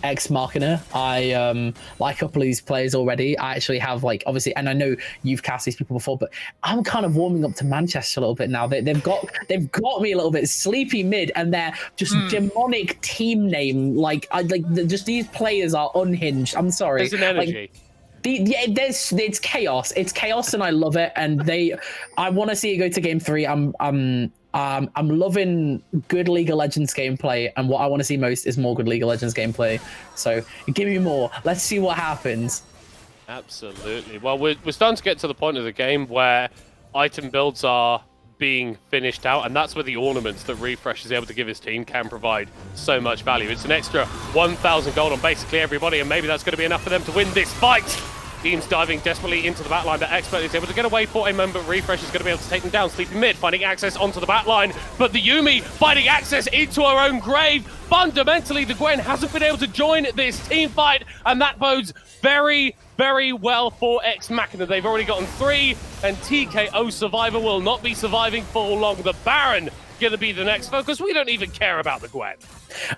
Ex Machina. I like a couple of these players already. I actually have, like, obviously, and I know you've cast these people before, but I'm kind of warming up to Manchester a little bit now. They've got me a little bit. Sleepy Mid and their just demonic team name. Like just these players are unhinged. I'm sorry. There's an energy. Like, it's chaos. It's chaos, and I love it. And I want to see it go to Game 3. I'm loving good League of Legends gameplay, and what I want to see most is more good League of Legends gameplay. So give me more. Let's see what happens. Absolutely. Well, we're starting to get to the point of the game where item builds are being finished out, and that's where the ornaments that Refresh is able to give his team can provide so much value. It's an extra 1,000 gold on basically everybody, and maybe that's going to be enough for them to win this fight. Teams diving desperately into the backline, but Expert is able to get away for a moment, but Refresh is going to be able to take them down. Sleepy Mid finding access onto the backline, but the Yuumi finding access into her own grave. Fundamentally, the Gwen hasn't been able to join this team fight, and that bodes very, very well for Ex Machina. They've already gotten 3, and TKO Survivor will not be surviving for long. The Baron going to be the next focus. We don't even care about the Gwen.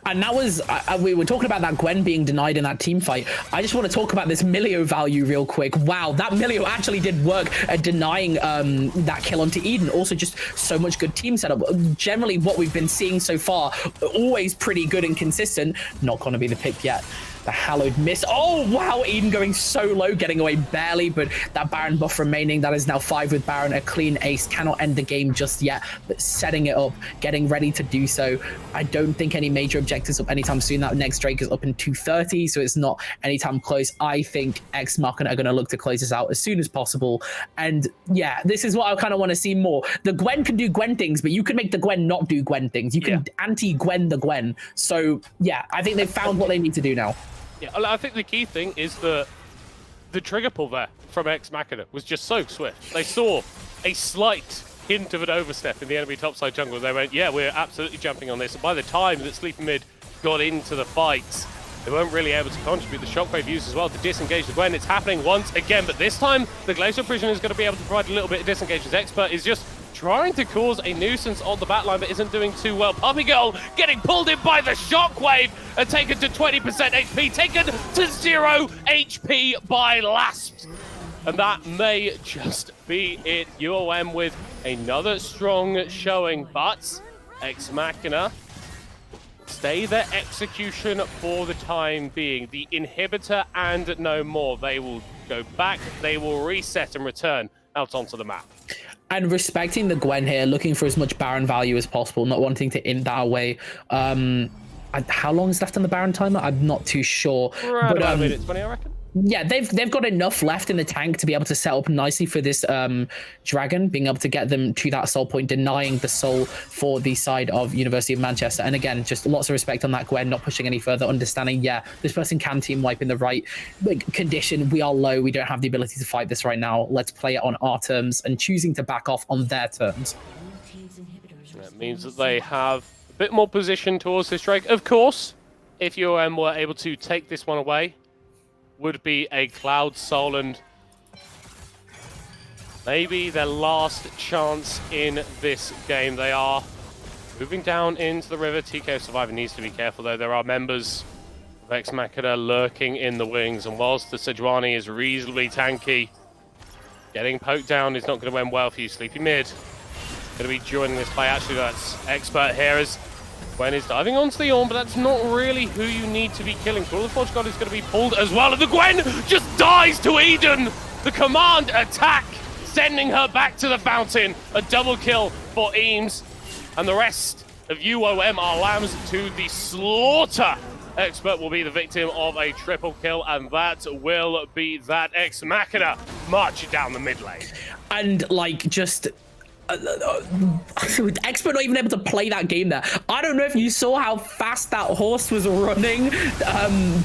And that was, we were talking about that Gwen being denied in that team fight. I just want to talk about this Milio value real quick. Wow, that Milio actually did work at denying that kill onto Eden. Also, just so much good team setup. Generally, what we've been seeing so far, always pretty good and consistent. Not going to be the pick yet. The Hallowed Miss. Oh, wow. Eden going so low, getting away barely, but that Baron buff remaining. That is now 5 with Baron. A clean ace. Cannot end the game just yet, but setting it up, getting ready to do so. I don't think any major objectives up anytime soon. That next Drake is up in 230, so it's not anytime close. I think Ex Machina are going to look to close this out as soon as possible. And yeah, this is what I kind of want to see more. The Gwen can do Gwen things, but you can make the Gwen not do Gwen things. You can anti-Gwen the Gwen. So yeah, I think they've found what they need to do now. Yeah, I think the key thing is that the trigger pull there from Ex Machina was just so swift. They saw a slight hint of an overstep in the enemy topside jungle. They went, yeah, we're absolutely jumping on this. And by the time that Sleepy Mid got into the fight, they weren't really able to contribute. The shockwave used as well to disengage the Gwen. It's happening once again, but this time the Glacial Prisoner is going to be able to provide a little bit of disengage. His Expert is just trying to cause a nuisance on the backline, but isn't doing too well. Puppy Girl getting pulled in by the shockwave and taken to 20% HP, taken to 0 HP by Lasp. And that may just be it. UOM with another strong showing, but Ex Machina Stay their execution for the time being. The inhibitor and no more. They will go back, they will reset and return out onto the map. And respecting the Gwen here, looking for as much Baron value as possible, not wanting to int that away. How long is left on the Baron timer? I'm not too sure. Right, about a minute 20, I reckon. Yeah, they've got enough left in the tank to be able to set up nicely for this dragon, being able to get them to that soul point, denying the soul for the side of University of Manchester. And again, just lots of respect on that Gwen, not pushing any further, understanding, yeah, this person can team wipe in the right condition. We are low. We don't have the ability to fight this right now. Let's play it on our terms, and choosing to back off on their terms. That means that they have a bit more position towards this Drake. Of course, if UOM were able to take this one away, would be a Cloud Soul, and maybe their last chance in this game. They are moving down into the river. TK Survivor needs to be careful, though. There are members of Ex Machina lurking in the wings, and whilst the Sejuani is reasonably tanky, getting poked down is not going to end well for you. Sleepy Mid going to be joining this play. Actually, that's Expert here as Gwen is diving onto the Ornn, but that's not really who you need to be killing. Call of the Forge God is going to be pulled as well, and the Gwen just dies to Eden! The command attack, sending her back to the fountain. A double kill for Eames, and the rest of UOM are lambs to the slaughter. Expert will be the victim of a triple kill, and that will be that. Ex Machina march down the mid lane. And, like, just... Expert not even able to play that game there. I don't know if you saw how fast that horse was running,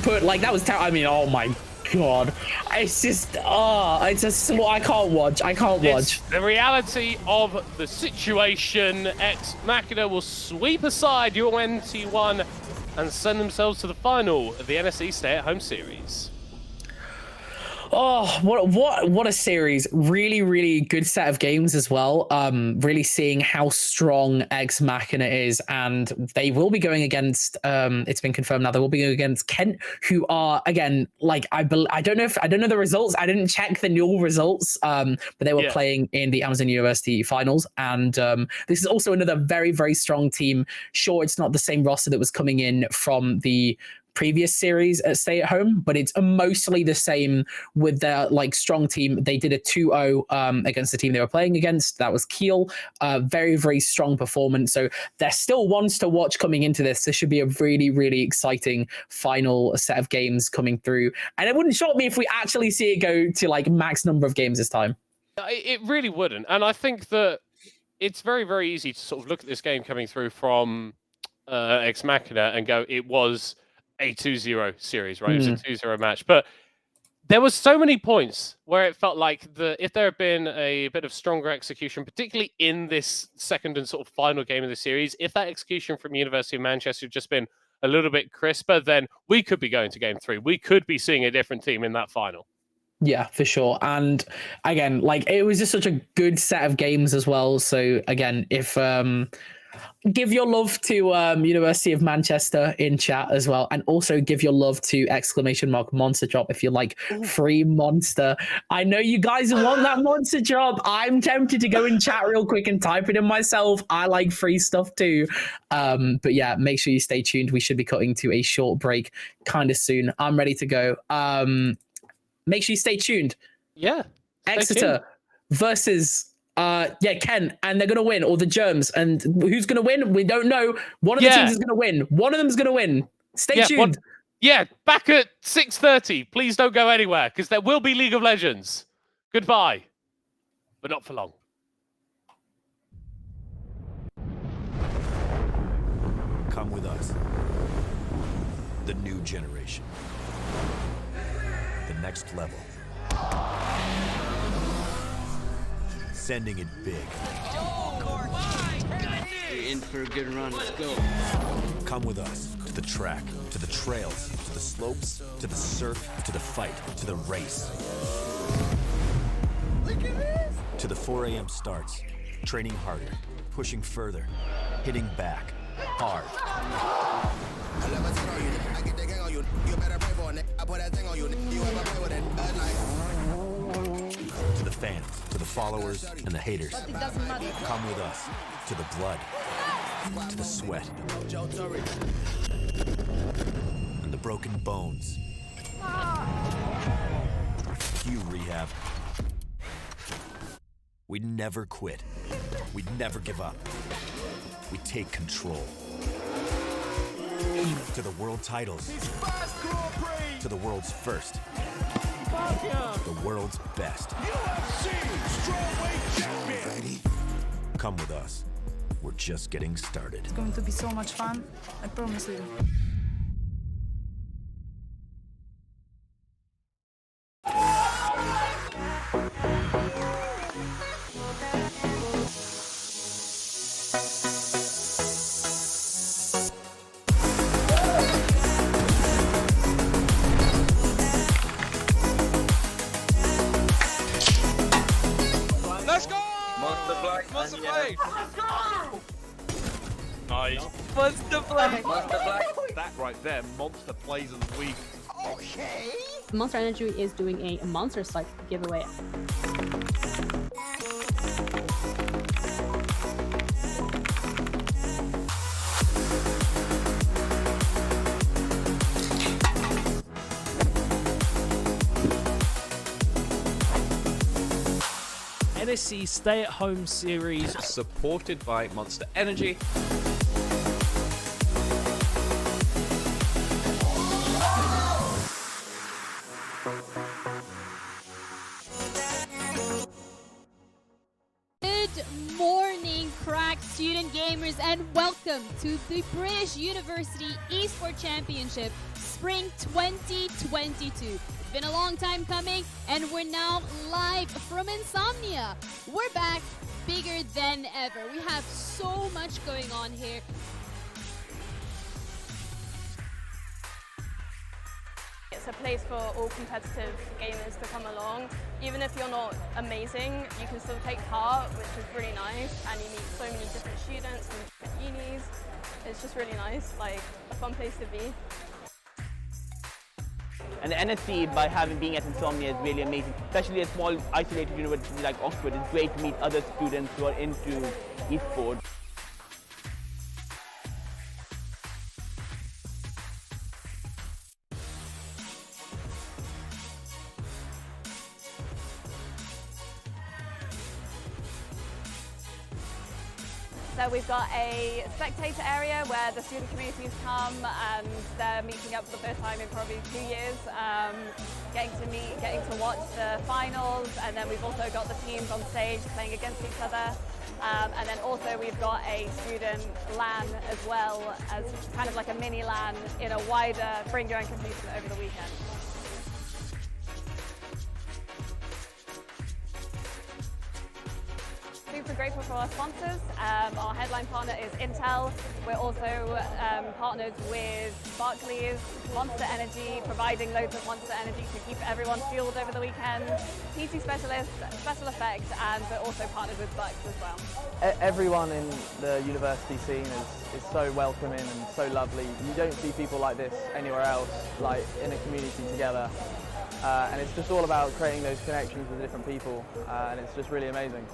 but like that was terrible. I mean, oh my god, it's just it's just I can't watch. It's the reality of the situation. Ex Machina will sweep aside UNT1 and send themselves to the final of the NSE Stay at Home series. Oh, what a series. Really, really good set of games as well. Really seeing how strong Ex Machina is, and they will be going against, it's been confirmed now, they will be going against Kent, who are, again, like, I don't know the results. I didn't check the new results, but they were playing in the Amazon University finals, and this is also another very, very strong team. Sure, it's not the same roster that was coming in from the previous series at Stay at Home, but it's mostly the same with their like strong team. They did a 2-0 against the team they were playing against. That was Kiel. Very, very strong performance. So there's still ones to watch coming into this. This should be a really, really exciting final set of games coming through. And it wouldn't shock me if we actually see it go to like max number of games this time. It really wouldn't. And I think that it's very, very easy to sort of look at this game coming through from Ex Machina and go, it was a 2-0 series, right? It was a 2-0 match. But there was so many points where it felt like if there had been a bit of stronger execution, particularly in this second and sort of final game of the series, if that execution from University of Manchester had just been a little bit crisper, then we could be going to game 3. We could be seeing a different team in that final. Yeah, for sure. And again, like it was just such a good set of games as well. So again, if give your love to University of Manchester in chat as well, and also give your love to !monsterdrop if you like free monster. I know you guys want that monster drop. I'm tempted to go in chat real quick and type it in myself. I like free stuff too. But yeah, make sure you stay tuned. We should be cutting to a short break kind of soon. I'm ready to go. Make sure you stay tuned. Yeah. Exeter versus Ken, and they're gonna win, or the Germs, and who's gonna win? We don't know. One of the teams is gonna win. One of them's gonna win. Stay tuned. Back at 6:30. Please don't go anywhere, because there will be League of Legends. Goodbye, but not for long. Come with us. The new generation. The next level. Sending it big. You're in for a good run. Let's go. Come with us to the track, to the trails, to the slopes, to the surf, to the fight, to the race. Look at this. To the 4 a.m. starts, training harder, pushing further, hitting back, hard. I love a 10 on you. I get the gang on you. You better pray for it. I put that thing on you. You ever play with it? To the fans, to the followers, and the haters. Come with us to the blood. to the sweat, and the broken bones. You rehab. We'd never quit. We'd never give up. We take control. To the world titles. To the world's first. The world's best. UFC Strawweight Champion. Come with us. We're just getting started. It's going to be so much fun. I promise you. Let's go! Monster Black. Monster Blade! Nice. Monster Blade! Monster Black. That right there, monster plays of the week. Monster Energy is doing a monster site giveaway. NSE Stay at Home series Supported by Monster Energy. Good morning, crack student gamers, and welcome to the British University Esport Championship Spring 2022. It's been a long time coming, and we're now live from Insomnia. We're back bigger than ever. We have so much going on here. It's a place for all competitive gamers to come along. Even if you're not amazing, you can still take part, which is really nice, and you meet so many different students from different unis. It's just really nice, like a fun place to be. And the NSE, by being at Insomnia, is really amazing. Especially a small, isolated university like Oxford, it's great to meet other students who are into esports. So we've got a spectator area where the student communities come and they're meeting up for the first time in probably 2 years, getting to watch the finals, and then we've also got the teams on stage playing against each other. And then also we've got a student LAN as well, as kind of like a mini LAN in a wider bring your own computer over the weekend. Super grateful for our sponsors. Our headline partner is Intel. We're also partnered with Barclays, Monster Energy, providing loads of Monster Energy to keep everyone fueled over the weekend. PC Specialist, Special Effects, and we're also partnered with Bucks as well. Everyone in the university scene is so welcoming and so lovely. You don't see people like this anywhere else, like in a community together. And it's just all about creating those connections with different people, and it's just really amazing.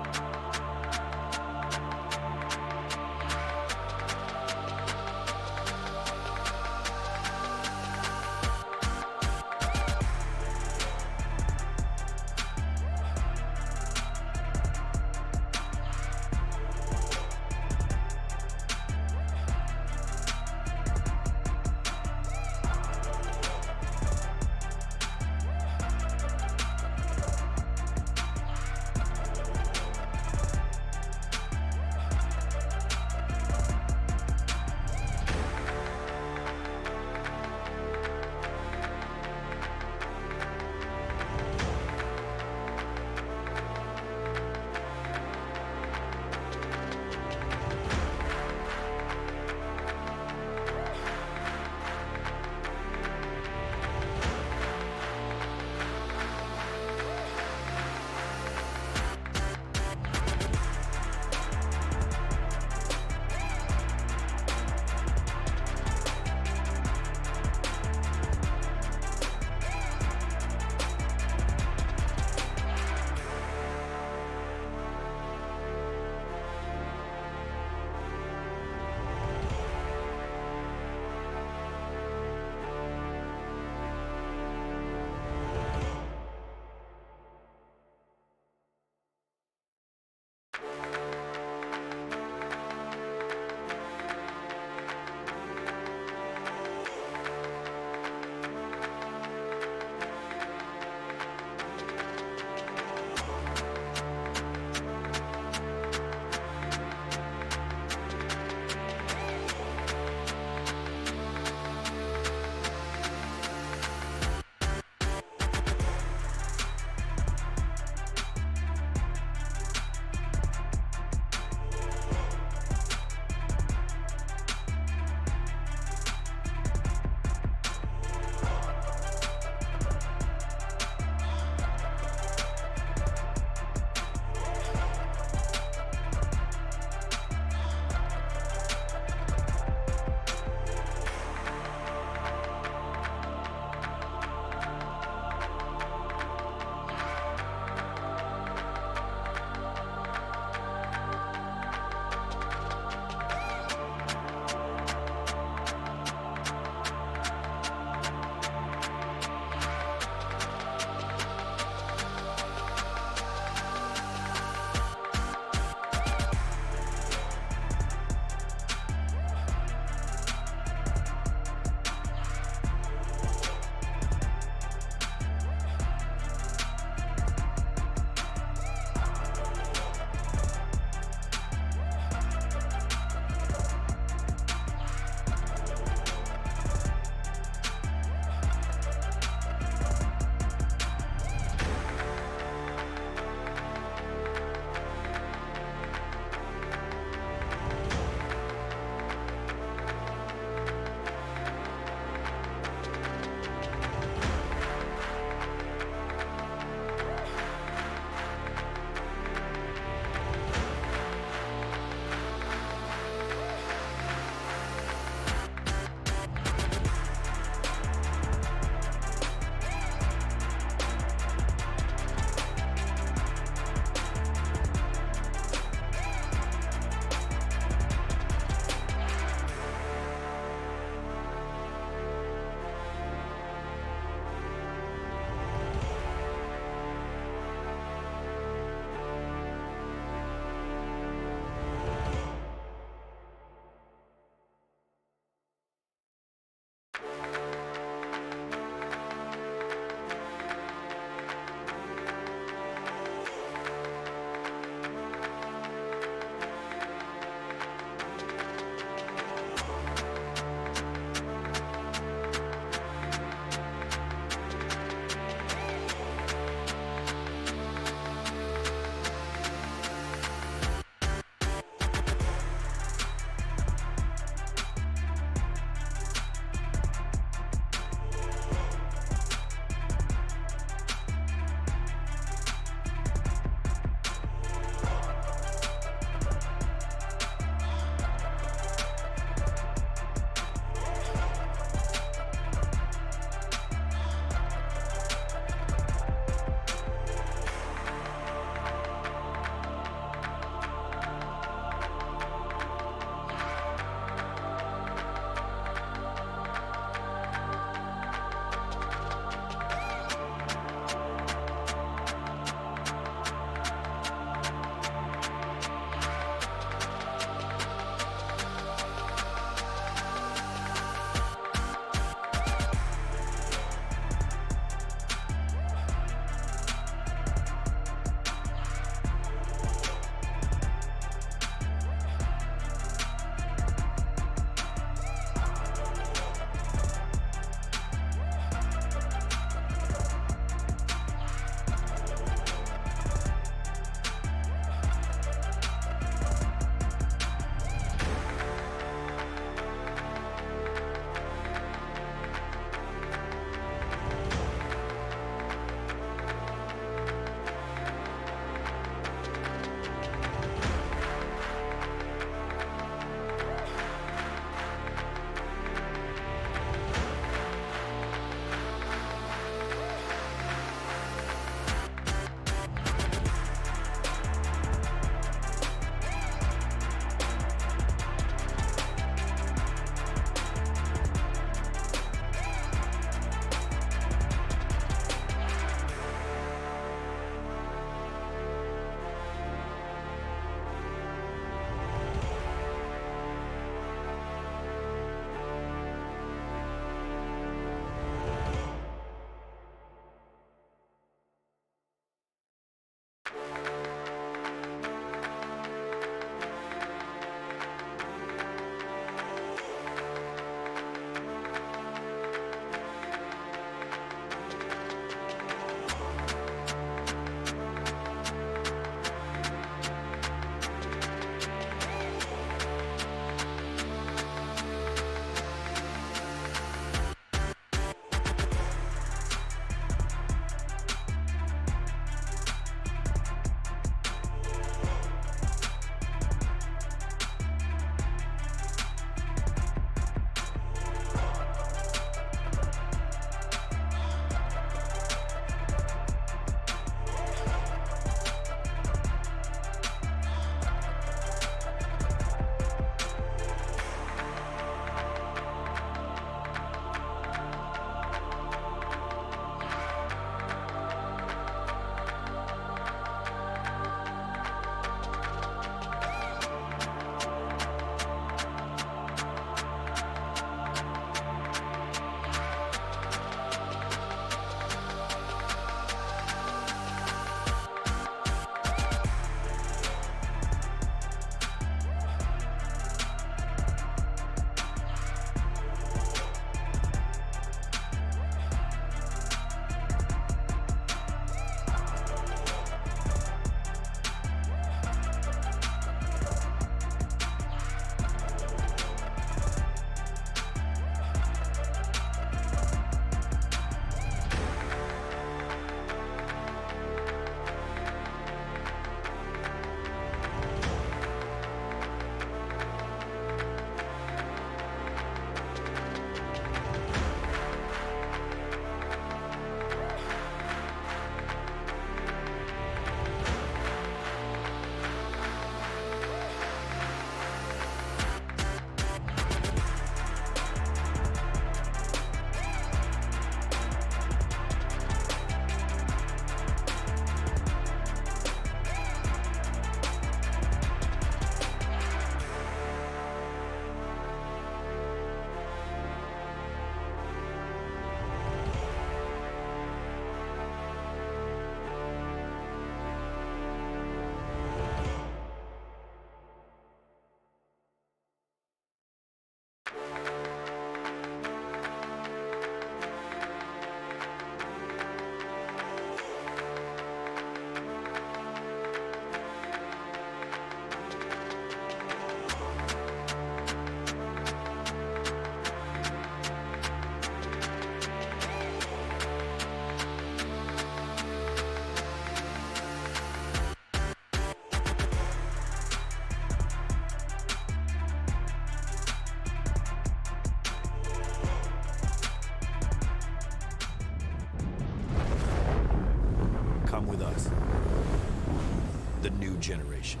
new generation.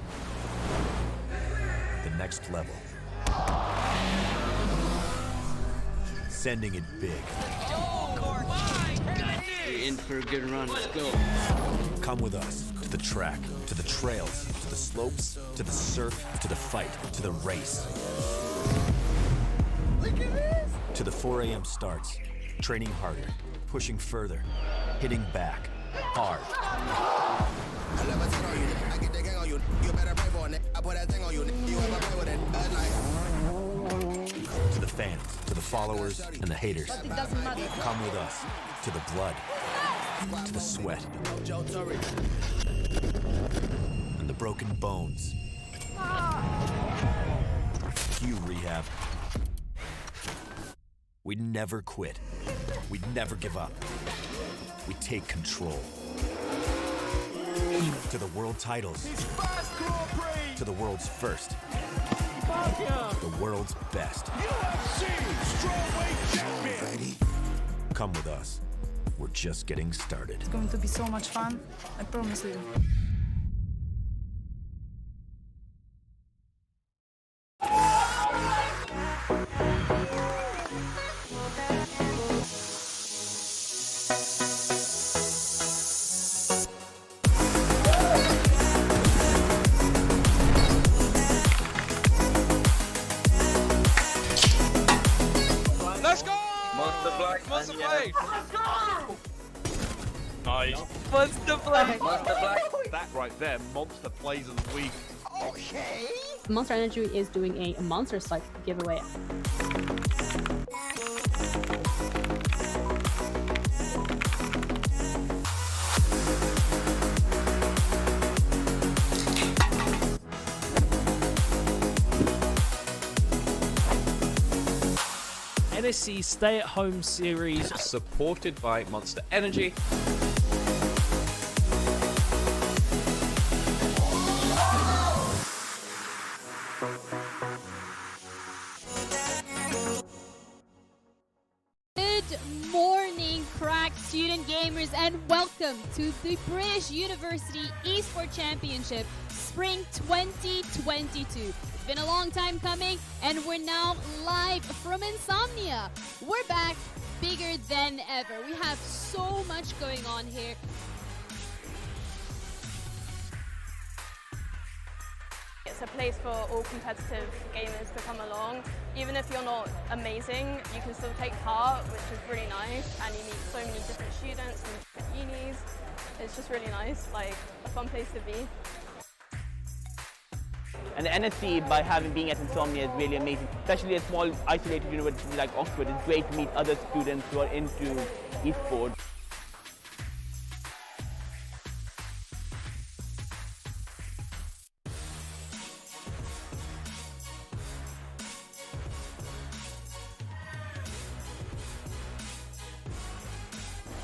The next level. Sending it big. You're in for a good run. Let's go. Come with us to the track, to the trails, to the slopes, to the surf, to the fight, to the race. Look at this! To the 4 a.m. starts, training harder, pushing further, hitting back, hard. I love a 10 on you. I get the gang on you. You better pray for it. I put that thing on you. You ever play with it? To the fans, to the followers, and the haters. But it doesn't matter. Come with us to the blood, to the sweat, and the broken bones. Cue rehab. We never quit. We never give up. We take control. To the world titles. To the world's first. The world's best. UFC Strawweight Champion. Come with us. We're just getting started. It's going to be so much fun. I promise you. Let's go! Monster Black. Monster Blade! Nice. Monster Blade! Monster Black. That right there, monster plays of the week. Okay. Monster Energy is doing a monster site giveaway. NSE Stay at Home series. Supported by Monster Energy. Good morning, crack student gamers, and welcome to the British University Esports Championship Spring 2022. It's been a long time coming, and we're now live from Insomnia. We're back bigger than ever. We have so much going on here. It's a place for all competitive gamers to come along. Even if you're not amazing, you can still take part, which is really nice, and you meet so many different students from different unis. It's just really nice, like a fun place to be. And the NSE, by being at Insomnia, is really amazing. Especially a small, isolated university like Oxford, it's great to meet other students who are into esports.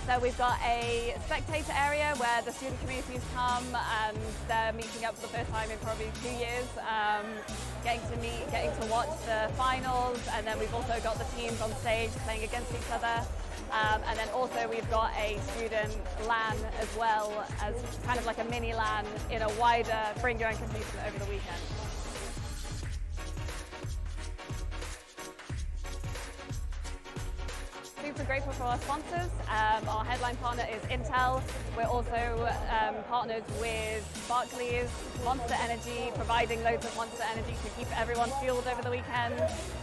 So we've got a spectator area where the student communities come and they're meeting up for the first time in probably 2 years, getting to watch the finals, and then we've also got the teams on stage playing against each other. And then also we've got a student LAN as well, as kind of like a mini LAN in a wider bring your own computer over the weekend. Super grateful for our sponsors. Our headline partner is Intel. We're also partnered with Barclays, Monster Energy, providing loads of Monster Energy to keep everyone fueled over the weekend.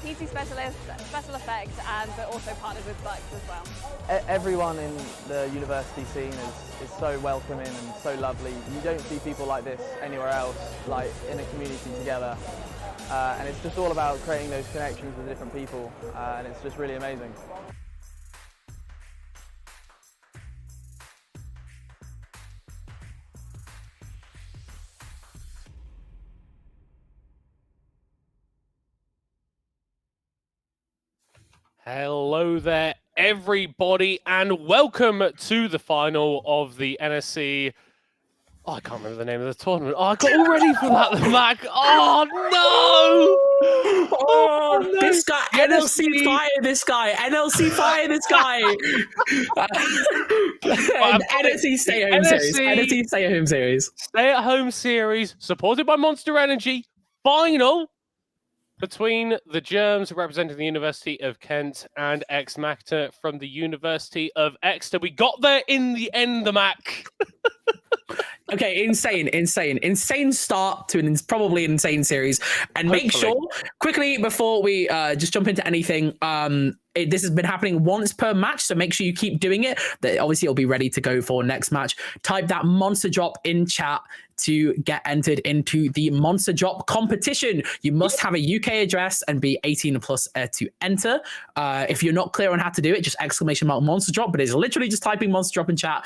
PC Specialist, Special Effects, and we're also partnered with Bucks as well. Everyone in the university scene is so welcoming and so lovely. You don't see people like this anywhere else, like in a community together. And it's just all about creating those connections with different people, and it's just really amazing. Hello there, everybody, and welcome to the final of the NSE. Oh, I can't remember the name of the tournament. Oh, I got all ready for that, Mac. Oh, Oh, no. this guy, NLC fire this guy, NLC fire this guy. NSE Stay at Home series. NSE Stay at Home series. Stay at Home series, supported by Monster Energy. Final between the Germs representing the University of Kent and Ex Machina from the University of Exeter. We got there in the end, the Mac. Okay, insane start to an probably insane series. And Hopefully. Make sure quickly before we just jump into anything, this has been happening once per match, so make sure you keep doing it. Obviously, it'll be ready to go for next match. Type that monster drop in chat to get entered into the monster drop competition. You must have a UK address and be 18 plus to enter. If you're not clear on how to do it, just exclamation mark monster drop. But it's literally just typing monster drop in chat.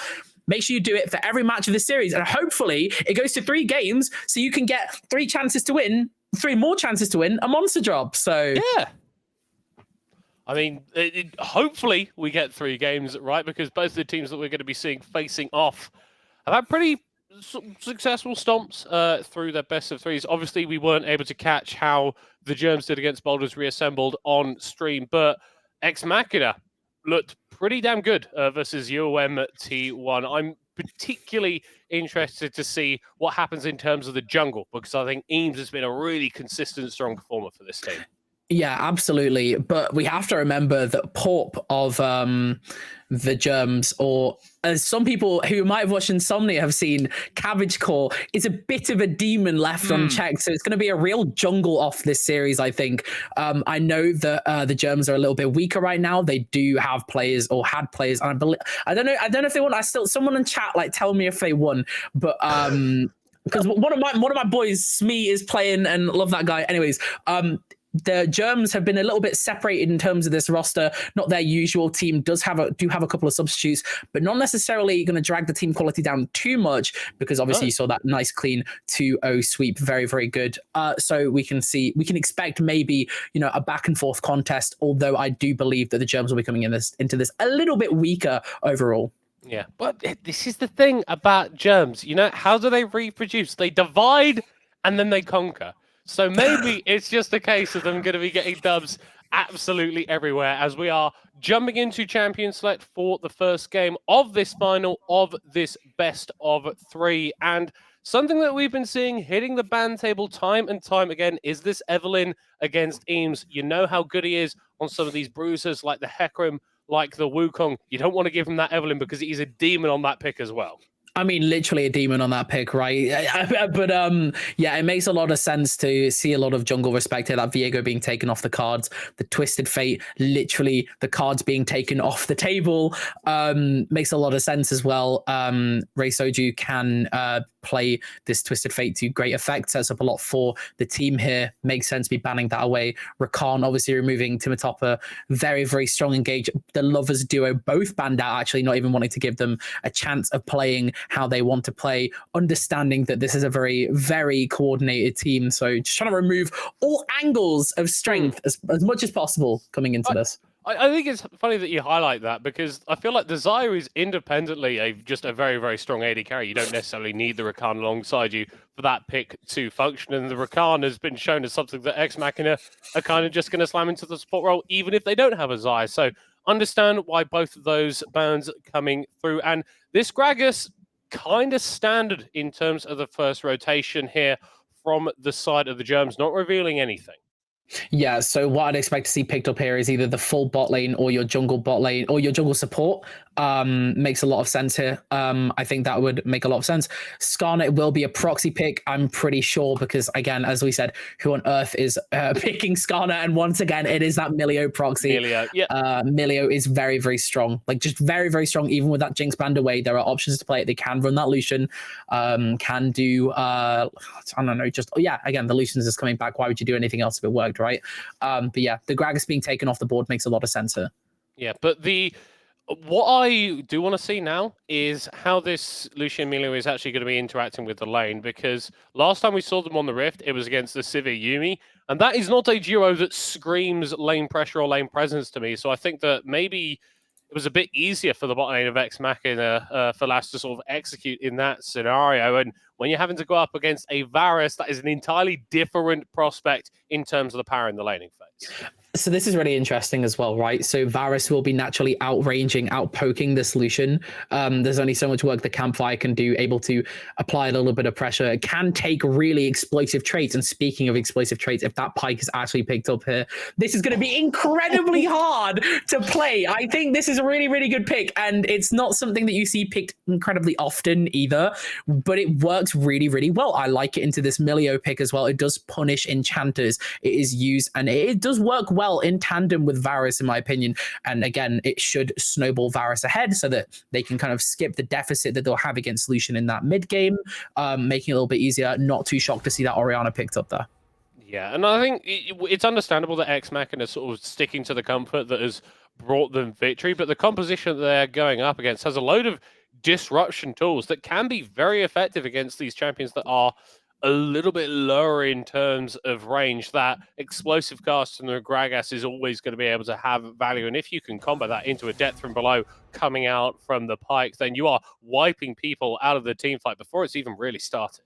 Make sure you do it for every match of this series, and hopefully it goes to 3 games, so you can get 3 chances to win, 3 more chances to win a monster drop. So yeah. I mean, hopefully we get 3 games, right? Because both of the teams that we're going to be seeing facing off have had pretty successful stomps through their best of 3s. Obviously, we weren't able to catch how the Germs did against Boulders Reassembled on stream, but Ex Machina looked pretty damn good versus UOM T1. I'm particularly interested to see what happens in terms of the jungle, because I think Eames has been a really consistent, strong performer for this team. Yeah, absolutely. But we have to remember that Porp of the Germs, or as some people who might have watched Insomnia have seen, Cabbage Core is a bit of a demon left unchecked. So it's going to be a real jungle off this series, I think. I know that the Germs are a little bit weaker right now. They do have players, or had players, and I don't know if they won. Someone in chat tell me if they won, but because one of my boys, Smee, is playing and love that guy. Anyways, the Germs have been a little bit separated in terms of this roster. Not their usual team. Do have a couple of substitutes, but not necessarily going to drag the team quality down too much, because obviously you saw that nice clean 2-0 sweep. Very, very good. So we can expect maybe, a back and forth contest, although I do believe that the Germs will be coming into this a little bit weaker overall. Yeah, but this is the thing about Germs. How do they reproduce? They divide and then they conquer. So maybe it's just a case of them going to be getting dubs absolutely everywhere, as we are jumping into Champion Select for the first game of this final of this best of 3. And something that we've been seeing hitting the ban table time and time again is this Evelyn against Eames. You know how good he is on some of these bruisers like the Hecarim, like the Wukong. You don't want to give him that Evelyn because he's a demon on that pick as well. I mean, literally a demon on that pick, right? But yeah, it makes a lot of sense to see a lot of jungle respect here. That Viego being taken off the cards, the Twisted Fate, literally the cards being taken off the table, makes a lot of sense as well. Ray Soju can play this Twisted Fate to great effect, sets up a lot for the team here. Makes sense to be banning that away. Rakan obviously removing Timatopper, very, very strong engage. The Lovers duo both banned out, actually not even wanting to give them a chance of playing how they want to play, understanding that this is a very, very coordinated team. So just trying to remove all angles of strength as much as possible coming into this. I think it's funny that you highlight that, because I feel like the Zyre is independently just a very, very strong AD carry. You don't necessarily need the Rakan alongside you for that pick to function. And the Rakan has been shown as something that Ex Machina are kind of just going to slam into the support role, even if they don't have a Zyre. So understand why both of those bans coming through. And this Gragas kind of standard in terms of the first rotation here from the side of the Germs, not revealing anything. Yeah, so what I'd expect to see picked up here is either the full bot lane or your jungle bot lane or your jungle support. Makes a lot of sense here. I think that would make a lot of sense. Skarner will be a proxy pick, I'm pretty sure, because again, as we said, who on earth is picking Skarner? And once again, it is that Milio proxy. Milio, yeah. Milio is very, very strong. Just very, very strong. Even with that Jinx banned away, there are options to play it. They can run that Lucian, can do, I don't know, again, the Lucian's is coming back. Why would you do anything else if it worked, right? But yeah, the Gragas being taken off the board makes a lot of sense here. Yeah, but what I do want to see now is how this Lucian Milio is actually going to be interacting with the lane, because last time we saw them on the Rift, it was against the Sivir Yuumi, and that is not a duo that screams lane pressure or lane presence to me. So I think that maybe it was a bit easier for the bot lane of Ex Machina for Last to sort of execute in that scenario. And when you're having to go up against a Varus that is an entirely different prospect in terms of the power in the laning phase. So this is really interesting as well, right? So Varus will be naturally outranging, outpoking this Lucian. There's only so much work the Campfire can do, able to apply a little bit of pressure. It can take really explosive traits. And speaking of explosive traits, if that Pike is actually picked up here, this is going to be incredibly hard to play. I think this is a really, really good pick. And it's not something that you see picked incredibly often either, but it works really, really well. I like it into this Milio pick as well. It does punish enchanters. It is used, and it does work well in tandem with Varus, in my opinion. And again, it should snowball Varus ahead so that they can kind of skip the deficit that they'll have against Lucian in that mid game, making it a little bit easier. Not too shocked to see that Orianna picked up there. Yeah, and I think it's understandable that X Machina is sort of sticking to the comfort that has brought them victory, but the composition that they're going up against has a load of disruption tools that can be very effective against these champions that are a little bit lower in terms of range. That explosive cast and the Gragas is always going to be able to have value, and if you can combat that into a depth from below coming out from the Pike, then you are wiping people out of the team fight before it's even really started.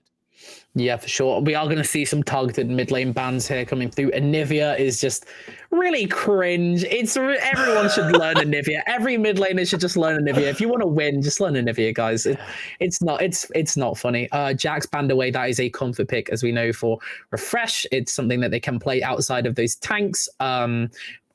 Yeah, for sure. We are going to see some targeted mid lane bans here coming through. Anivia is just really cringe. Everyone should learn Anivia. Every mid laner should just learn Anivia. If you want to win, just learn Anivia, guys. It's not funny. Jack's banned away. That is a comfort pick, as we know, for Refresh. It's something that they can play outside of those tanks.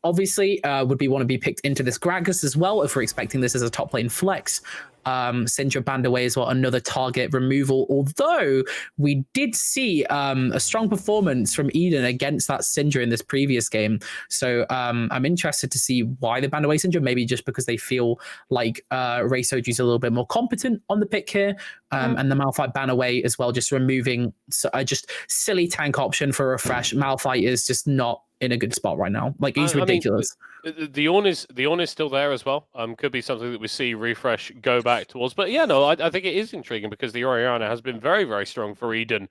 Obviously, would we want to be picked into this Gragas as well if we're expecting this as a top lane flex? Syndra banned away as well, another target removal, although we did see a strong performance from Eden against that Syndra in this previous game. So I'm interested to see why they banned away Syndra, maybe just because they feel like Ray Soju's a little bit more competent on the pick here, and the Malphite ban away as well, just removing just silly tank option for Refresh. Malphite is just not in a good spot right now. Like, he's ridiculous. I mean, the on is still there as well. Could be something that we see Refresh go back towards. But yeah, no, I think it is intriguing because the Orianna has been very, very strong for Eden,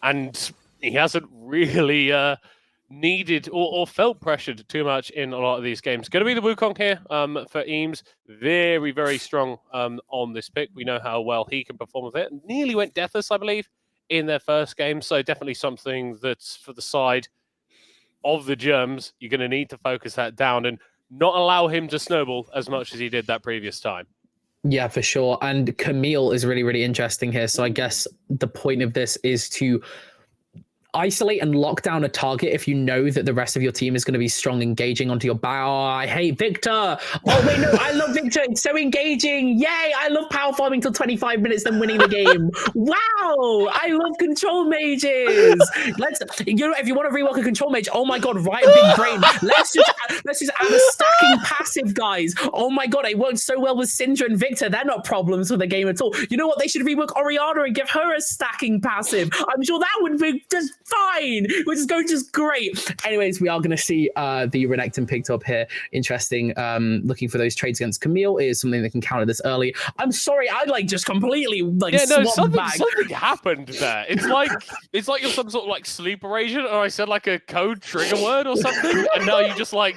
and he hasn't really needed or felt pressured too much in a lot of these games. Going to be the Wukong here for Eames. Very, very strong on this pick. We know how well he can perform with it. Nearly went deathless, I believe, in their first game. So definitely something that's for the side of the Germs. You're going to need to focus that down and not allow him to snowball as much as he did that previous time. Yeah, for sure. And Camille is really, really interesting here. So I guess the point of this is to isolate and lock down a target if you know that the rest of your team is going to be strong, engaging onto your back. Oh, I hate Victor. Oh, wait, no, I love Victor. It's so engaging. Yay, I love power farming till 25 minutes, then winning the game. Wow, I love control mages. If you want to rework a control mage, oh my God, right, big brain. Let's just add a stacking passive, guys. Oh my God, it worked so well with Syndra and Victor. They're not problems for the game at all. You know what? They should rework Orianna and give her a stacking passive. I'm sure that would be just fine, which is going just great. Anyways, we are going to see the Renekton picked up here. Interesting. Looking for those trades against Camille is something that can counter this early. I'm sorry, I just completely something happened there. It's like you're some sort of like sleeper agent, or I said like a code trigger word or something, and now you just like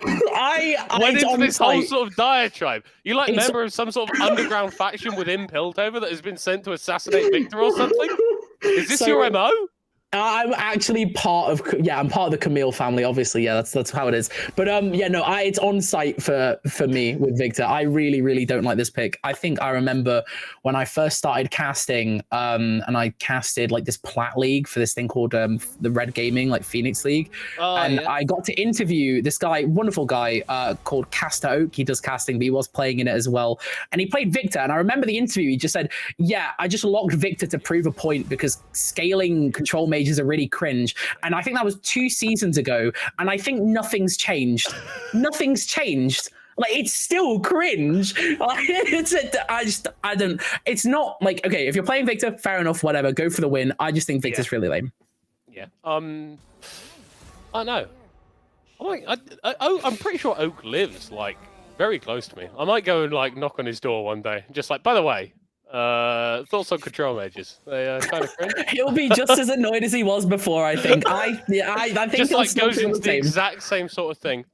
went into this whole sort of diatribe. You like member of some sort of underground faction within Piltover that has been sent to assassinate Victor or something? Is this your MO? I'm actually part of the Camille family, obviously. Yeah, that's how it is. But it's on site for me with Victor. I really, really don't like this pick. I think I remember when I first started casting, and I casted like this Plat League for this thing called the Red Gaming, like Phoenix League. I got to interview this guy, wonderful guy called Caster Oak. He does casting, but he was playing in it as well. And he played Victor. And I remember the interview, he just said, yeah, I just locked Victor to prove a point because scaling control mages are really cringe. And I think that was 2 seasons ago. And I think nothing's changed. Nothing's changed. Like, it's still cringe. It's not like, okay, if you're playing Victor, fair enough, whatever, go for the win. I just think Victor's really lame. Yeah. I know. I'm pretty sure Oak lives like very close to me. I might go and like knock on his door one day. Just like, by the way, thoughts on control mages? They are kind of cringe. He'll be just as annoyed as he was before, I think. I think just like goes into the exact same sort of thing.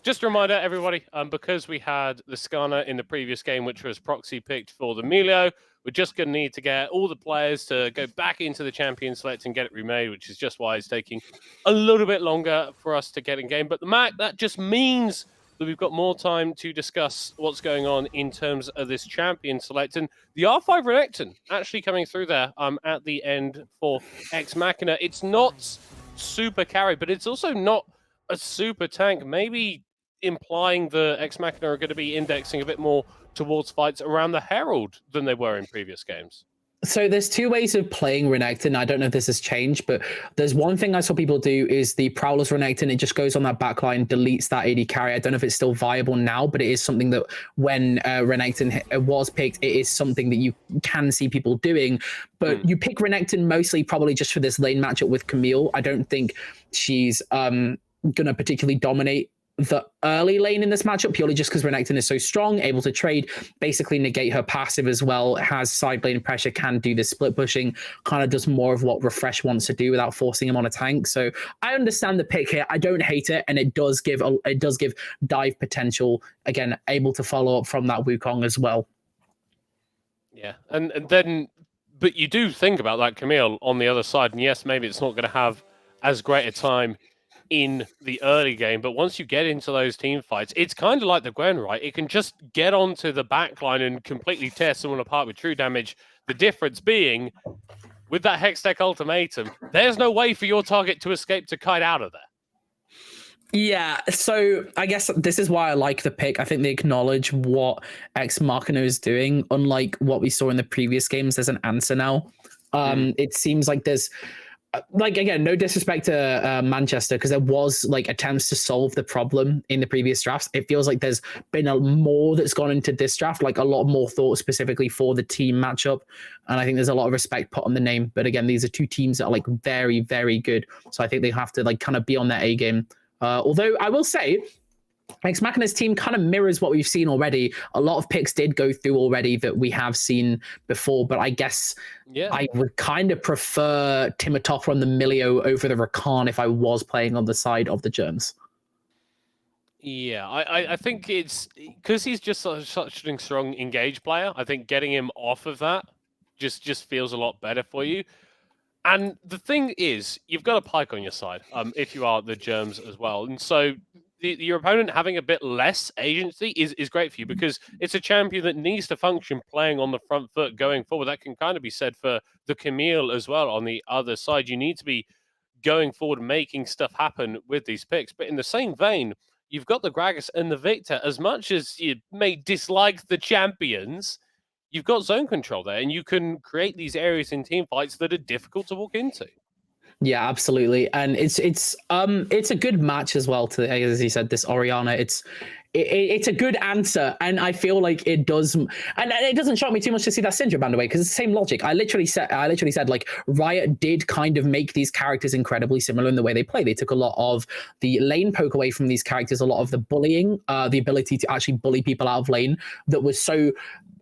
Just a reminder, everybody, because we had the Skana in the previous game, which was proxy picked for the Milio, we're just going to need to get all the players to go back into the champion select and get it remade, which is just why it's taking a little bit longer for us to get in game. But the Mac, that just means that we've got more time to discuss what's going on in terms of this champion select. And the R5 Renekton actually coming through there at the end for Ex Machina. It's not super carry, but it's also not a super tank. Maybe implying the Ex Machina are going to be indexing a bit more towards fights around the Herald than they were in previous games. So there's two ways of playing Renekton. I don't know if this has changed, but there's one thing I saw people do is the Prowler's Renekton. It just goes on that backline, deletes that AD carry. I don't know if it's still viable now, but it is something that when Renekton was picked, it is something that you can see people doing. But you pick Renekton mostly probably just for this lane matchup with Camille. I don't think she's going to particularly dominate the early lane in this matchup purely just because Renekton is so strong, able to trade, basically negate her passive as well, has side lane pressure, can do this split pushing, kind of does more of what Refresh wants to do without forcing him on a tank. So I understand the pick here. I don't hate it, and it does give dive potential. Again, able to follow up from that Wukong as well. Yeah, and then, but you do think about that Camille on the other side, and yes, maybe it's not going to have as great a time in the early game, but once you get into those team fights, it's kind of like the Gwen, right? It can just get onto the backline and completely tear someone apart with true damage. The difference being, with that Hextech ultimatum, there's no way for your target to escape to kite out of there. Yeah, so I guess this is why I like the pick. I think they acknowledge what Ex Machina is doing. Unlike what we saw in the previous games, there's an answer now. It seems like there's again, no disrespect to Manchester, because there was attempts to solve the problem in the previous drafts. It feels like there's been more that's gone into this draft, a lot more thought specifically for the team matchup. And I think there's a lot of respect put on the name. But again, these are two teams that are very, very good. So I think they have to kind of be on their A game. Although I will say, Ex Machina's team kind of mirrors what we've seen already. A lot of picks did go through already that we have seen before, but I guess I would kind of prefer Timotopper on the Milio over the Rakan if I was playing on the side of the Germs. Yeah, I think it's because he's just such a strong engage player. I think getting him off of that just feels a lot better for you. And the thing is, you've got a Pyke on your side if you are the Germs as well. And so your opponent having a bit less agency is great for you because it's a champion that needs to function playing on the front foot going forward. That can kind of be said for the Camille as well on the other side. You need to be going forward, making stuff happen with these picks. But in the same vein, you've got the Gragas and the Victor. As much as you may dislike the champions, you've got zone control there, and you can create these areas in team fights that are difficult to walk into. Yeah, absolutely, and it's a good match as well. To, as you said, this Orianna, it's a good answer, and I feel like it does, and it doesn't shock me too much to see that Syndra banned away because it's the same logic. I literally said Riot did kind of make these characters incredibly similar in the way they play. They took a lot of the lane poke away from these characters, a lot of the bullying, the ability to actually bully people out of lane that was so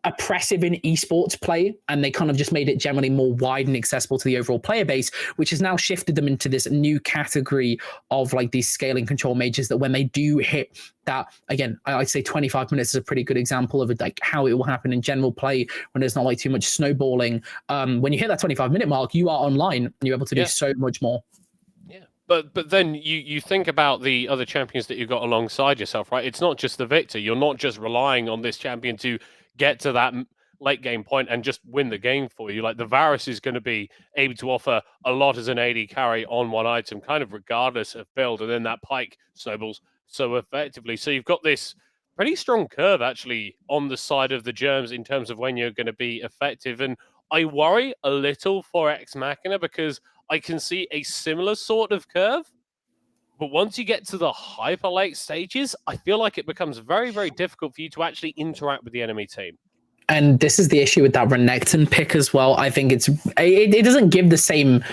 oppressive in esports play, and they kind of just made it generally more wide and accessible to the overall player base, which has now shifted them into this new category of these scaling control mages that when they do hit that, again, I'd say 25 minutes is a pretty good example of how it will happen in general play when there's not too much snowballing. When you hit that 25-minute mark, you are online and you're able to do so much more. But then you think about the other champions that you've got alongside yourself, right? It's not just the Victor. You're not just relying on this champion to get to that late game point and just win the game for you. The Varus is going to be able to offer a lot as an AD carry on one item, kind of regardless of build, and then that Pyke snowballs so effectively. So you've got this pretty strong curve actually on the side of the Germs in terms of when you're going to be effective. And I worry a little for Ex Machina because I can see a similar sort of curve. But once you get to the hyper late stages, I feel like it becomes very, very difficult for you to actually interact with the enemy team. And this is the issue with that Renekton pick as well. I think it doesn't give the same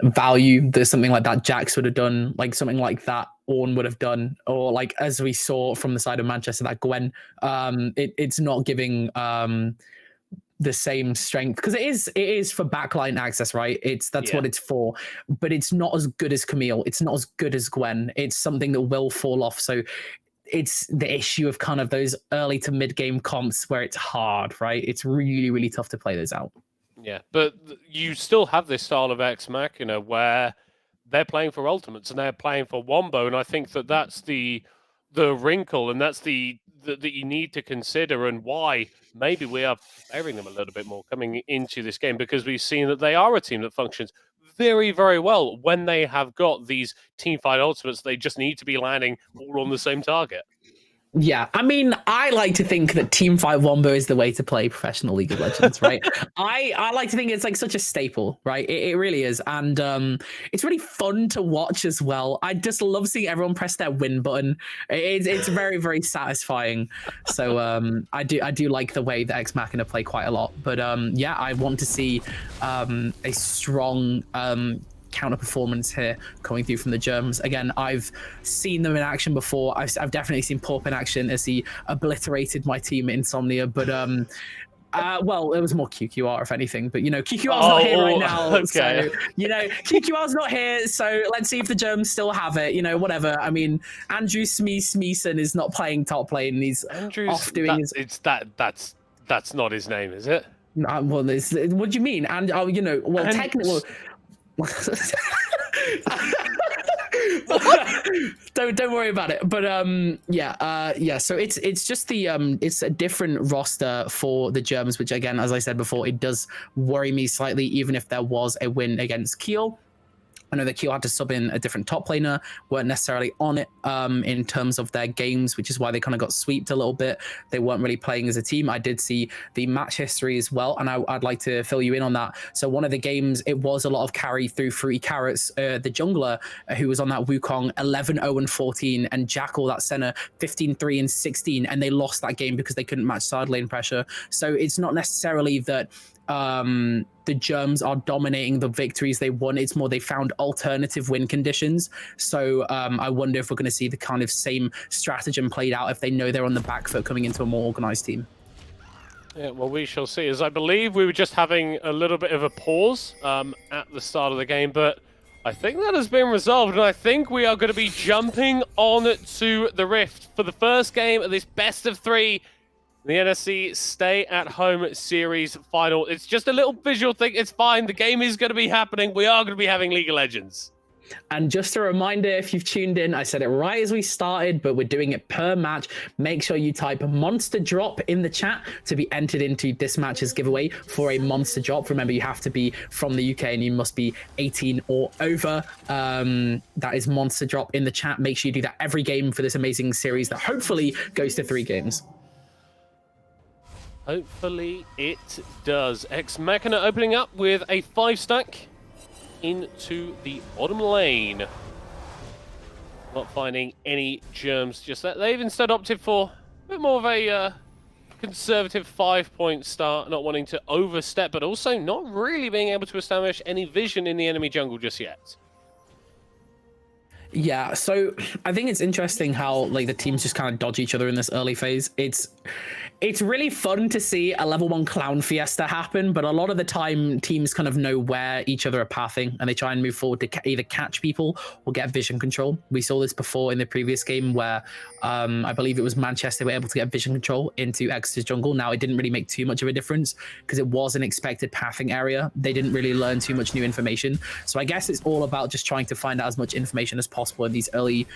value that something like that Jax would have done, something like that Ornn would have done, or as we saw from the side of Manchester, that Gwen. It's not giving the same strength because it is for backline access, right? That's what it's for, but it's not as good as Camille. It's not as good as Gwen. It's something that will fall off. So it's the issue of kind of those early to mid game comps where it's hard, right? It's really, really tough to play those out. Yeah, but you still have this style of Ex Machina where they're playing for ultimates and they're playing for Wombo, and I think that that's the wrinkle, and that's that you need to consider, and why maybe we are favoring them a little bit more coming into this game, because we've seen that they are a team that functions very, very well when they have got these team fight ultimates. They just need to be landing all on the same target. Yeah, I mean, I like to think that Teamfight Wombo is the way to play professional League of Legends, right? I like to think it's like such a staple, right? It really is, and it's really fun to watch as well. I just love seeing everyone press their win button. It's very, very satisfying. So I do like the way that Ex Machina play quite a lot. But yeah, I want to see a strong counter performance here coming through from the Germs. Again, I've seen them in action before. I've definitely seen Porp in action as he obliterated my team Insomnia, but well, it was more QQR if anything, but you know, QQR's not here right now. Okay. So you know, QQR's not here, so let's see if the Germs still have it, you know, whatever. I mean, Andrew Smeeson is not playing top lane, he's off doing that's not his name, is it? Well, what do you mean? And you know, well, technically, don't worry about it. But yeah. So it's just the it's a different roster for the Germs, which again, as I said before, it does worry me slightly, even if there was a win against Kiel. I know that Kiel had to sub in a different top laner, weren't necessarily on it in terms of their games, which is why they kind of got sweeped a little bit. They weren't really playing as a team. I did see the match history as well, and I'd like to fill you in on that. So one of the games, it was a lot of carry through Fruity Carrots, the jungler, who was on that Wukong 11-0-14, and Jackal, that center, 15-3-16, and they lost that game because they couldn't match side lane pressure. So it's not necessarily that the Germs are dominating the victories they won. It's more they found alternative win conditions. So I wonder if we're going to see the kind of same stratagem played out if they know they're on the back foot coming into a more organized team. Yeah, well, we shall see. As I believe we were just having a little bit of a pause at the start of the game, but I think that has been resolved, and I think we are going to be jumping on to the Rift for the first game of this best of three, the NSE Stay at Home Series final. It's just a little visual thing. It's fine. The game is going to be happening. We are going to be having League of Legends. And just a reminder, if you've tuned in, I said it right as we started, but we're doing it per match. Make sure you type monster drop in the chat to be entered into this match's giveaway for a monster drop. Remember, you have to be from the UK and you must be 18 or over. That is monster drop in the chat. Make sure you do that every game for this amazing series that hopefully goes to 3 games. Hopefully it does. Ex Machina opening up with a 5-stack into the bottom lane. Not finding any Germs just there. They've instead opted for a bit more of a conservative 5-point start, not wanting to overstep, but also not really being able to establish any vision in the enemy jungle just yet. Yeah, so I think it's interesting how like the teams just kind of dodge each other in this early phase. It's really fun to see a level 1 clown fiesta happen, but a lot of the time teams kind of know where each other are pathing and they try and move forward to either catch people or get vision control. We saw this before in the previous game where I believe it was Manchester were able to get vision control into Exeter's jungle. Now, it didn't really make too much of a difference because it was an expected pathing area. They didn't really learn too much new information. So I guess it's all about just trying to find out as much information as possible in these early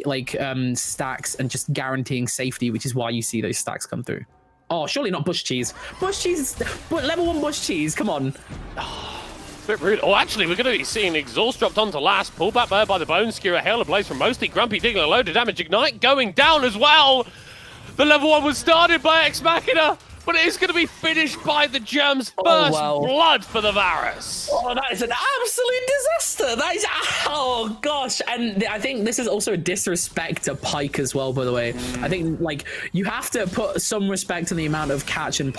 like stacks and just guaranteeing safety, which is why you see those stacks come through. Oh, surely not bush cheese. Bush cheese, level 1 bush cheese, come on. Bit rude. Oh, actually, we're going to be seeing Exhaust dropped onto last. Pulled back there by the Bone Skewer. Hail of Blaze from Mostly. Grumpy digging a load of damage. Ignite going down as well. The level 1 was started by Ex Machina, but it is going to be finished by the Germs. First blood for the Varus. Oh, that is an absolute disaster. That is, oh gosh. And I think this is also a disrespect to Pyke as well, by the way. I think like you have to put some respect on the amount of catch and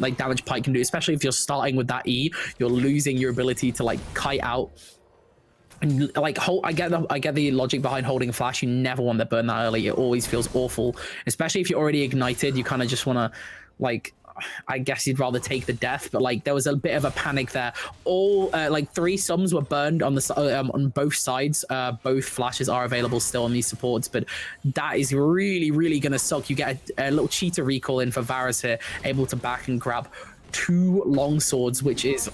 like damage Pyke can do, especially if you're starting with that E. You're losing your ability to like kite out. And like I get the logic behind holding flash. You never want to burn that early. It always feels awful, especially if you're already ignited. You kind of just want to like I guess you'd rather take the death, but like there was a bit of a panic there. All like 3 sums were burned on the on both sides. Both flashes are available still on these supports, but that is really gonna suck. You get a little cheater recall in for Varus here, able to back and grab 2 long swords, which is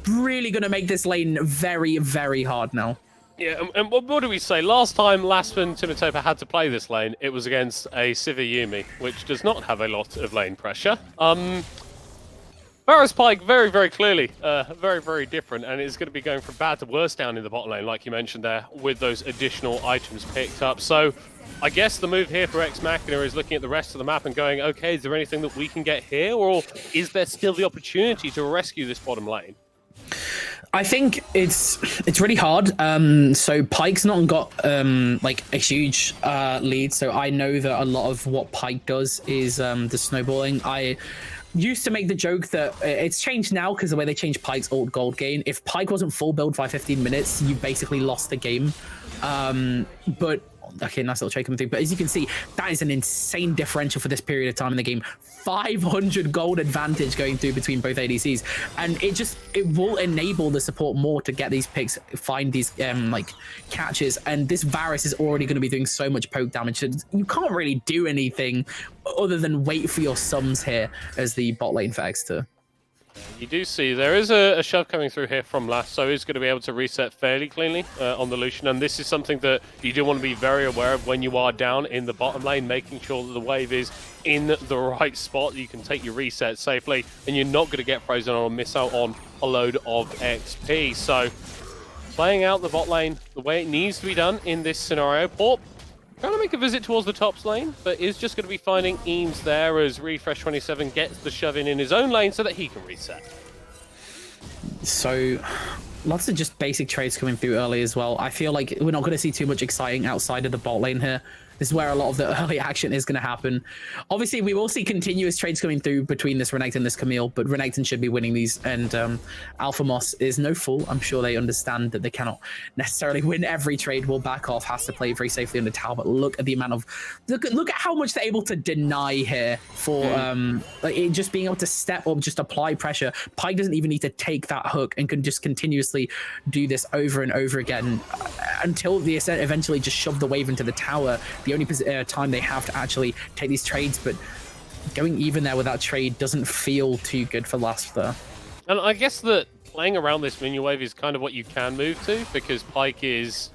really gonna make this lane very hard now. Yeah, and what do we say? Last time Lasp and Timatopa had to play this lane, it was against a Sivir Yuumi, which does not have a lot of lane pressure. Varus Pyke, very clearly, very different, and it's going to be going from bad to worse down in the bot lane, like you mentioned there, with those additional items picked up. So, I guess the move here for Ex Machina is looking at the rest of the map and going, okay, is there anything that we can get here, or is there still the opportunity to rescue this bottom lane? I think it's really hard. So Pyke's not got like a huge lead. So I know that a lot of what Pyke does is the snowballing. I used to make the joke that it's changed now because the way they changed Pyke's ult gold gain. If Pyke wasn't full build by 15 minutes, you basically lost the game. But okay, nice little trade coming through. But as you can see, that is an insane differential for this period of time in the game. 500 gold advantage going through between both ADCs, and it will enable the support more to get these picks, find these like catches. And this Varus is already going to be doing so much poke damage. So you can't really do anything other than wait for your sums here as the bot lane for Exeter. You do see there is a shove coming through here from Last, so he's going to be able to reset fairly cleanly on the Lucian, and this is something that you do want to be very aware of when you are down in the bottom lane, making sure that the wave is in the right spot. You can take your reset safely, and you're not going to get frozen or miss out on a load of XP. So, playing out the bot lane the way it needs to be done in this scenario. Port trying to make a visit towards the top lane, but is just going to be finding Eames there as Refresh 27 gets the shove in his own lane so that he can reset. So, lots of just basic trades coming through early as well. I feel like we're not going to see too much exciting outside of the bot lane here. This is where a lot of the early action is going to happen. Obviously, we will see continuous trades coming through between this Renekton and this Camille, but Renekton should be winning these, and Alpha Moss is no fool. I'm sure they understand that they cannot necessarily win every trade. Will back off, has to play very safely under tower, but look at the amount of... Look at how much they're able to deny here for like just being able to step up, just apply pressure. Pyke doesn't even need to take that hook and can just continuously do this over and over again until they eventually just shove the wave into the tower. The only time they have to actually take these trades, but going even there with that trade doesn't feel too good for Lasp there. And I guess that playing around this minion wave is kind of what you can move to, because Pyke is...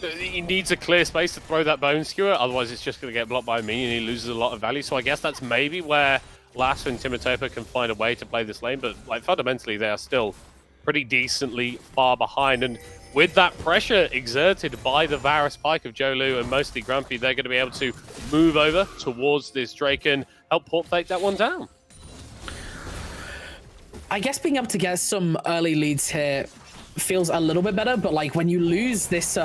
He needs a clear space to throw that Bone Skewer, otherwise it's just going to get blocked by a minion and he loses a lot of value. So I guess that's maybe where Lasp and Timatopa can find a way to play this lane, but like fundamentally they are still pretty decently far behind. And with that pressure exerted by the Varus Pyke of Jolu and mostly Grumpy, they're going to be able to move over towards this Drake and help Port take that one down. I guess being able to get some early leads here feels a little bit better, but like when you lose this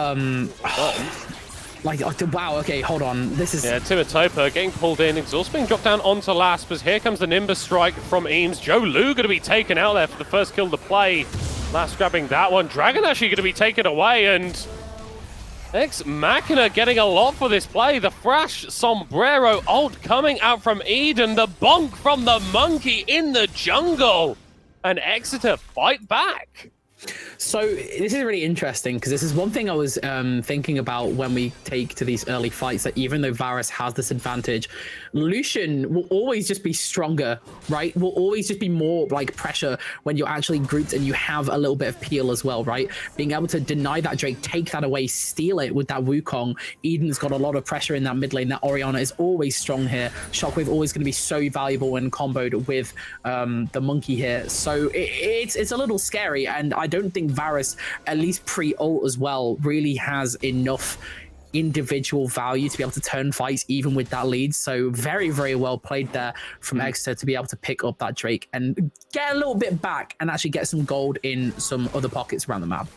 like, wow, okay, hold on. This is... Yeah, Timatopa getting pulled in. Exhaust being dropped down onto Lasp as here comes the Nimbus strike from Eames. Jolu going to be taken out there for the first kill of the play. Lasp grabbing that one. Dragon actually going to be taken away, and Ex Machina getting a lot for this play. The Thrash Sombrero ult coming out from Eden. The bonk from the monkey in the jungle. And Exeter fight back. So this is really interesting because this is one thing I was thinking about when we take to these early fights, that even though Varus has this advantage, Lucian will always just be stronger, right? Will always just be more like pressure when you're actually grouped and you have a little bit of peel as well, right? Being able to deny that Drake, take that away, steal it with that Wukong. Eden's got a lot of pressure in that mid lane. That Orianna is always strong here. Shockwave always going to be so valuable when comboed with the monkey here. So it's a little scary, and I don't think Varus, at least pre-ult as well, really has enough individual value to be able to turn fights even with that lead. So very well played there from Exeter to be able to pick up that Drake and get a little bit back and actually get some gold in some other pockets around the map.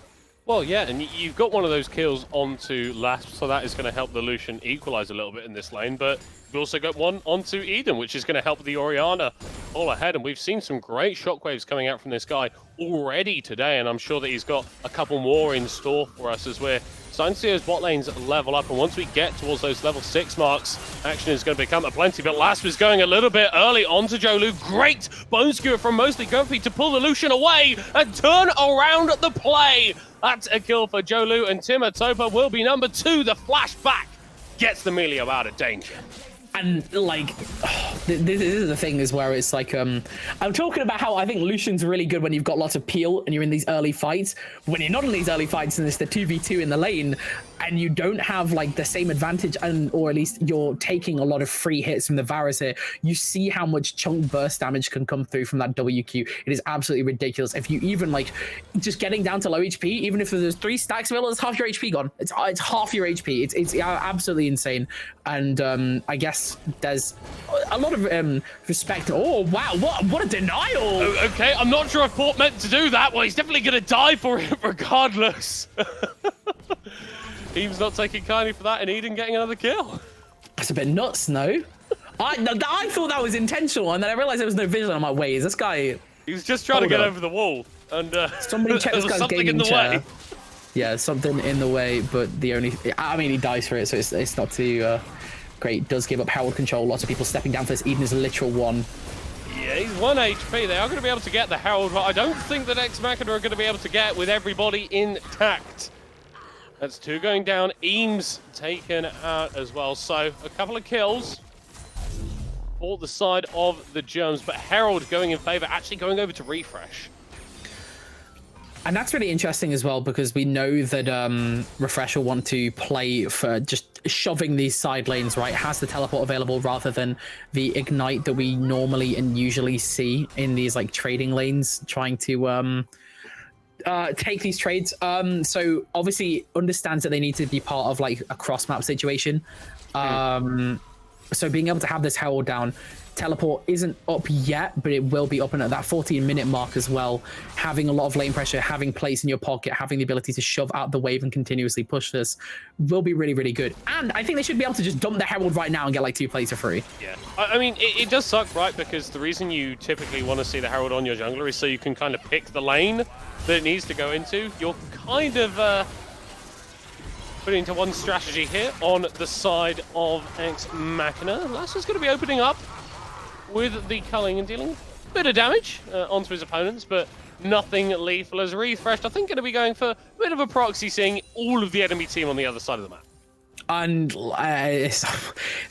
Well, yeah, and you've got one of those kills onto Lasp, so that is going to help the Lucian equalize a little bit in this lane, but we've also got one onto Eden, which is going to help the Orianna pull ahead, and we've seen some great shockwaves coming out from this guy already today, and I'm sure that he's got a couple more in store for us as we're starting to see those bot lanes level up, and once we get towards those level 6 marks, action is going to become aplenty, but Lasp is going a little bit early onto Jolu. Great bone skewer from mostly Grumpy to pull the Lucian away and turn around the play. That's a kill for Jolu, and Timatopa will be number 2. The flashback gets the Melio out of danger. And like, this is the thing is where it's like, I'm talking about how I think Lucian's really good when you've got lots of peel and you're in these early fights. When you're not in these early fights and it's the 2v2 in the lane and you don't have like the same advantage, and or at least you're taking a lot of free hits from the Varus here, you see how much chunk burst damage can come through from that WQ. It is absolutely ridiculous. If you even like just getting down to low HP, even if there's 3 stacks available, it's half your HP gone. It's half your HP. It's absolutely insane. And I guess there's a lot of respect. Oh wow, what a denial! Oh, okay, I'm not sure if Port meant to do that. Well, he's definitely going to die for it regardless. Eames not taking kindly for that, and Eden getting another kill. That's a bit nuts, no? I thought that was intentional, and then I realized there was no vision. I'm like, wait, is this guy? He was just trying to get over the wall, and somebody check this guy's gaming chair. Yeah, something in the way, but I mean, he dies for it, so it's not too great. Does give up Herald control. Lots of people stepping down for this. Eden is a literal 1. Yeah, he's 1 HP. They are going to be able to get the Herald, but I don't think that Ex Machina are going to be able to get with everybody intact. That's 2 going down. Eames taken out as well. So a couple of kills for the side of the Germs, but Herald going in favor, actually going over to Refresh. And that's really interesting as well, because we know that Refresh will want to play for just shoving these side lanes, right? Has the teleport available rather than the ignite that we normally and usually see in these like trading lanes, trying to take these trades. So obviously understands that they need to be part of like a cross map situation. So being able to have this Herald down, teleport isn't up yet, but it will be up, and at that 14-minute mark as well, having a lot of lane pressure, having place in your pocket, having the ability to shove out the wave and continuously push this will be really, really good. And I think they should be able to just dump the Herald right now and get like 2 plays for free. Yeah, I mean, it does suck, right? Because the reason you typically want to see the Herald on your jungler is so you can kind of pick the lane that it needs to go into. You're kind of put into one strategy here on the side of Ex Machina. Lasso's going to be opening up with the culling and dealing a bit of damage onto his opponents, but nothing lethal as Refreshed. I think going to be going for a bit of a proxy, seeing all of the enemy team on the other side of the map. And it's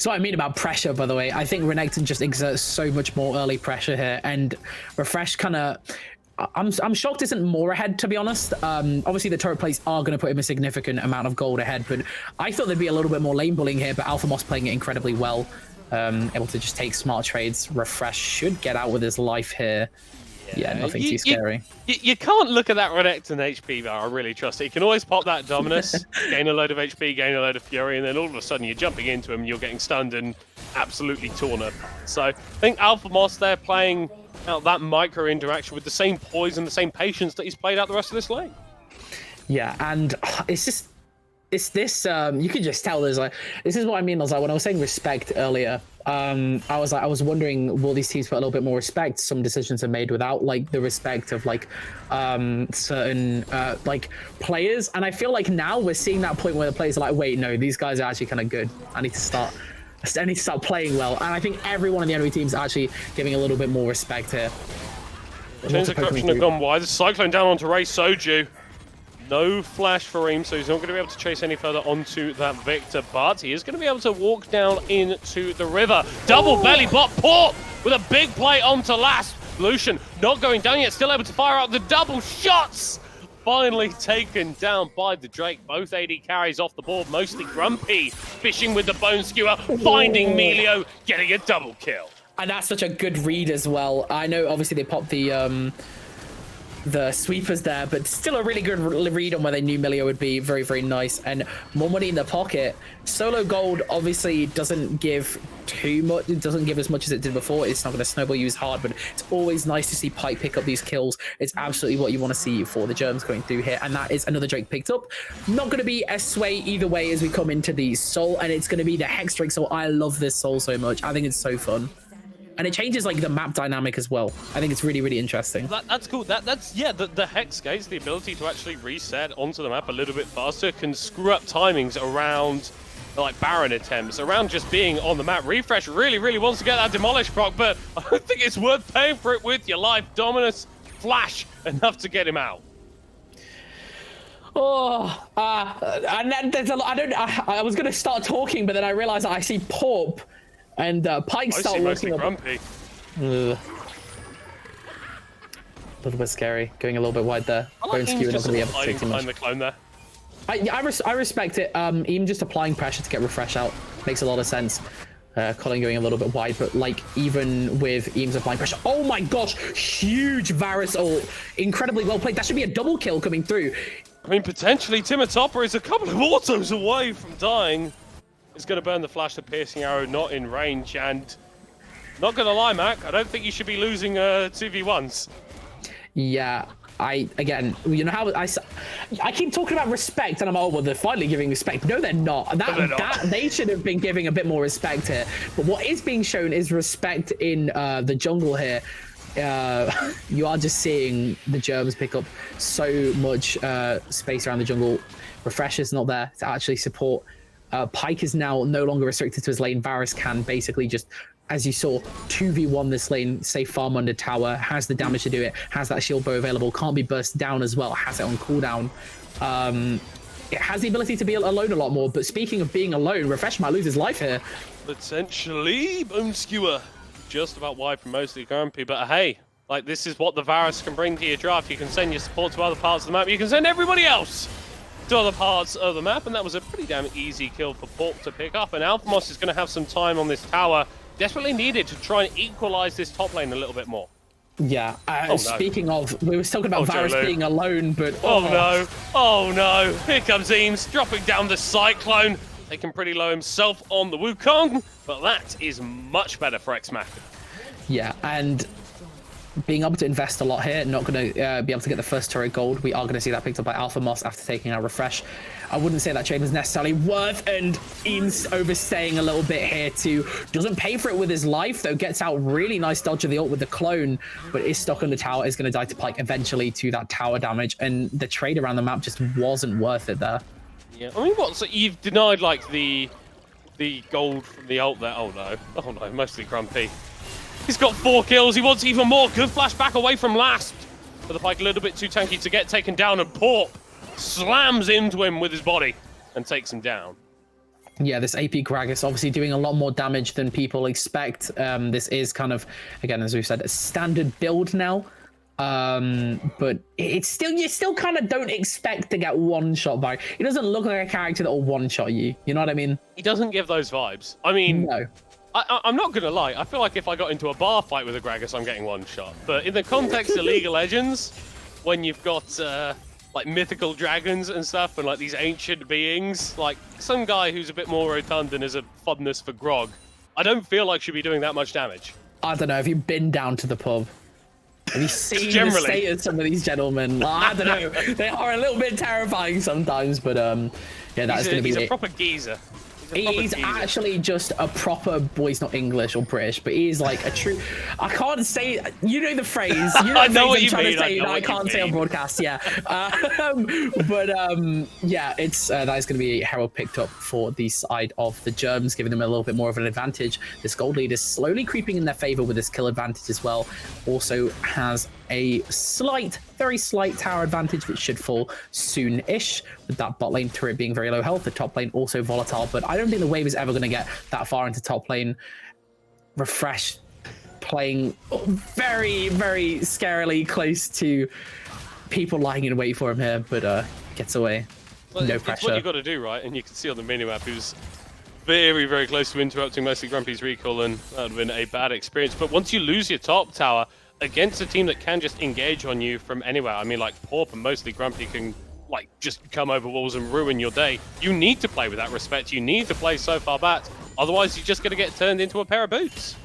what I mean about pressure, by the way. I think Renekton just exerts so much more early pressure here, and Refresh kind of... I'm shocked isn't more ahead, to be honest. Obviously, the turret plays are going to put him a significant amount of gold ahead, but I thought there'd be a little bit more lane bullying here, but Alpha Moss playing it incredibly well. Able to just take smart trades. Refresh should get out with his life here. Yeah, nothing too scary. You can't look at that Renekton HP bar. I really trust it. You can always pop that Dominus, gain a load of HP, gain a load of Fury, and then all of a sudden you're jumping into him, you're getting stunned and absolutely torn apart. So I think Alpha Moss there playing out that micro interaction with the same poise and the same patience that he's played out the rest of this lane. Yeah, and it's just... It's this, you can just tell there's like, this is what I mean. I was like, when I was saying respect earlier, I was wondering, will these teams put a little bit more respect? Some decisions are made without like the respect of like certain like players. And I feel like now we're seeing that point where the players are like, wait, no, these guys are actually kind of good. I need to start playing well. And I think everyone in the enemy team's actually giving a little bit more respect here. Chains of Corruption have gone wide. The Cyclone down onto Ray Soju. No flash for him, so he's not going to be able to chase any further onto that Victor, but he is going to be able to walk down into the river. Double belly bot Port with a big play onto Last. Lucian not going down yet, still able to fire out the double shots. Finally taken down by the Drake. Both AD carries off the board, mostly Grumpy fishing with the Bone Skewer, finding Melio, getting a double kill. And that's such a good read as well. I know obviously they popped the sweepers there, but still a really good read on where they knew Melio would be. Very, very nice. And more money in the pocket. Solo gold obviously doesn't give too much. It doesn't give as much as it did before. It's not going to snowball you as hard, but it's always nice to see Pike pick up these kills. It's absolutely what you want to see for the Germs going through here. And that is another Drake picked up. Not going to be a sway either way as we come into the Soul, and it's going to be the Hex Drake. So I love this Soul so much. I think it's so fun. and it changes like the map dynamic as well. I think it's really, really interesting. That's cool. That's yeah. The hex gates, the ability to actually reset onto the map a little bit faster, can screw up timings around like Baron attempts, around just being on the map. Refresh really wants to get that demolish proc, but I don't think it's worth paying for it with your life. Dominus flash enough to get him out. Oh, and then there's a lot. I was gonna start talking, but then I realized that I see Porp and Pike start looking grumpy. A little bit scary, going a little bit wide there. Bone skew, not gonna be able to take too much. The clone there. I respect it. Even just applying pressure to get refresh out makes a lot of sense. Colin going a little bit wide, but like even with Eames applying pressure, oh my gosh, huge Varus ult, incredibly well played. That should be a double kill coming through. I mean, potentially Timatopper is a couple of autos away from dying. It's going to burn the flash, the piercing arrow, not in range, and not going to lie, Mac, I don't think you should be losing 2v1s. Yeah, again, you know how I keep talking about respect, and I'm, oh, well, they're finally giving respect. No, they're not. They should have been giving a bit more respect here. But what is being shown is respect in the jungle here. You are just seeing the Germs pick up so much space around the jungle. Refresh is not there to actually support. Pike is now no longer restricted to his lane. Varus can basically just, as you saw, 2v1 this lane, say farm under tower, has the damage to do it, has that shield bow available, can't be burst down as well, has it on cooldown. It has the ability to be alone a lot more, but speaking of being alone, Refresh might lose his life here. Potentially, Bone Skewer. Just about wide from mostly grumpy, but hey, like this is what the Varus can bring to your draft. You can send your support to other parts of the map, you can send everybody else to other parts of the map, and that was a pretty damn easy kill for Pork to pick up, and Alphamos is going to have some time on this tower, desperately needed to try and equalize this top lane a little bit more. Yeah, speaking of, we were talking about Varus being alone, but... Oh no, here comes Eames, dropping down the Cyclone, taking pretty low himself on the Wukong, but that is much better for X-Machina. Yeah, and being able to invest a lot here, not going to be able to get the first turret gold. We are going to see that picked up by Alphamos after taking our refresh. I wouldn't say that trade was necessarily worth, and Eames overstaying a little bit here too. Doesn't pay for it with his life, though. Gets out really nice dodge of the ult with the clone, but is stuck on the tower, is going to die to Pike eventually to that tower damage, and the trade around the map just wasn't worth it there. Yeah, I mean, what? So you've denied like the gold from the ult there? Oh no, mostly grumpy. He's got 4 kills. He wants even more. Good flash back away from last, but the Pike a little bit too tanky to get taken down, and Porp slams into him with his body and takes him down. Yeah, this AP Gragas obviously doing a lot more damage than people expect. This is kind of, again, as we've said, a standard build now. But it's still, you still kind of don't expect to get one shot by. He doesn't look like a character that will one shot you. You know what I mean? He doesn't give those vibes. I mean, no. I'm not gonna lie. I feel like if I got into a bar fight with a Gragas, I'm getting one shot. But in the context of League of Legends, when you've got like mythical dragons and stuff, and like these ancient beings, like some guy who's a bit more rotund and has a fondness for grog, I don't feel like should be doing that much damage. I don't know. Have you been down to the pub? Have you seen the state of some of these gentlemen? I don't know. They are a little bit terrifying sometimes, but yeah, that's going to be He's a proper geezer. He's actually just a proper, well, he's not English or British, but he is like a true, I can't say, you know the phrase, you know I know what you trying mean. to say, I can't say on broadcast, yeah. Yeah, it's that is going to be Herald picked up for the side of the Germs, giving them a little bit more of an advantage. This gold lead is slowly creeping in their favor with this kill advantage as well. Also has a slight, very slight tower advantage, which should fall soon-ish, with that bot lane turret being very low health, the top lane also volatile, but I don't think the wave is ever going to get that far into top lane. Refresh playing very, very scarily close to people lying in wait for him here, but gets away. Well, no it's pressure. what you've got to do, right? And you can see on the minimap he was very, very close to interrupting mostly Grumpy's recall, and that would have been a bad experience. But once you lose your top tower against a team that can just engage on you from anywhere, I mean, like Porp and mostly Grumpy can like just come over walls and ruin your day. You need to play with that respect. You need to play so far back. Otherwise, you're just going to get turned into a pair of boots.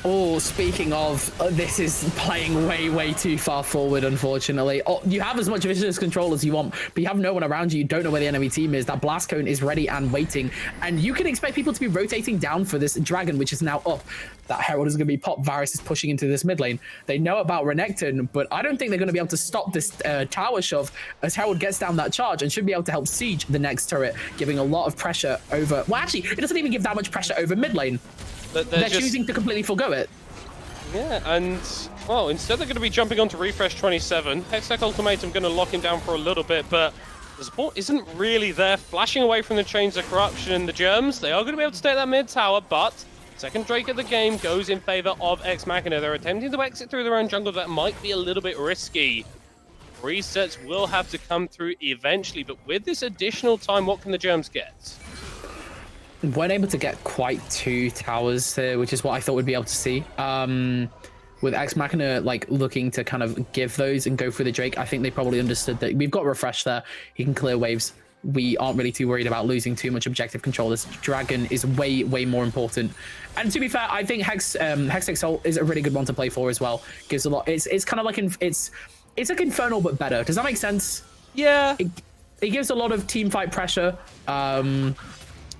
Oh, speaking of, this is playing way too far forward, unfortunately. Oh, you have as much vicious control as you want, but you have no one around you. You don't know where the enemy team is. That blast cone is ready and waiting, and you can expect people to be rotating down for this dragon, which is now up. That Herald is going to be popped. Varus is pushing into this mid lane. They know about Renekton, but I don't think they're going to be able to stop this tower shove as Herald gets down that charge and should be able to help siege the next turret, giving a lot of pressure over... Well, actually, it doesn't even give that much pressure over mid lane. They're choosing to completely forgo it. Yeah, and, well, instead they're going to be jumping onto Refresh 27. Hextech Ultimatum going to lock him down for a little bit, but the support isn't really there. Flashing away from the Chains of Corruption and the Germs. They are going to be able to stay at that mid tower, but second Drake of the game goes in favor of Ex Machina. They're attempting to exit through their own jungle. That might be a little bit risky. Resets will have to come through eventually, but with this additional time, what can the Germs get? Weren't able to get quite 2 towers here, which is what I thought we'd be able to see. With Ex Machina like looking to kind of give those and go for the Drake, I think they probably understood that we've got Refresh there. He can clear waves. We aren't really too worried about losing too much objective control. This dragon is way more important. And to be fair, I think Hextech Soul is a really good one to play for as well. Gives a lot. It's kind of like it's like Infernal but better. Does that make sense? Yeah. It gives a lot of team fight pressure.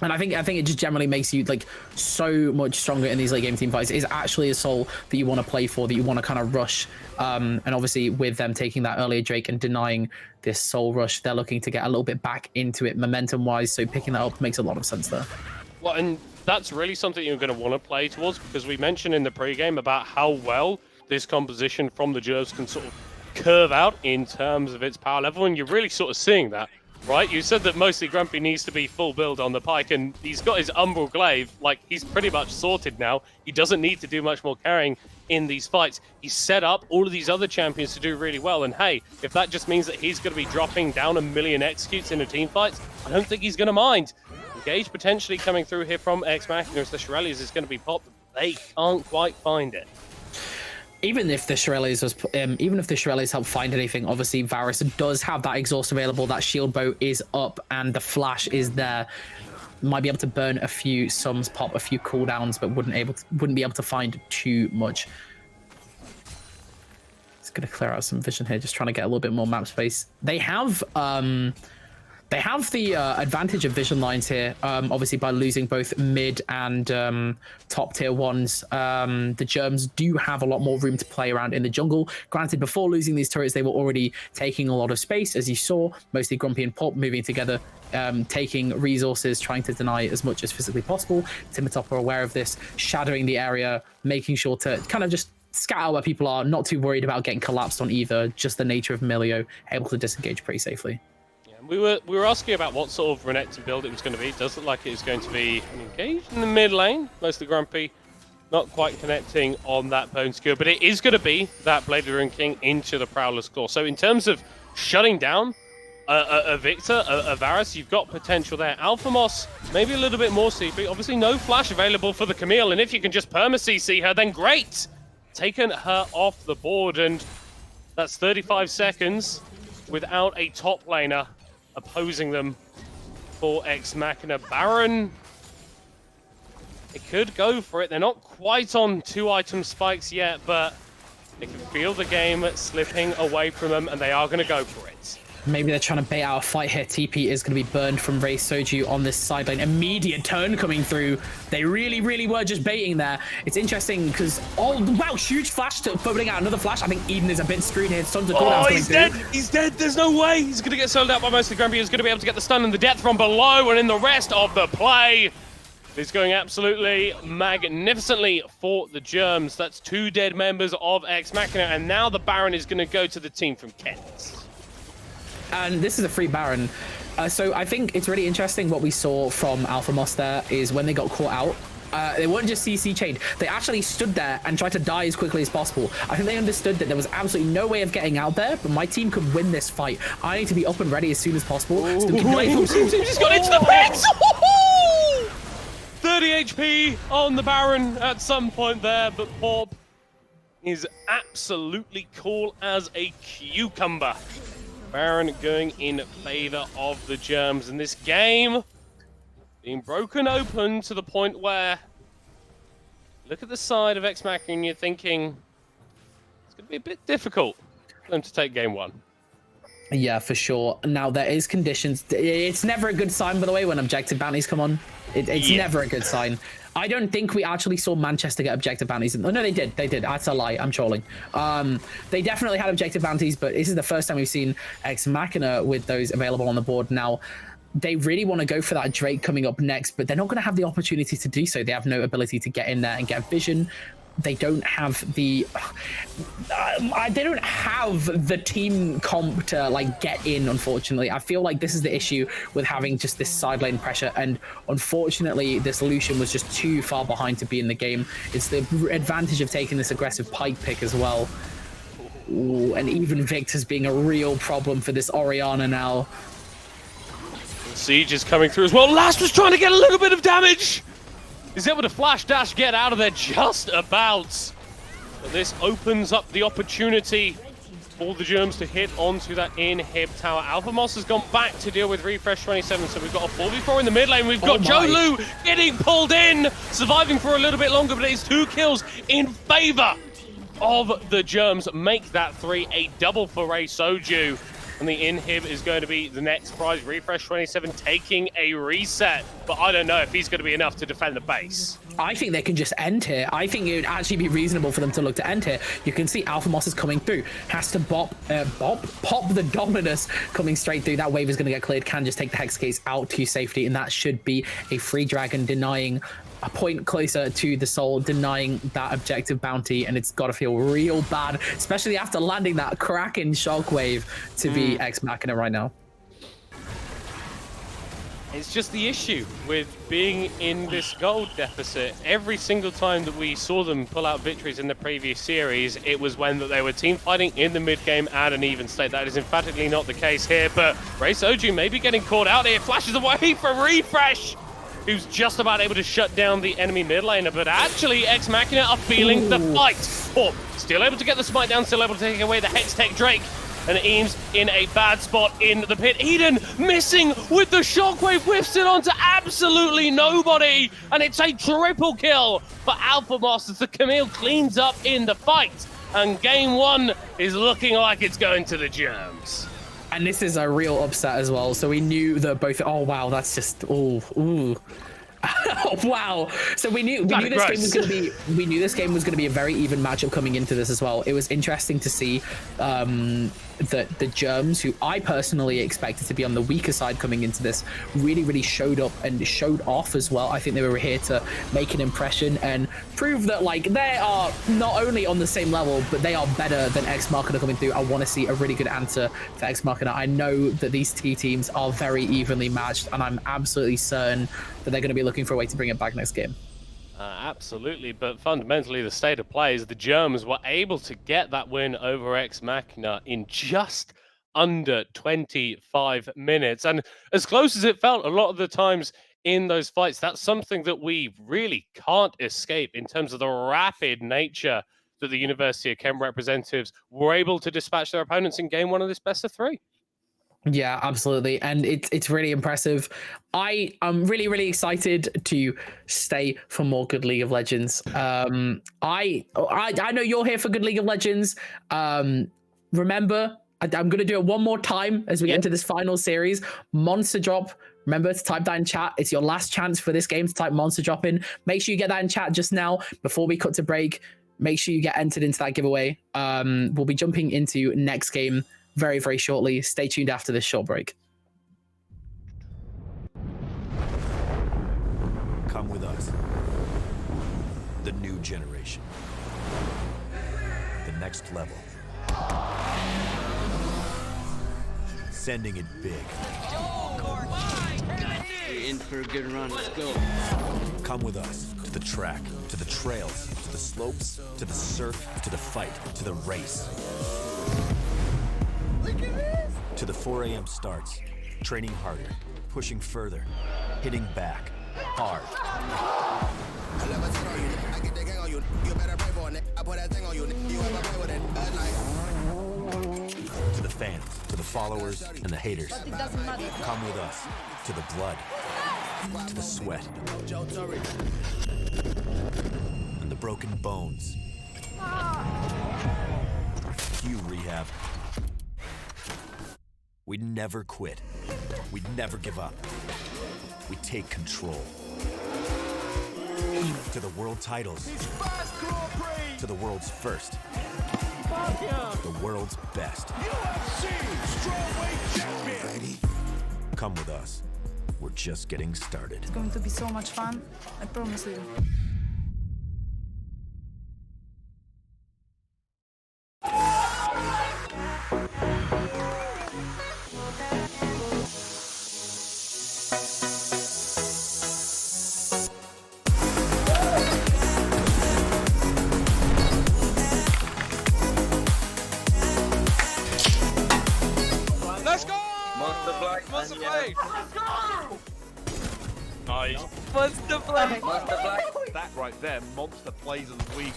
And I think it just generally makes you like so much stronger in these late game team fights. It's actually a soul that you want to play for, that you want to kind of rush. And obviously with them taking that earlier Drake and denying this soul rush, they're looking to get a little bit back into it momentum wise. So picking that up makes a lot of sense there. Well, and that's really something you're going to want to play towards, because we mentioned in the pregame about how well this composition from the Jervs can sort of curve out in terms of its power level. And you're really sort of seeing that. Right, you said that mostly Grumpy needs to be full build on the Pike, and he's got his Umbral Glaive. Like, he's pretty much sorted now. He doesn't need to do much more carrying in these fights. He's set up all of these other champions to do really well, and hey, if that just means that he's going to be dropping down 1 million executes in a team fight, I don't think he's going to mind. Engage potentially coming through here from Ex Machina as the Shirelles is going to be popped. They can't quite find it. Even if the Shirelles help find anything, obviously Varus does have that exhaust available. That shield bow is up and the flash is there. Might be able to burn a few sums, pop a few cooldowns, but wouldn't be able to find too much. It's gonna clear out some vision here, just trying to get a little bit more map space. They have the advantage of vision lines here, obviously by losing both mid and top tier ones. The Germs do have a lot more room to play around in the jungle. Granted, before losing these turrets, they were already taking a lot of space, as you saw, mostly Grumpy and Pulp moving together, taking resources, trying to deny as much as physically possible. Timotop are aware of this, shadowing the area, making sure to kind of just scout where people are, not too worried about getting collapsed on either, just the nature of Milio, able to disengage pretty safely. We were asking about what sort of Renekton build it was going to be. It does look like it's going to be engaged in the mid lane, mostly Grumpy, not quite connecting on that bone skill, but it is going to be that Blade of the Rune King into the Prowler's Claw. So in terms of shutting down a Victor, a Varus, you've got potential there. Alphamos, maybe a little bit more CP. Obviously no flash available for the Camille, and if you can just perma-CC her, then great! Taken her off the board, and that's 35 seconds without a top laner opposing them for Ex Machina. Baron, it could go for it. They're not quite on 2-item spikes yet, but they can feel the game slipping away from them, and they are going to go for it. Maybe they're trying to bait out a fight here. TP is going to be burned from Ray Soju on this side lane. Immediate turn coming through. They really were just baiting there. It's interesting because, oh, wow, huge flash to putting out another flash. I think Eden is a bit screwed here. Tons of cooldowns he's dead. He's dead. There's no way. He's going to get sold out by mostly Grumpy. He's going to be able to get the stun and the death from below, and in the rest of the play, it's going absolutely magnificently for the Germs. That's 2 dead members of Ex Machina, and now the Baron is going to go to the team from Kent. And this is a free Baron. So I think it's really interesting what we saw from Alphamos there is when they got caught out, they weren't just CC chained. They actually stood there and tried to die as quickly as possible. I think they understood that there was absolutely no way of getting out there, but my team could win this fight. I need to be up and ready as soon as possible. He's got into the pits! 30 HP on the Baron at some point there, but Pop is absolutely cool as a cucumber. Baron going in favor of the Germs, and this game being broken open to the point where look at the side of Ex Machina and you're thinking it's going to be a bit difficult for them to take game one. Yeah, for sure. Now, there is conditions. It's never a good sign, by the way, when objective bounties come on. It's never a good sign. I don't think we actually saw Manchester get objective bounties. Oh, no, they did. They did. That's a lie. I'm trolling. They definitely had objective bounties, but this is the first time we've seen Ex Machina with those available on the board. Now, they really want to go for that Drake coming up next, but they're not going to have the opportunity to do so. They have no ability to get in there and get vision. They don't have the team comp to like get in, unfortunately. I feel like this is the issue with having just this side lane pressure, and unfortunately this Lucian was just too far behind to be in the game. It's the advantage of taking this aggressive pike pick as well. Ooh, and even Victor's being a real problem for this Orianna now. Siege is coming through as well. Last was trying to get a little bit of damage. He's able to flash dash, get out of there just about. But this opens up the opportunity for the Germs to hit onto that inhib tower. Alphamos has gone back to deal with Refresh 27, so we've got a 4v4 in the mid lane. We've got Joe Lu getting pulled in, surviving for a little bit longer, but it's 2 kills in favor of the Germs. Make that 3 a double for Ray Soju. And the inhib is going to be the next prize. Refresh 27 taking a reset, but I don't know if he's going to be enough to defend the base. I think they can just end here. I think it would actually be reasonable for them to look to end here. You can see Alphamos is coming through. Has to pop the Dominus coming straight through. That wave is going to get cleared. Can just take the Hex Case out to safety, and that should be a free dragon, denying a point closer to the soul, denying that objective bounty, and it's got to feel real bad, especially after landing that Kraken shockwave to be Ex Machina right now. It's just the issue with being in this gold deficit. Every single time that we saw them pull out victories in the previous series, it was when they were team fighting in the mid game at an even state. That is emphatically not the case here, but Ray Soju may be getting caught out here. Flashes away for Refresh, who's just about able to shut down the enemy mid laner, but actually Ex Machina are feeling the fight. Orb still able to get the smite down, still able to take away the Hex Tech Drake, and Eames in a bad spot in the pit. Eden missing with the shockwave, whiffs it onto absolutely nobody, and it's a triple kill for Alphamos as the Camille cleans up in the fight, and game one is looking like it's going to the Germs. And this is a real upset as well. So we knew that both. Oh wow, that's just ooh. Wow. So we knew this game was going to be. We knew this game was going to be a very even matchup coming into this as well. It was interesting to see that the Germs, who I personally expected to be on the weaker side coming into this, really showed up and showed off as well. I think they were here to make an impression and prove that like they are not only on the same level, but they are better than Ex Machina coming through. I want to see a really good answer for Ex Machina. I know that these two teams are very evenly matched, and I'm absolutely certain that they're going to be looking for a way to bring it back next game. Absolutely, but fundamentally the state of play is the Germs were able to get that win over Ex Machina in just under 25 minutes. And as close as it felt a lot of the times in those fights, that's something that we really can't escape in terms of the rapid nature that the University of Kent representatives were able to dispatch their opponents in game one of this best of 3. Yeah, absolutely, and it's really impressive. I am really excited to stay for more good League of Legends. I know you're here for good League of Legends. Remember, I'm going to do it one more time as we get into this final series. Monster Drop. Remember to type that in chat. It's your last chance for this game to type Monster Drop in. Make sure you get that in chat just now before we cut to break. Make sure you get entered into that giveaway. We'll be jumping into next game very shortly. Stay tuned after this short break. Come with us. The new generation. The next level. Sending it big. You're in for a good run. Let's go. Come with us to the track, to the trails, to the slopes, to the surf, to the fight, to the race. To the 4 a.m. starts, training harder, pushing further, hitting back, hard. To the fans, to the followers, and the haters. Come with us to the blood, to the sweat, and the broken bones. Cue rehab. We never quit. We never give up. We take control. To the world titles. To the world's first. The world's best. UFC Strawweight Champion. Come with us. We're just getting started. It's going to be so much fun. I promise you. Let's go! Monster Black. Monster Blade! Nice. Monster Blade! Monster Black. That right there, monster plays of the week.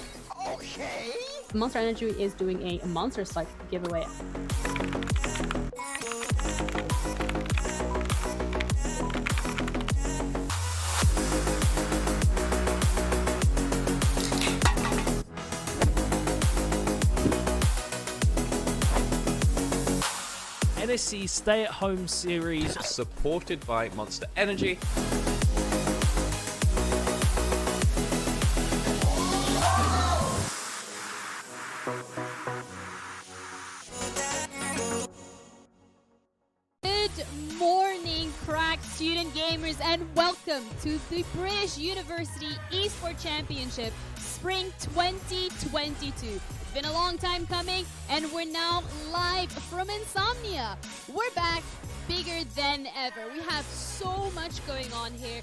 Okay. Monster Energy is doing a monster slide giveaway. NSE Stay at Home series. Supported by Monster Energy. Good morning, crack student gamers, and welcome to the British University Esport Championship Spring 2022. It's been a long time coming, and we're now live from Insomnia. We're back bigger than ever. We have so much going on here.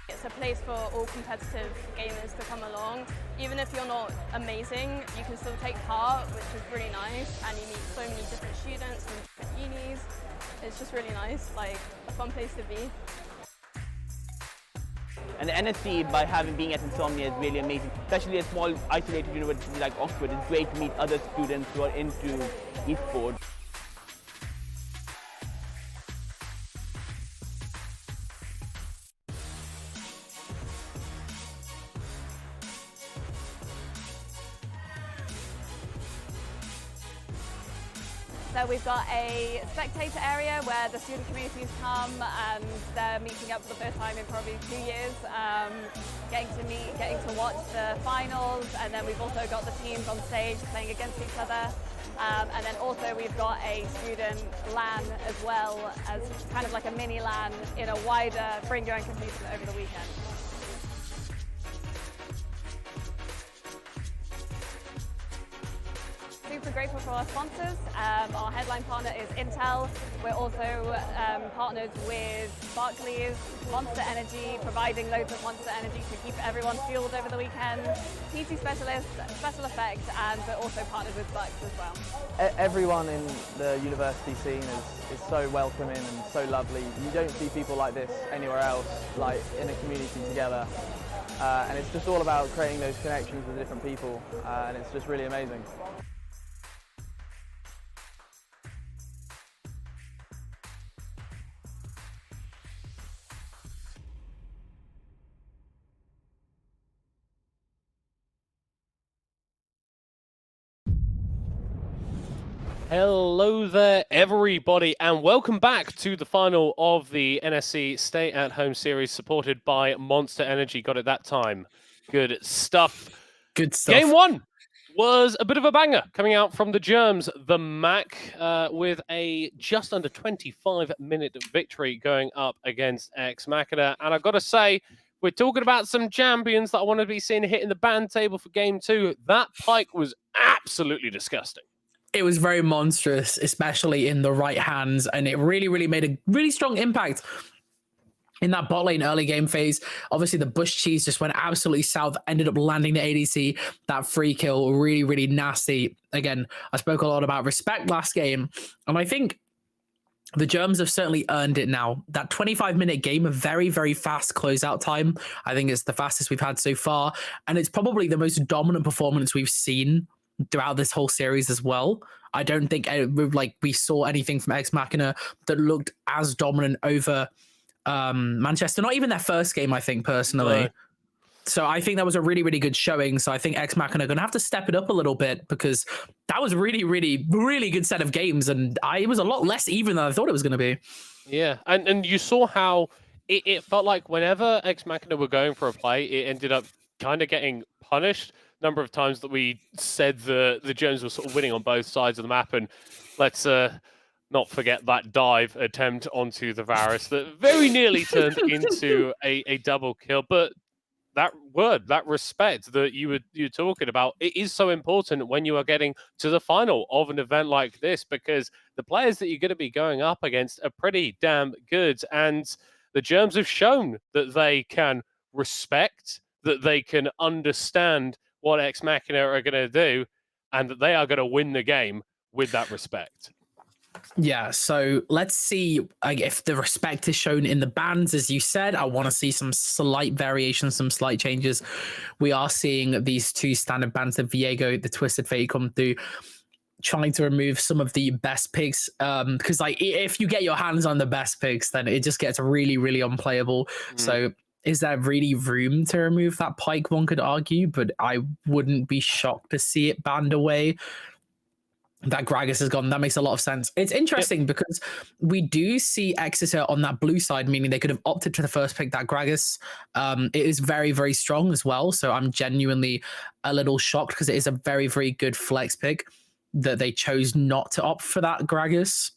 It's a place for all competitive gamers to come along. Even if you're not amazing, you can still take part, which is really nice, and you meet so many different students from different unis. It's just really nice, like a fun place to be. And the NSE, by being at Insomnia, is really amazing. Especially a small, isolated university like Oxford, it's great to meet other students who are into esports. So we've got a spectator area where the student communities come and they're meeting up for the first time in probably 2 years, getting to watch the finals, and then we've also got the teams on stage playing against each other. And then also we've got a student LAN as well, as kind of like a mini LAN in a wider bring your own computer over the weekend. Super grateful for our sponsors. Our headline partner is Intel. We're also partnered with Barclays, Monster Energy, providing loads of Monster Energy to keep everyone fueled over the weekend. PC Specialist, Special Effects, and we're also partnered with Bucks as well. Everyone in the university scene is so welcoming and so lovely. You don't see people like this anywhere else, like in a community together. And it's just all about creating those connections with different people, and it's just really amazing. Hello there, everybody, and welcome back to the final of the NSE Stay at Home series, supported by Monster Energy. Got it that time. Good stuff. Good stuff. Game one was a bit of a banger coming out from the Germs, the Mac, with a just under 25-minute victory going up against Ex Machina. And I've got to say, we're talking about some champions that I want to be seeing hitting the ban table for game two. That Pyke was absolutely disgusting. It was very monstrous, especially in the right hands, and it really, really made a really strong impact in that bot lane early game phase. Obviously, the Bush Cheese just went absolutely south, ended up landing the ADC. That free kill, really, really nasty. Again, I spoke a lot about respect last game, and I think the Germs have certainly earned it now. That 25-minute game, a very, very fast closeout time. I think it's the fastest we've had so far, and it's probably the most dominant performance we've seen throughout this whole series as well. I don't think we saw anything from Ex Machina that looked as dominant over Manchester. Not even their first game, I think, personally. No. So I think that was a really, really good showing. So I think Ex Machina are going to have to step it up a little bit because that was really, really, really good set of games. And it was a lot less even than I thought it was going to be. Yeah, and you saw how it felt like whenever Ex Machina were going for a play, it ended up kind of getting punished. Number of times that we said the Germans were sort of winning on both sides of the map, and let's not forget that dive attempt onto the Varus that very nearly turned into a double kill. But that respect that you're talking about, it is so important when you are getting to the final of an event like this, because the players that you're going to be going up against are pretty damn good, and the Germs have shown that they can respect, that they can understand what Ex Machina are going to do, and that they are going to win the game with that respect. Yeah, so let's see if the respect is shown in the bans, as you said. I want to see some slight variations, some slight changes. We are seeing these two standard bans, the Viego, the Twisted Fate, come through, trying to remove some of the best picks. Because like if you get your hands on the best picks, then it just gets really, really unplayable. So is there really room to remove that Pike? One could argue, but I wouldn't be shocked to see it banned away. That Gragas has gone. That makes a lot of sense. It's interesting because we do see Exeter on that blue side, meaning they could have opted to the first pick, that Gragas. It is very, very strong as well. So I'm genuinely a little shocked because it is a very, very good flex pick that they chose not to opt for that Gragas.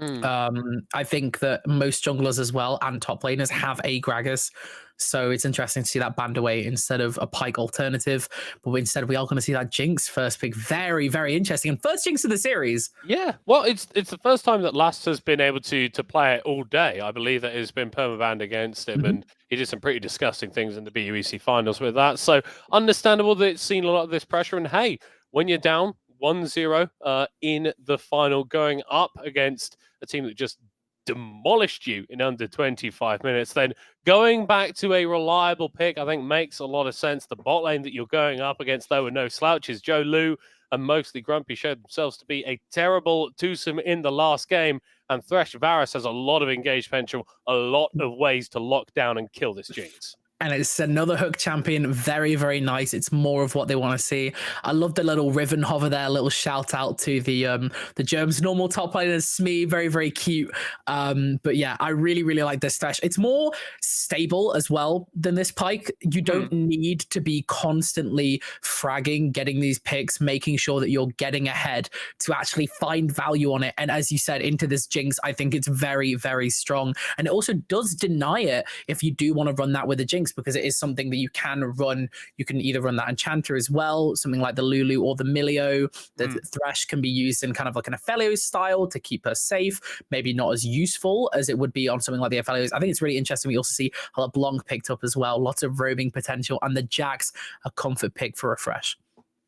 I think that most junglers as well and top laners have a Gragas. So it's interesting to see that banned away instead of a Pike alternative. But instead, we are going to see that Jinx first pick. Very, very interesting. And first Jinx of the series. Yeah, well, it's the first time that Last has been able to play it all day. I believe that has been permabanned against him, and he did some pretty disgusting things in the BUEC finals with that. So understandable that it's seen a lot of this pressure. And hey, when you're down 1-0 in the final, going up against a team that just demolished you in under 25 minutes, then going back to a reliable pick, I think makes a lot of sense. The bot lane that you're going up against, though, were no slouches. Joe Lu and mostly Grumpy showed themselves to be a terrible twosome in the last game, and Thresh Varus has a lot of engaged potential, a lot of ways to lock down and kill this Jinx. And it's another hook champion. Very, very nice. It's more of what they want to see. I love the little ribbon hover there. A little shout out to the Germs normal top laner Smee. Very, very cute. But yeah, I really, really like this Thresh. It's more stable as well than this Pike. You don't need to be constantly fragging, getting these picks, making sure that you're getting ahead to actually find value on it. And as you said, into this Jinx, I think it's very, very strong. And it also does deny it if you do want to run that with a Jinx, because it is something that you can run. You can either run that Enchanter as well, something like the Lulu or the Milio. The Thresh can be used in kind of like an Aphelios style to keep her safe. Maybe not as useful as it would be on something like the Aphelios. I think it's really interesting. We also see LeBlanc picked up as well. Lots of roaming potential. And the Jax, a comfort pick for Refresh.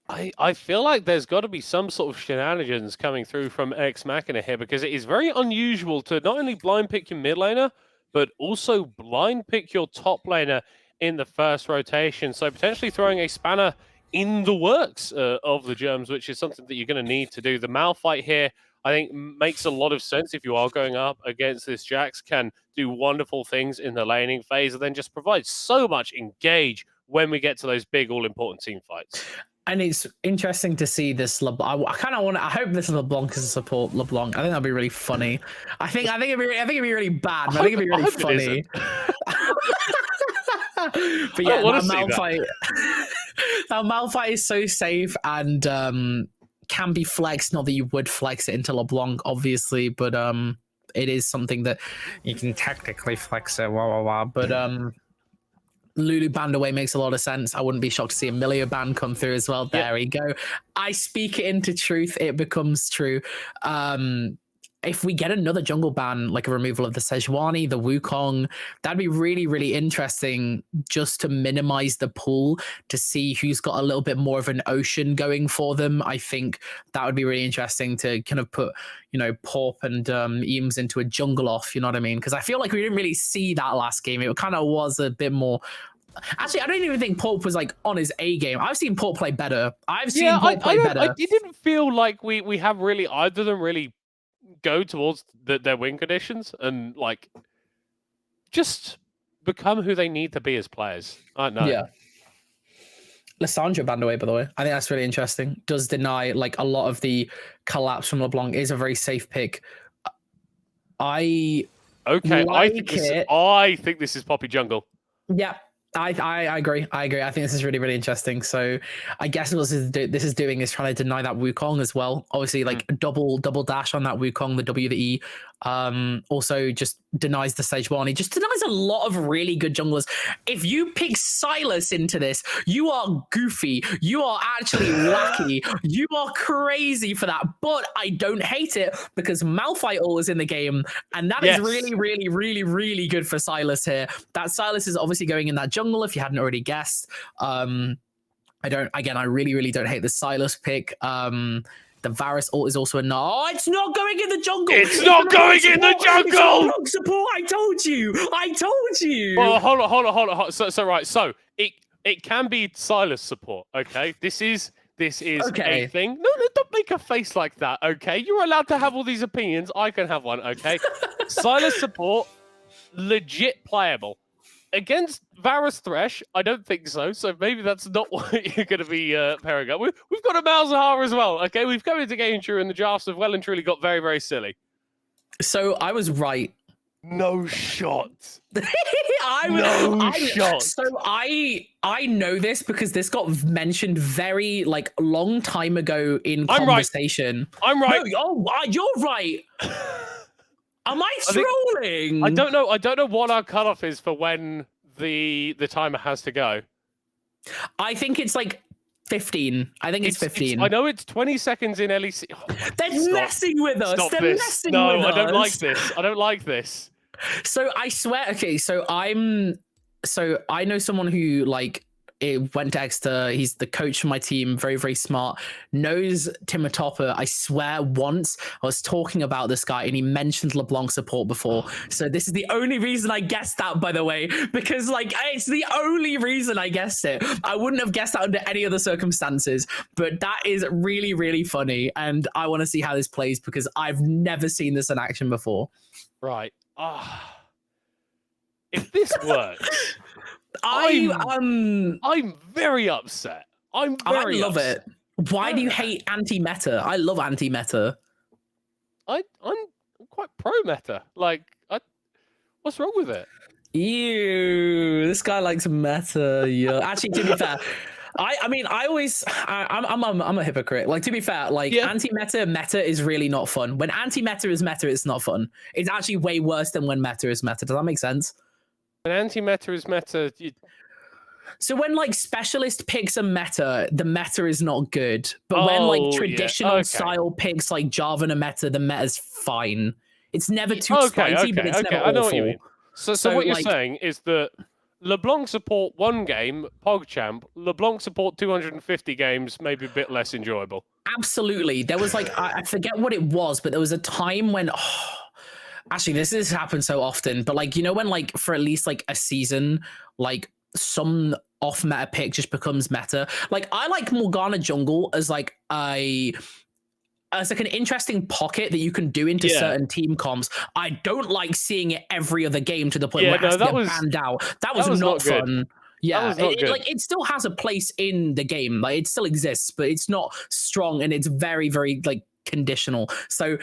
I feel like there's got to be some sort of shenanigans coming through from Ex Machina here, because it is very unusual to not only blind pick your mid laner, but also blind pick your top laner in the first rotation. So potentially throwing a spanner in the works of the Germs, which is something that you're going to need to do. The Malphite here, I think, makes a lot of sense if you are going up against this Jax. Can do wonderful things in the laning phase, and then just provide so much engage when we get to those big all-important team fights. And it's interesting to see this LeBlanc. I hope this LeBlanc is a support LeBlanc. I think that'd be really funny. I think it'd be really bad. But I think it'd be really funny. But yeah, that Malphite is so safe and can be flexed. Not that you would flex it into LeBlanc, obviously, but it is something that you can technically flex it. But Lulu banned away makes a lot of sense. I wouldn't be shocked to see a Milio ban come through as well. There we go. I speak it into truth. It becomes true. If we get another jungle ban, like a removal of the Sejuani, the Wukong, that'd be really, really interesting just to minimize the pool, to see who's got a little bit more of an ocean going for them. I think that would be really interesting to kind of put, Porp and Eames into a jungle off, you know what I mean? Because I feel like we didn't really see that last game. It kind of was a bit more... Actually, I don't even think Porp was like on his A game. I've seen Porp play better. I've seen Porp play better. It didn't feel like we have really either of them really go towards their win conditions, and like just become who they need to be as players. I don't know. Yeah. Lissandra banned away, by the way. I think that's really interesting. Does deny like a lot of the collapse from LeBlanc is a very safe pick. I think this is Poppy Jungle. Yeah, I agree. I agree. I think this is really, really interesting. So I guess what this is doing is trying to deny that Wukong as well. Obviously, like double dash on that Wukong, the W, the E. Also just denies the stage 1. He just denies a lot of really good junglers. If you pick Silas into this, you are goofy. You are actually wacky. You are crazy for that. But I don't hate it because Malphite ult is in the game. And that is really, really, really, really good for Silas here. That Silas is obviously going in that jungle, if you hadn't already guessed. I really, really don't hate the Silas pick. The Varus ult is also a no. Oh, it's not going in the jungle. It's not going in the jungle. It's support. I told you. Well, hold on. So it can be Silas support. Okay, this is okay. a thing. No, don't make a face like that. Okay, you're allowed to have all these opinions. I can have one. Okay, Silas support, legit playable. Against Varus Thresh, I don't think so. So maybe that's not what you're going to be pairing up with. We've got a Malzahar as well. Okay, we've come into game true and the drafts have well and truly got very, very silly. So I was right. No shot. No shot. So I know this because this got mentioned very like long time ago in conversation. I'm right. No, you're right. Am I trolling? I don't know. I don't know what our cutoff is for when the timer has to go. I think it's like 15. I think it's 15. I know it's 20 seconds in LEC. Oh, they're messing with us. Stop they're this. messing No, with us. I don't like this. I don't like this. So I swear. Okay, so I know someone who like went to Exeter. He's the coach for my team. Very, very smart. Knows Timatopper. I swear once I was talking about this guy and he mentioned LeBlanc support before. So this is the only reason I guessed that, by the way, because like it's the only reason I guessed it. I wouldn't have guessed that under any other circumstances, but that is really, really funny. And I want to see how this plays because I've never seen this in action before. Right. If this works, I'm very upset. I love it. Why do you hate anti-meta? I love anti-meta. I'm quite pro-meta. Like, what's wrong with it? Ew, this guy likes meta. Yeah. Actually, to be fair, I'm a hypocrite. Like, to be fair, like meta is really not fun. When anti-meta is meta, it's not fun. It's actually way worse than when meta is meta. Does that make sense? When anti-meta is meta, so when like specialist picks a meta, the meta is not good. But when like traditional style picks like Jarvan a meta, the meta's fine. It's never too spicy, but it's never awful. I know what you mean. So what you're saying is that LeBlanc support 1 game, PogChamp. LeBlanc support 250 games, maybe a bit less enjoyable. Absolutely. There was like, I forget what it was, but there was a time when... actually, this has happened so often, but like, you know, when like for at least like a season, like some off meta pick just becomes meta. Like I like Morgana jungle as like an interesting pocket that you can do into certain team comps. I don't like seeing it every other game to the point where it has to get banned out. That was not fun. Yeah, it still has a place in the game. Like it still exists, but it's not strong and it's very, very like conditional. So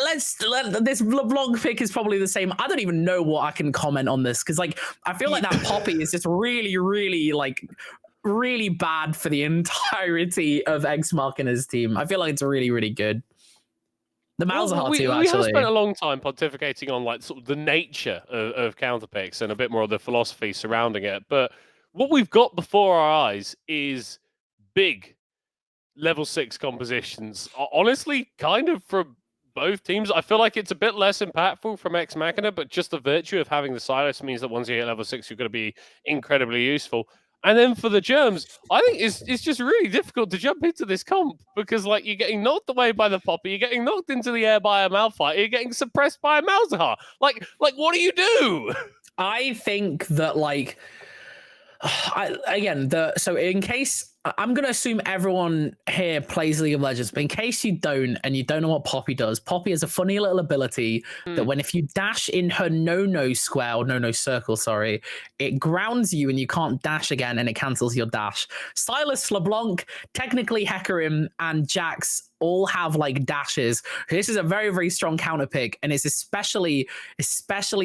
this LeBlanc pick is probably the same. I don't even know what I can comment on this because like I feel like that Poppy is just really, really like really bad for the entirety of Xmark and his team. I feel like it's really, really good. The Malzahar too, actually. We have spent a long time pontificating on like sort of the nature of counter picks and a bit more of the philosophy surrounding it. But what we've got before our eyes is big level 6 compositions. Honestly, kind of from both teams. I feel like it's a bit less impactful from Ex Machina, but just the virtue of having the Silas means that once you hit level 6, you're going to be incredibly useful. And then for the Germs, I think it's just really difficult to jump into this comp because like you're getting knocked away by the Poppy, you're getting knocked into the air by a Malphite, you're getting suppressed by a Malzahar. Like what do you do? I think that like So in case, I'm going to assume everyone here plays League of Legends, but in case you don't and you don't know what Poppy does, Poppy has a funny little ability that if you dash in her no-no square, or no-no circle, sorry, it grounds you and you can't dash again and it cancels your dash. Silas, LeBlanc, technically Hecarim, and Jax all have like dashes. This is a very, very strong counter pick, and it's especially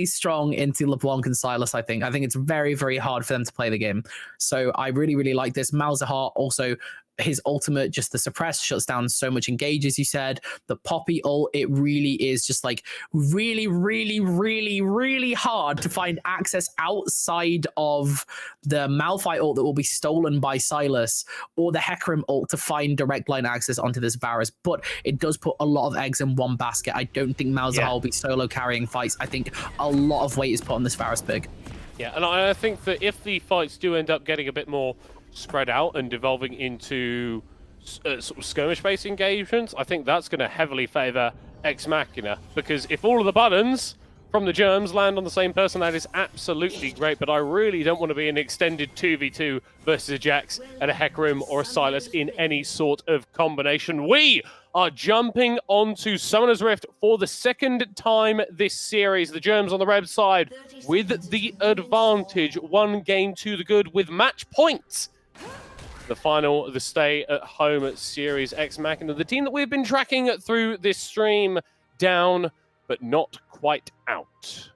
strong into LeBlanc and Silas. I think it's very, very hard for them to play the game. So I really, really like this. Malzahar also, his ultimate, just the suppress, shuts down so much engage, as you said. The Poppy ult, it really is just like really, really, really, really hard to find access outside of the Malphite ult that will be stolen by Silas, or the Hecarim ult to find direct line access onto this Varus. But it does put a lot of eggs in one basket. I don't think Malzahar will be solo carrying fights. I think a lot of weight is put on this Varus pick. Yeah, and I think that if the fights do end up getting a bit more spread out and devolving into sort of skirmish-based engagements, I think that's going to heavily favour Ex Machina, because if all of the buttons from the germs land on the same person, that is absolutely great, but I really don't want to be an extended 2v2 versus a Jax and a Hecarim or a Silas in any sort of combination. We are jumping onto Summoner's Rift for the second time this series. The germs on the red side with the advantage, 1 game to the good with match points. The final, the Stay at Home series, Ex Machina, the team that we've been tracking through this stream, down but not quite out.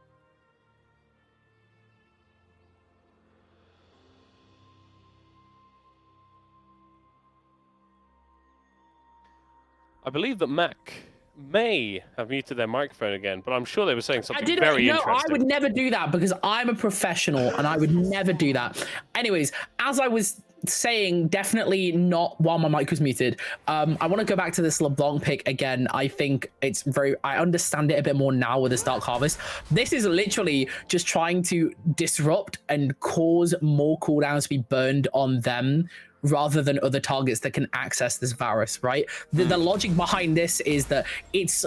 I believe that Mac may have muted their microphone again, but I'm sure they were saying something very interesting. I would never do that because I'm a professional and I would never do that. Anyways, as I was saying, definitely not while my mic was muted. I want to go back to this LeBlanc pick again. I think it's I understand it a bit more now with this Dark Harvest. This is literally just trying to disrupt and cause more cooldowns to be burned on them rather than other targets that can access this Varus, right? The logic behind this is that it's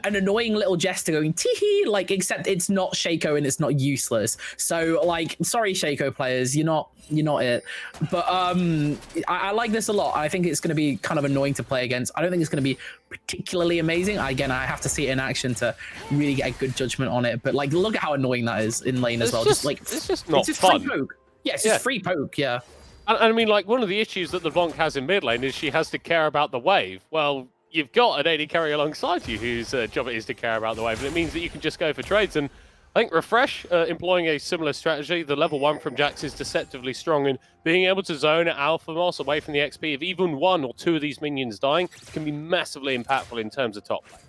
an annoying little jester going tee-hee, like, except it's not Shaco and it's not useless. So, like, sorry, Shaco players, you're not it. But I like this a lot. I think it's going to be kind of annoying to play against. I don't think it's going to be particularly amazing. Again, I have to see it in action to really get a good judgment on it. But, like, look at how annoying that is in lane as well. It's just not fun. Free poke. Yeah, it's just free poke, yeah. And I mean, like, one of the issues that LeBlanc has in mid lane is she has to care about the wave. Well, you've got an AD carry alongside you whose job it is to care about the wave, and it means that you can just go for trades. And I think Refresh, employing a similar strategy, the level 1 from Jax is deceptively strong, and being able to zone Alpha Moss away from the XP of even 1 or 2 of these minions dying can be massively impactful in terms of top lane.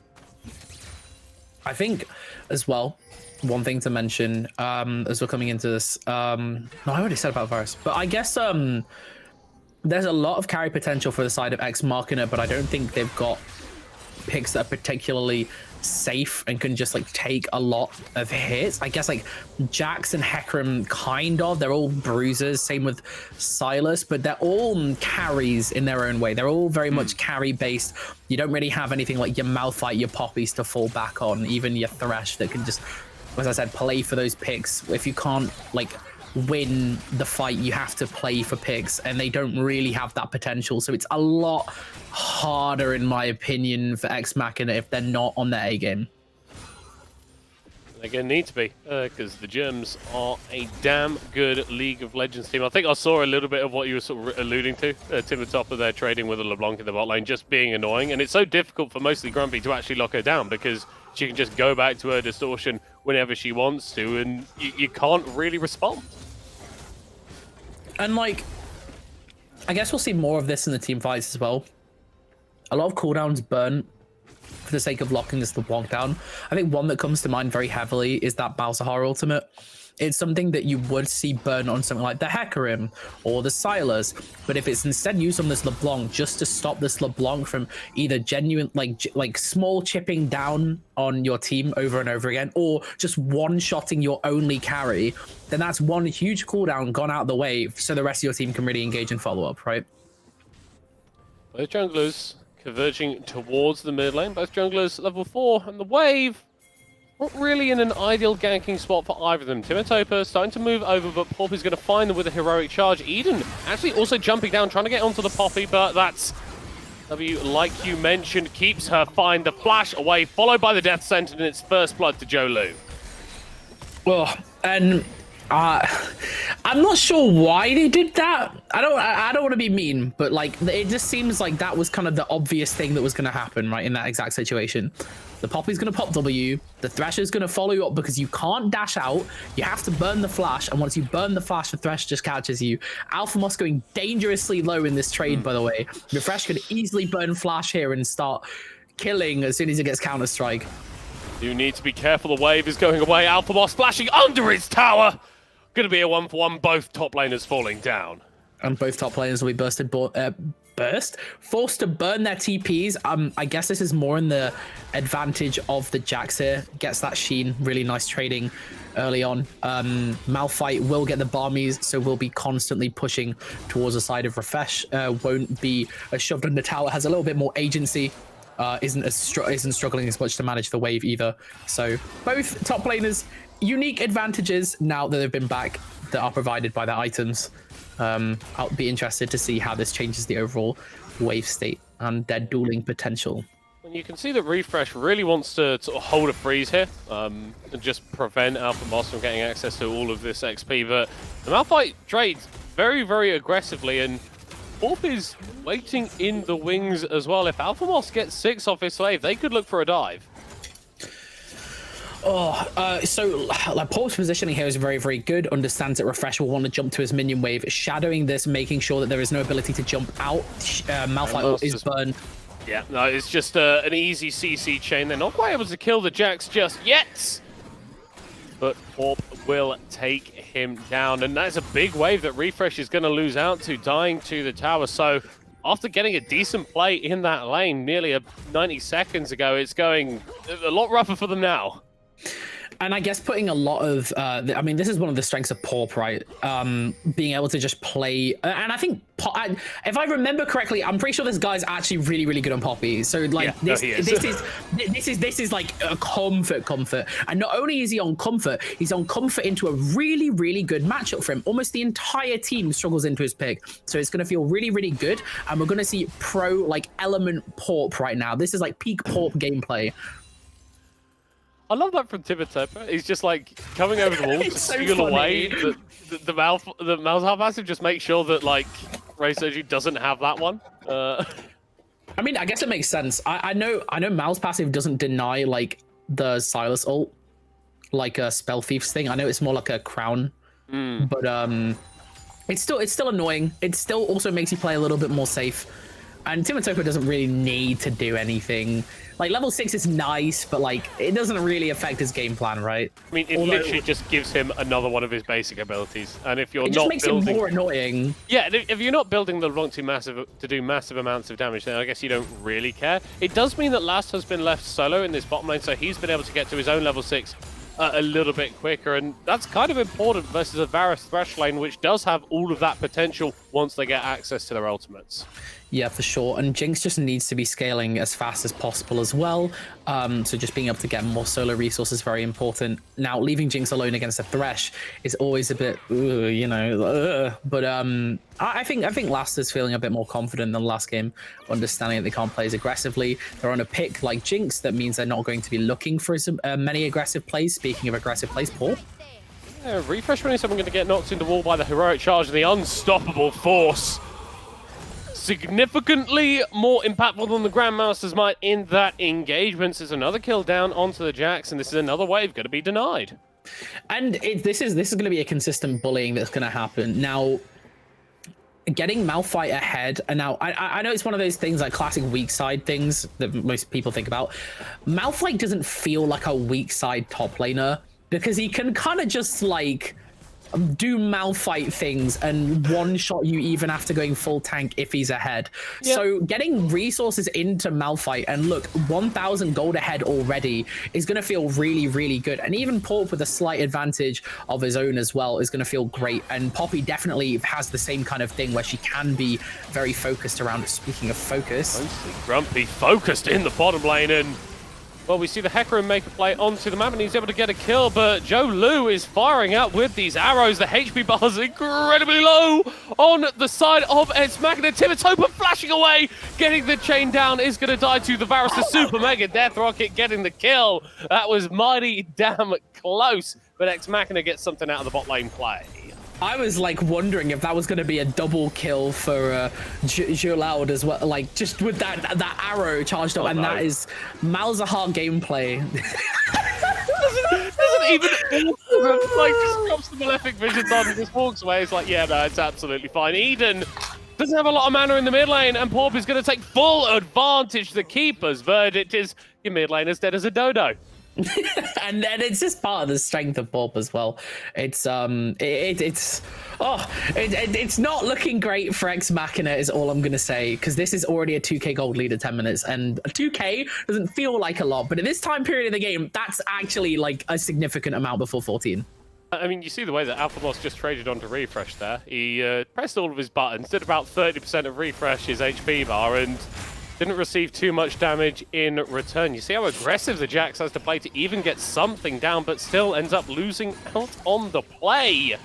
I think, as well, one thing to mention as we're coming into this, no, I already said about Varus, but I guess there's a lot of carry potential for the side of Ex Machina, but I don't think they've got picks that are particularly safe and can just like take a lot of hits. I guess like Jax and Hecarim, kind of, they're all bruisers, same with Silas, but they're all carries in their own way. They're all very much carry based. You don't really have anything like your Malphite, your Poppies to fall back on, even your Thresh that can just, as I said, play for those picks. If you can't like win the fight, you have to play for picks, and they don't really have that potential. So it's a lot harder, in my opinion, for Ex Machina if they're not on their A game. They're going to need to be, because the Germs are a damn good League of Legends team. I think I saw a little bit of what you were sort of alluding to, Tim, the top of their trading with a LeBlanc in the bot lane, just being annoying. And it's so difficult for mostly Grumpy to actually lock her down, because she can just go back to her distortion whenever she wants to, and you can't really respond. And, like, I guess we'll see more of this in the team fights as well. A lot of cooldowns burn for the sake of locking this LeBlanc down. I think one that comes to mind very heavily is that Malzahar ultimate. It's something that you would see burn on something like the Hecarim or the Silas, but if it's instead used on this LeBlanc just to stop this LeBlanc from either genuine, like small chipping down on your team over and over again, or just one-shotting your only carry, then that's one huge cooldown gone out of the way, so the rest of your team can really engage and follow up, right? Both junglers converging towards the mid lane, both junglers level 4, and the wave Not really in an ideal ganking spot for either of them. Timotopper starting to move over, but Pop is going to find them with a heroic charge. Eden actually also jumping down, trying to get onto the Poppy, but that's... W, like you mentioned, keeps her find the flash away, followed by the death sentence in its first blood to Joe Lu. Well, and I'm not sure why they did that. I don't want to be mean, but like it just seems like that was kind of the obvious thing that was going to happen, right, in that exact situation. The Poppy's going to pop W, the Thresher's going to follow you up because you can't dash out. You have to burn the flash, and once you burn the flash, the Thresher just catches you. Alpha Moss going dangerously low in this trade, by the way. Refresh could easily burn flash here and start killing as soon as it gets Counter-Strike. You need to be careful, the wave is going away. Alpha Moss splashing under his tower. Going to be a 1-for-1, both top laners falling down. And both top laners will be forced to burn their TPs. I guess this is more in the advantage of the Jax here. Gets that Sheen, really nice trading early on. Malphite will get the Barmies, so we'll be constantly pushing towards the side of Refresh. Won't be shoved under tower, has a little bit more agency. Isn't struggling as much to manage the wave either. So both top laners, unique advantages now that they've been back that are provided by their items. I'll be interested to see how this changes the overall wave state and their dueling potential. And you can see that Refresh really wants to sort of hold a freeze here and just prevent Alpha Moss from getting access to all of this XP. But the Malphite trades very, very aggressively, and Orp is waiting in the wings as well. If Alpha Moss gets 6 off his slave, they could look for a dive. So like Paul's positioning here is very, very good. Understands that Refresh will want to jump to his minion wave, shadowing this, making sure that there is no ability to jump out. Malphite is burned. Yeah, no, it's just an easy CC chain. They're not quite able to kill the Jax just yet, but Orp will take him down, and that's a big wave that Refresh is going to lose out to, dying to the tower. So after getting a decent play in that lane nearly 90 seconds ago, it's going a lot rougher for them now. And I guess putting a lot of, I mean, this is one of the strengths of Pawp, right? Being able to just play, and I think, if I remember correctly, I'm pretty sure this guy's actually really, really good on Poppy. So like, yeah, this is like a comfort. And not only is he on comfort, he's on comfort into a really, really good matchup for him. Almost the entire team struggles into his pick. So it's going to feel really, really good. And we're going to see pro, like, element Pawp right now. This is like peak Pawp gameplay. I love that from Timotopper. He's just like coming over the wall to steal away the Mal's passive. Just make sure that like Ray Surgery doesn't have that one. I mean, I guess it makes sense. I know Mal's passive doesn't deny like the Silas ult, like a Spell Thief's thing. I know it's more like a crown, but it's still annoying. It still also makes you play a little bit more safe. And Timotopper doesn't really need to do anything. Like, level 6 is nice, but, like, it doesn't really affect his game plan, right? I mean, it literally just gives him another one of his basic abilities. And if you're not building... It just makes him more annoying. Yeah, if you're not building the LeBlanc to do massive amounts of damage, then I guess you don't really care. It does mean that Last has been left solo in this bottom lane, so he's been able to get to his own level 6 a little bit quicker, and that's kind of important versus a Varus Thresh lane, which does have all of that potential once they get access to their ultimates. Yeah, for sure. And Jinx just needs to be scaling as fast as possible as well. So just being able to get more solo resources is very important. Now, leaving Jinx alone against a Thresh is always a bit, you know, but I think Last is feeling a bit more confident than last game, understanding that they can't play as aggressively. They're on a pick like Jinx. That means they're not going to be looking for as many aggressive plays. Speaking of aggressive plays, Paul. Yeah, Refresh when someone going to get knocked in the wall by the heroic charge and the unstoppable force. Significantly more impactful than the Grandmasters might in that engagement. There's another kill down onto the Jax, and this is another wave going to be denied. And this is going to be a consistent bullying that's going to happen. Now, getting Malphite ahead, and now I know it's one of those things like classic weak side things that most people think about. Malphite doesn't feel like a weak side top laner because he can kind of just like do Malphite things and one-shot you even after going full tank if he's ahead. Yep. So getting resources into Malphite, and look, 1,000 gold ahead already is going to feel really, really good. And even Pawp with a slight advantage of his own as well is going to feel great. And Poppy definitely has the same kind of thing where she can be very focused around it. Speaking of focus. Mostly Grumpy focused in the bottom lane, and Well, we see the Hecarim make a play onto the map, and he's able to get a kill, but Joe Lu is firing up with these arrows. The HP bar is incredibly low on the side of X Machina. Timotopper flashing away, getting the chain down, is going to die to the Varus, the Super Mega Death Rocket getting the kill. That was mighty damn close, but X Machina gets something out of the bot lane play. I was like wondering if that was going to be a double kill for Jolaud as well, like just with that arrow charged up, and that is Malzahar gameplay. doesn't even like just drops the Malefic Visions on and just walks away. It's like, yeah, no, it's absolutely fine. Eden doesn't have a lot of mana in the mid lane, and Porp is going to take full advantage. The keeper's verdict is your mid lane is dead as a dodo. And then it's just part of the strength of Porp as well. It's not looking great for X Machina is all I'm gonna say, because this is already a 2k gold lead at 10 minutes, and a 2k doesn't feel like a lot, but in this time period of the game, that's actually like a significant amount before 14. I mean, you see the way that Alphamos just traded onto refresh there. He pressed all of his buttons, did about 30% of refresh his HP bar, and didn't receive too much damage in return. You see how aggressive the Jax has to play to even get something down, but still ends up losing out on the play.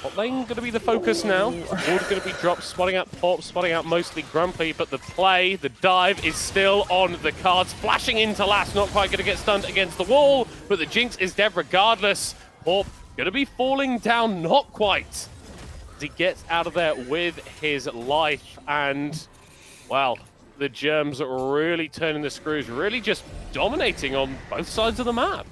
Bot lane going to be the focus now. Ward going to be dropped, spotting out Porp, spotting out mostly Grumpy, but the play, the dive is still on the cards. Flashing into last, not quite going to get stunned against the wall, but the Jinx is dead regardless. Porp going to be falling down, not quite. He gets out of there with his life, and well, the Germs are really turning the screws, really just dominating on both sides of the map.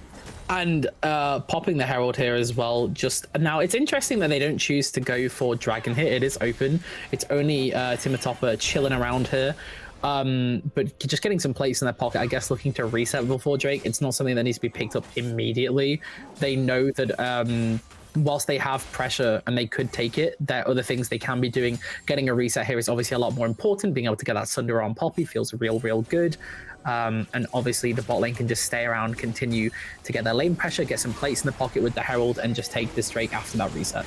And popping the Herald here as well. Just now, it's interesting that they don't choose to go for Dragon here. It is open. It's only Timotopper chilling around here. But just getting some plates in their pocket, I guess, looking to reset before Drake. It's not something that needs to be picked up immediately. They know that whilst they have pressure and they could take it, there are other things they can be doing. Getting a reset here is obviously a lot more important. Being able to get that Sunder on Poppy feels real good. And obviously the bot lane can just stay around, continue to get their lane pressure, get some plates in the pocket with the Herald, and just take this Drake after that reset.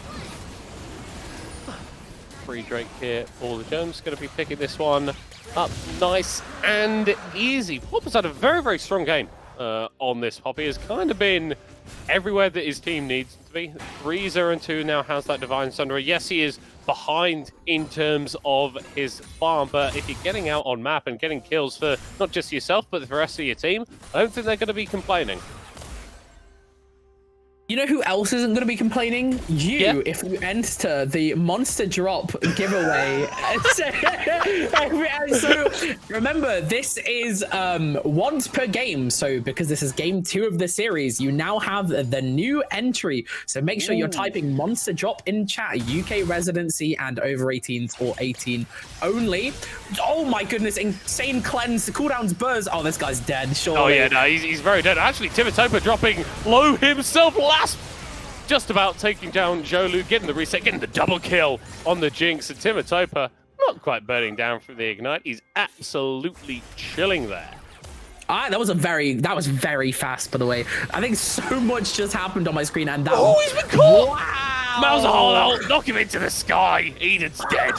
Free Drake here for the Germs. Going to be picking this one up nice and easy. Porp has had a very strong game on this. Poppy has kind of been everywhere that his team needs to be. 3-0-2 now has that Divine Sunder. Yes, he is behind in terms of his farm, but if you're getting out on map and getting kills for not just yourself, but for the rest of your team, I don't think they're going to be complaining. You know who else isn't going to be complaining? You, if you enter the Monster Drop giveaway. So remember, this is once per game. So because this is game 2 of the series, you now have the new entry. So make sure you're typing Monster Drop in chat, UK residency and over 18s or 18 only. Oh my goodness, insane cleanse. The cooldown's burst. Oh, this guy's dead, surely. Oh yeah, no, he's very dead. Actually, Timotopper dropping low himself. Last just about taking down Jolu, getting the reset, getting the double kill on the Jinx, and Timotopper not quite burning down from the Ignite. He's absolutely chilling there. That was very fast, by the way. I think so much just happened on my screen, and that. Oh, he's been caught! Wow! Malzahar, knock him into the sky. Eden's dead.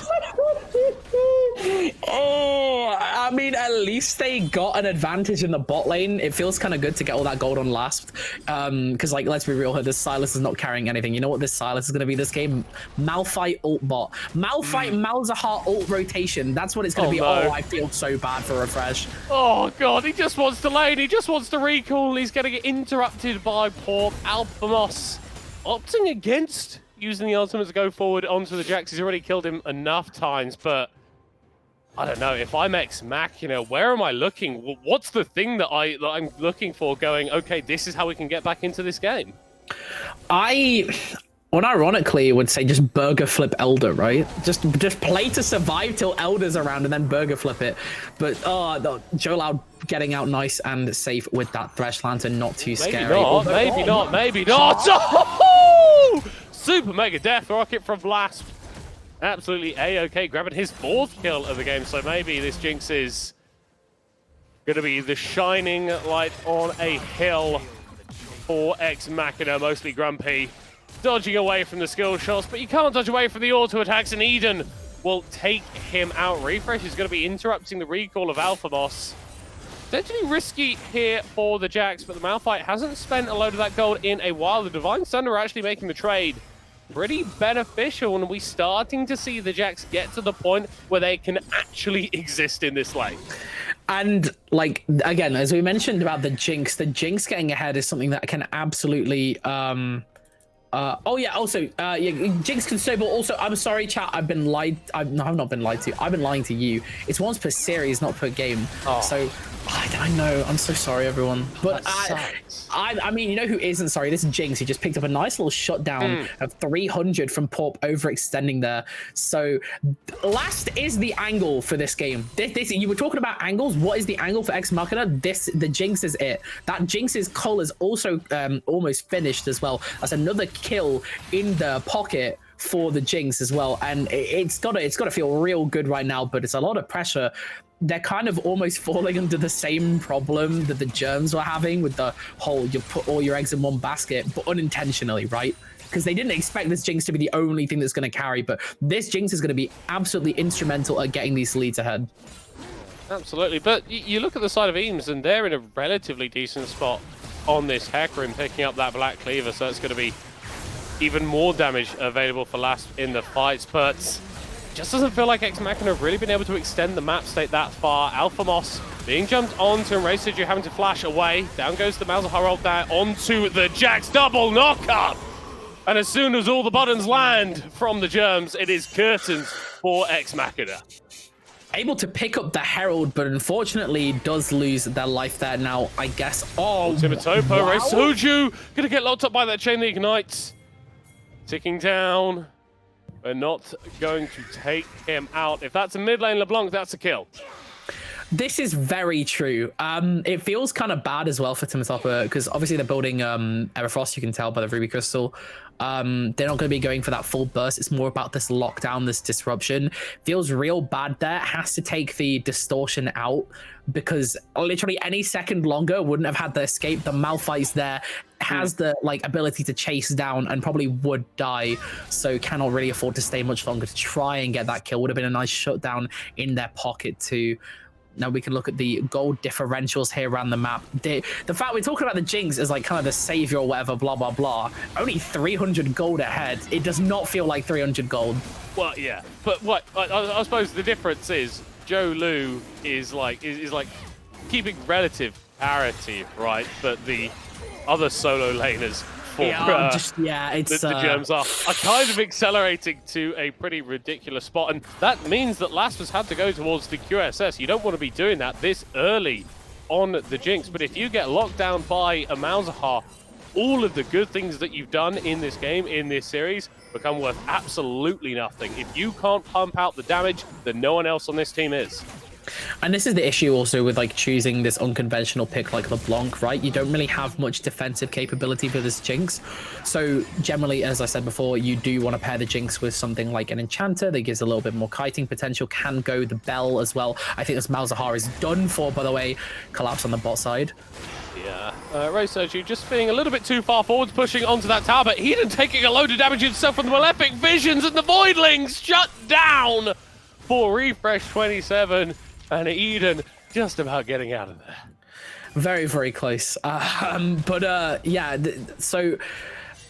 Oh, I mean, at least they got an advantage in the bot lane. It feels kind of good to get all that gold on last. Because, like, let's be real here, this Silas is not carrying anything. You know what this Silas is going to be this game? Malphite ult bot. Malphite Malzahar ult rotation. That's what it's going to be. No. Oh, I feel so bad for Refresh. Oh, God, he just wants to lane. He just wants to recall. He's going to get interrupted by Porp. Alphamos opting against using the ultimate to go forward onto the Jax. He's already killed him enough times, but I don't know. If I'm X-Mac, you know, where am I looking? What's the thing that I'm looking for going, okay, this is how we can get back into this game? Ironically would say just burger flip Elder, right? Just play to survive till Elder's around and then burger flip it. But Jolaud getting out nice and safe with that Thresh Lantern, not too scary. Maybe not. Oh! Super Mega Death Rocket from Lasp. Absolutely A-OK, grabbing his 4th kill of the game. So maybe this Jinx is going to be the shining light on a hill for X Machina, mostly Grumpy. Dodging away from the skill shots, but you can't dodge away from the auto attacks, and Eden will take him out. Refresh is going to be interrupting the recall of Alphamos. Potentially risky here for the Jax, but the Malphite hasn't spent a load of that gold in a while. The Divine Thunder are actually making the trade pretty beneficial, and we're starting to see the Jax get to the point where they can actually exist in this lane. And like, again, as we mentioned about the Jinx getting ahead is something that can absolutely Jinx can snowball. Also, I'm sorry, chat. I've not been lied to. I've been lying to you. It's once per series, not per game. So I know. I'm so sorry, everyone. But I mean, you know who isn't sorry? This is Jinx. He just picked up a nice little shutdown of 300 from Porp, overextending there. So last is the angle for this game. This you were talking about angles. What is the angle for Ex Machina? The Jinx is it. That Jinx's cull is also almost finished as well. That's another kill in the pocket for the Jinx as well, and it's gotta feel real good right now. But it's a lot of pressure. They're kind of almost falling under the same problem that the Germs were having with the whole you put all your eggs in one basket, but unintentionally, right? Because they didn't expect this Jinx to be the only thing that's going to carry, but this Jinx is going to be absolutely instrumental at getting these leads ahead. Absolutely, but you look at the side of Eames, and they're in a relatively decent spot on this Hecarim, picking up that Black Cleaver, so it's going to be even more damage available for Last in the fights, but just doesn't feel like Ex Machina have really been able to extend the map state that far. Alphamos being jumped onto, and Raciju having to flash away. Down goes the Malzahar roll down onto the Jax, double knockup! And as soon as all the buttons land from the Germs, it is curtains for Ex Machina. Able to pick up the Herald, but unfortunately does lose their life there now, I guess. Ultimate Topo, wow. Raciju gonna get locked up by that chain that ignites. Ticking down. We're not going to take him out. If that's a mid lane LeBlanc, that's a kill. This is very true. It feels kind of bad as well for Timotopper, because obviously they're building Everfrost, you can tell by the Ruby Crystal. They're not going to be going for that full burst. It's more about this lockdown, this disruption. Feels real bad there. Has to take the distortion out, because literally any second longer wouldn't have had the escape. The Malphite's there, has the ability to chase down, and probably would die, so cannot really afford to stay much longer to try and get that kill. Would have been a nice shutdown in their pocket too. Now we can look at the gold differentials here around the map. The fact we're talking about the Jinx as like kind of the savior or whatever, blah, blah, blah. Only 300 gold ahead. It does not feel like 300 gold. Well, yeah. But what I suppose the difference is Joe Lu is like keeping relative parity, right? But the other solo laners for the Germs are kind of accelerating to a pretty ridiculous spot, and that means that Last has had to go towards the QSS. You don't want to be doing that this early on the Jinx, but if you get locked down by a Malzahar, all of the good things that you've done in this game, in this series, become worth absolutely nothing. If you can't pump out the damage, then no one else on this team is. And this is the issue also with like choosing this unconventional pick like LeBlanc, right? You don't really have much defensive capability for this Jinx. So generally, as I said before, you do want to pair the Jinx with something like an Enchanter that gives a little bit more kiting potential, can go the Bell as well. I think this Malzahar is done for, by the way. Collapse on the bot side. Yeah, Raciju just being a little bit too far forwards, pushing onto that tower, but Eden taking a load of damage himself from the Malefic Visions, and the Voidlings shut down for Refresh 27. And Eden just about getting out of there. Very, very close. So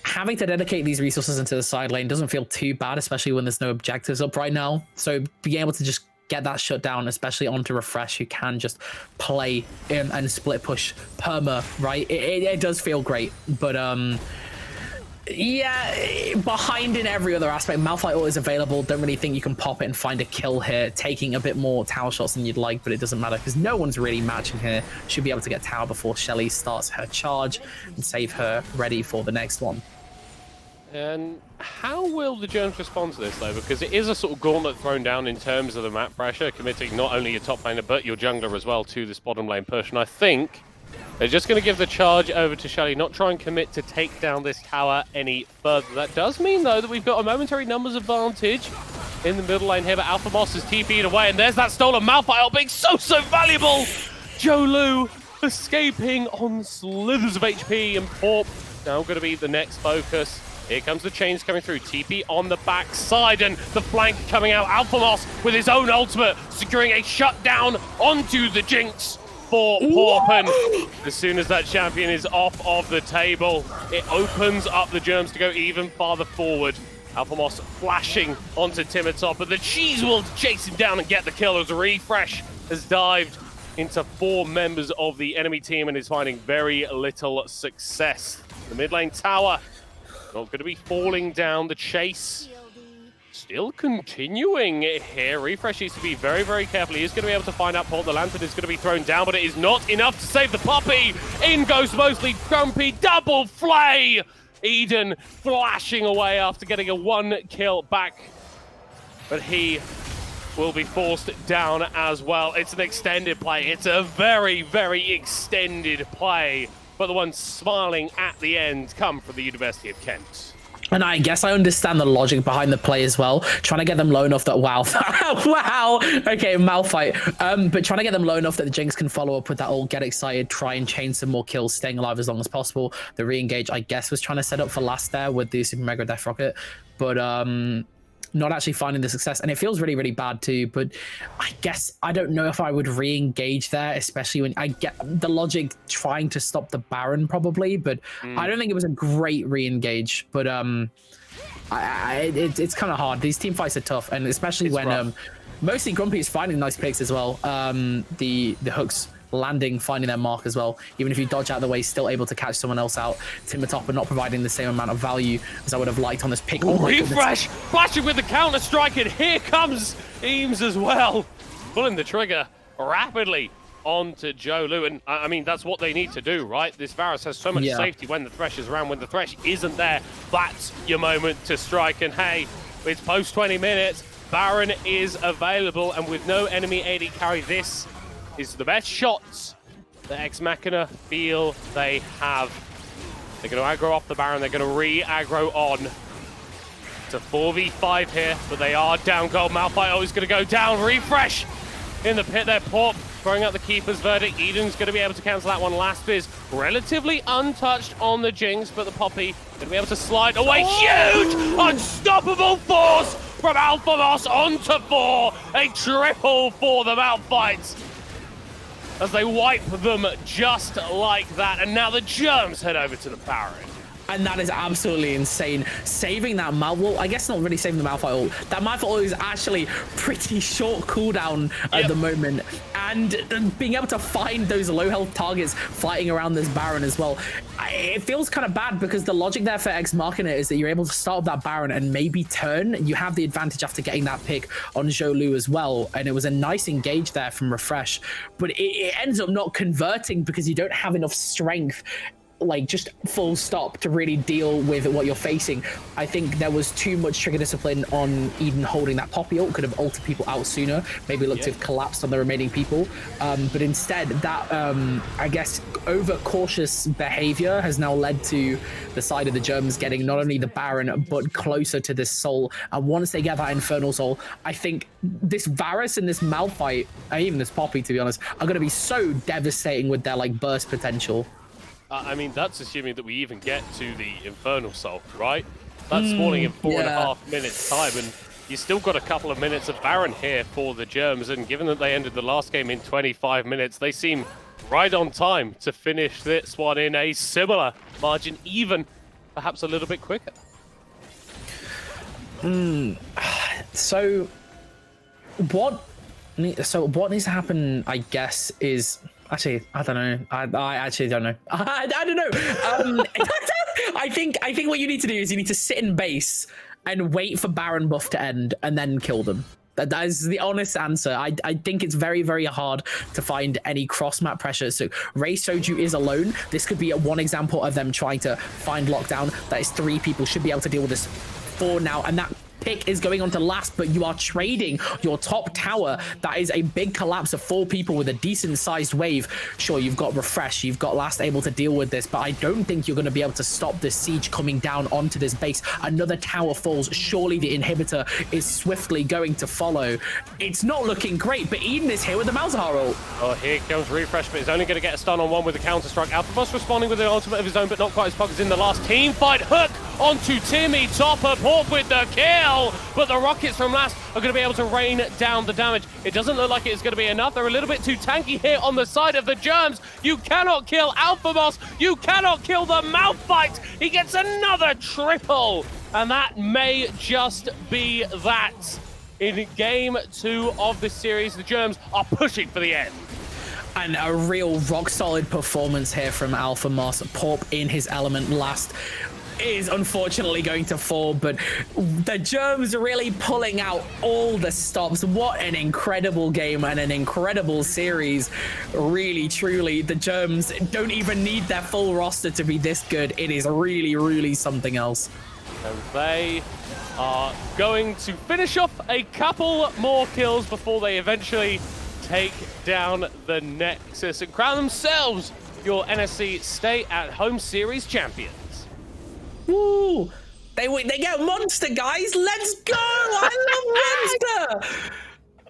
having to dedicate these resources into the side lane doesn't feel too bad, especially when there's no objectives up right now. So being able to just get that shut down, especially onto Refresh, who can just play and split push perma, right? It does feel great, but yeah, behind in every other aspect. Malphite always available. Don't really think you can pop it and find a kill here. Taking a bit more tower shots than you'd like, but it doesn't matter because no one's really matching here. Should be able to get tower before Shelly starts her charge and save her ready for the next one. And how will the Germs respond to this, though? Because it is a sort of gauntlet thrown down in terms of the map pressure, committing not only your top laner, but your jungler as well to this bottom lane push. And I think they're just going to give the charge over to Shelly, not try and commit to take down this tower any further. That does mean, though, that we've got a momentary numbers advantage in the middle lane here, but Alphamos is TP'd away, and there's that stolen Malphite being so valuable! Joe Lu escaping on slithers of HP, and Porp now going to be the next focus. Here comes the chains coming through. TP on the back side, and the flank coming out. Alphamos with his own ultimate, securing a shutdown onto the Jinx. for Porpen. As soon as that champion is off of the table, it opens up the Germs to go even farther forward. Alphamos flashing onto Timitop, but the Cheese will chase him down and get the kill as Refresh has dived into 4 members of the enemy team and is finding very little success. The mid lane tower not going to be falling down. The chase still continuing here. Refresh needs to be very, very careful. He is going to be able to find out Port. The lantern is going to be thrown down, but it is not enough to save the puppy. In goes mostly Grumpy. Double flay. Eden flashing away after getting a 1 kill back, but he will be forced down as well. It's an extended play. It's a very, very extended play, but the ones smiling at the end come from the University of Kent. And I guess I understand the logic behind the play as well. Trying to get them low enough that, wow, wow, okay, Malphite. But trying to get them low enough that the Jinx can follow up with that ult, get excited, try and chain some more kills, staying alive as long as possible. The re-engage, I guess, was trying to set up for last there with the Super Mega Death Rocket, but not actually finding the success. And it feels really, really bad too. But I guess I don't know if I would re-engage there, especially when I get the logic trying to stop the Baron probably, but I don't think it was a great re-engage. But it's kind of hard. These team fights are tough, and especially when mostly Grumpy is finding nice picks as well. The hooks landing, finding their mark as well. Even if you dodge out of the way, still able to catch someone else out. Timitop not providing the same amount of value as I would have liked on this pick. Oh, Refresh flashing with the counter strike, and here comes Eames as well, pulling the trigger rapidly onto Joe Lu. And I mean, that's what they need to do, right? This Varus has so much safety when the Thresh is around. When the Thresh isn't there, that's your moment to strike. And hey, it's post 20 minutes. Baron is available, and with no enemy AD carry, this is the best shots that Ex Machina feel they have. They're going to aggro off the Baron. They're going to re-aggro on. It's a 4v5 here, but they are down gold. Malphite is going to go down. Refresh in the pit there. Port throwing out the Keeper's Verdict. Eden's going to be able to cancel that one. Last is relatively untouched on the Jinx, but the Poppy going to be able to slide away. Huge! Unstoppable force from Alphamos onto 4. A triple for the Malphites as they wipe them just like that. And now the Germs head over to the Baron. And that is absolutely insane. Saving that Malphite, I guess not really saving the Malphite ult. That Malphite ult is actually pretty short cooldown at the moment. And being able to find those low health targets fighting around this Baron as well. It feels kind of bad because the logic there for Ex Machina is that you're able to start up that Baron and maybe turn. You have the advantage after getting that pick on Zhou Lu as well. And it was a nice engage there from Refresh. But it ends up not converting because you don't have enough strength, like just full stop, to really deal with what you're facing. I think there was too much trigger discipline on Eden holding that Poppy ult. Could have ulted people out sooner, maybe looked to have collapsed on the remaining people, but instead that I guess over cautious behavior has now led to the side of the Germs getting not only the Baron but closer to this soul. And once they get that Infernal Soul, I think this Varus and this Malphite, and even this Poppy to be honest, are going to be so devastating with their like burst potential. I mean, that's assuming that we even get to the Infernal Soul, right? That's spawning in 4.5 minutes time, and you still got a couple of minutes of Baron here for the Germs, and given that they ended the last game in 25 minutes, they seem right on time to finish this one in a similar margin, even perhaps a little bit quicker. So what needs to happen, I guess, is... Actually, I don't know. I actually don't know. I don't know. I think what you need to do is you need to sit in base and wait for Baron buff to end and then kill them. That is the honest answer. I think it's very, very hard to find any cross-map pressure. So Ray Soju is alone. This could be one example of them trying to find lockdown. That is 3 people should be able to deal with this 4 now, and that pick is going on to last, but you are trading your top tower. That is a big collapse of 4 people with a decent sized wave. Sure, you've got Refresh, you've got Last able to deal with this, but I don't think you're going to be able to stop this siege coming down onto this base. Another tower falls. Surely the inhibitor is swiftly going to follow. It's not looking great, but Eden is here with the Malzahar ult. Oh, here comes Refresh, but he's only going to get a stun on 1 with the counter strike. Alphamos responding with an ultimate of his own, but not quite as far as in the last team fight. Hook onto Timmy Topper, Port with the kill. well, but the rockets from Last are going to be able to rain down the damage. It doesn't look like it's going to be enough. They're a little bit too tanky here on the side of the Germs. You cannot kill Alpha Moss. You cannot kill the Malphite. He gets another triple, and that may just be that. In game 2 of this series, the Germs are pushing for the end. And a real rock-solid performance here from Alpha Moss. Pop in his element. Last is unfortunately going to fall, but the Germs are really pulling out all the stops. What an incredible game and an incredible series. Really, truly, the Germs don't even need their full roster to be this good. It is really, really something else. So they are going to finish off a couple more kills before they eventually take down the Nexus and crown themselves your NSE Stay at Home Series champions. Woo! They get Monster, guys. Let's go! I love Monster.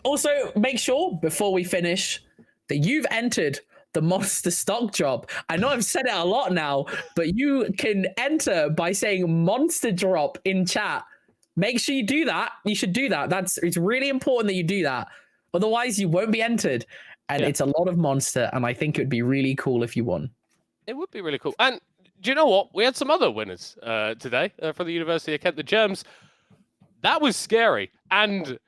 Also, make sure before we finish that you've entered the Monster stock drop. I know I've said it a lot now, but you can enter by saying Monster drop in chat. Make sure you do that. You should do that. It's really important that you do that. Otherwise, you won't be entered. And it's a lot of Monster, and I think it would be really cool if you won. It would be really cool. And do you know what? We had some other winners today for the University of Kent, the Germs. That was scary. And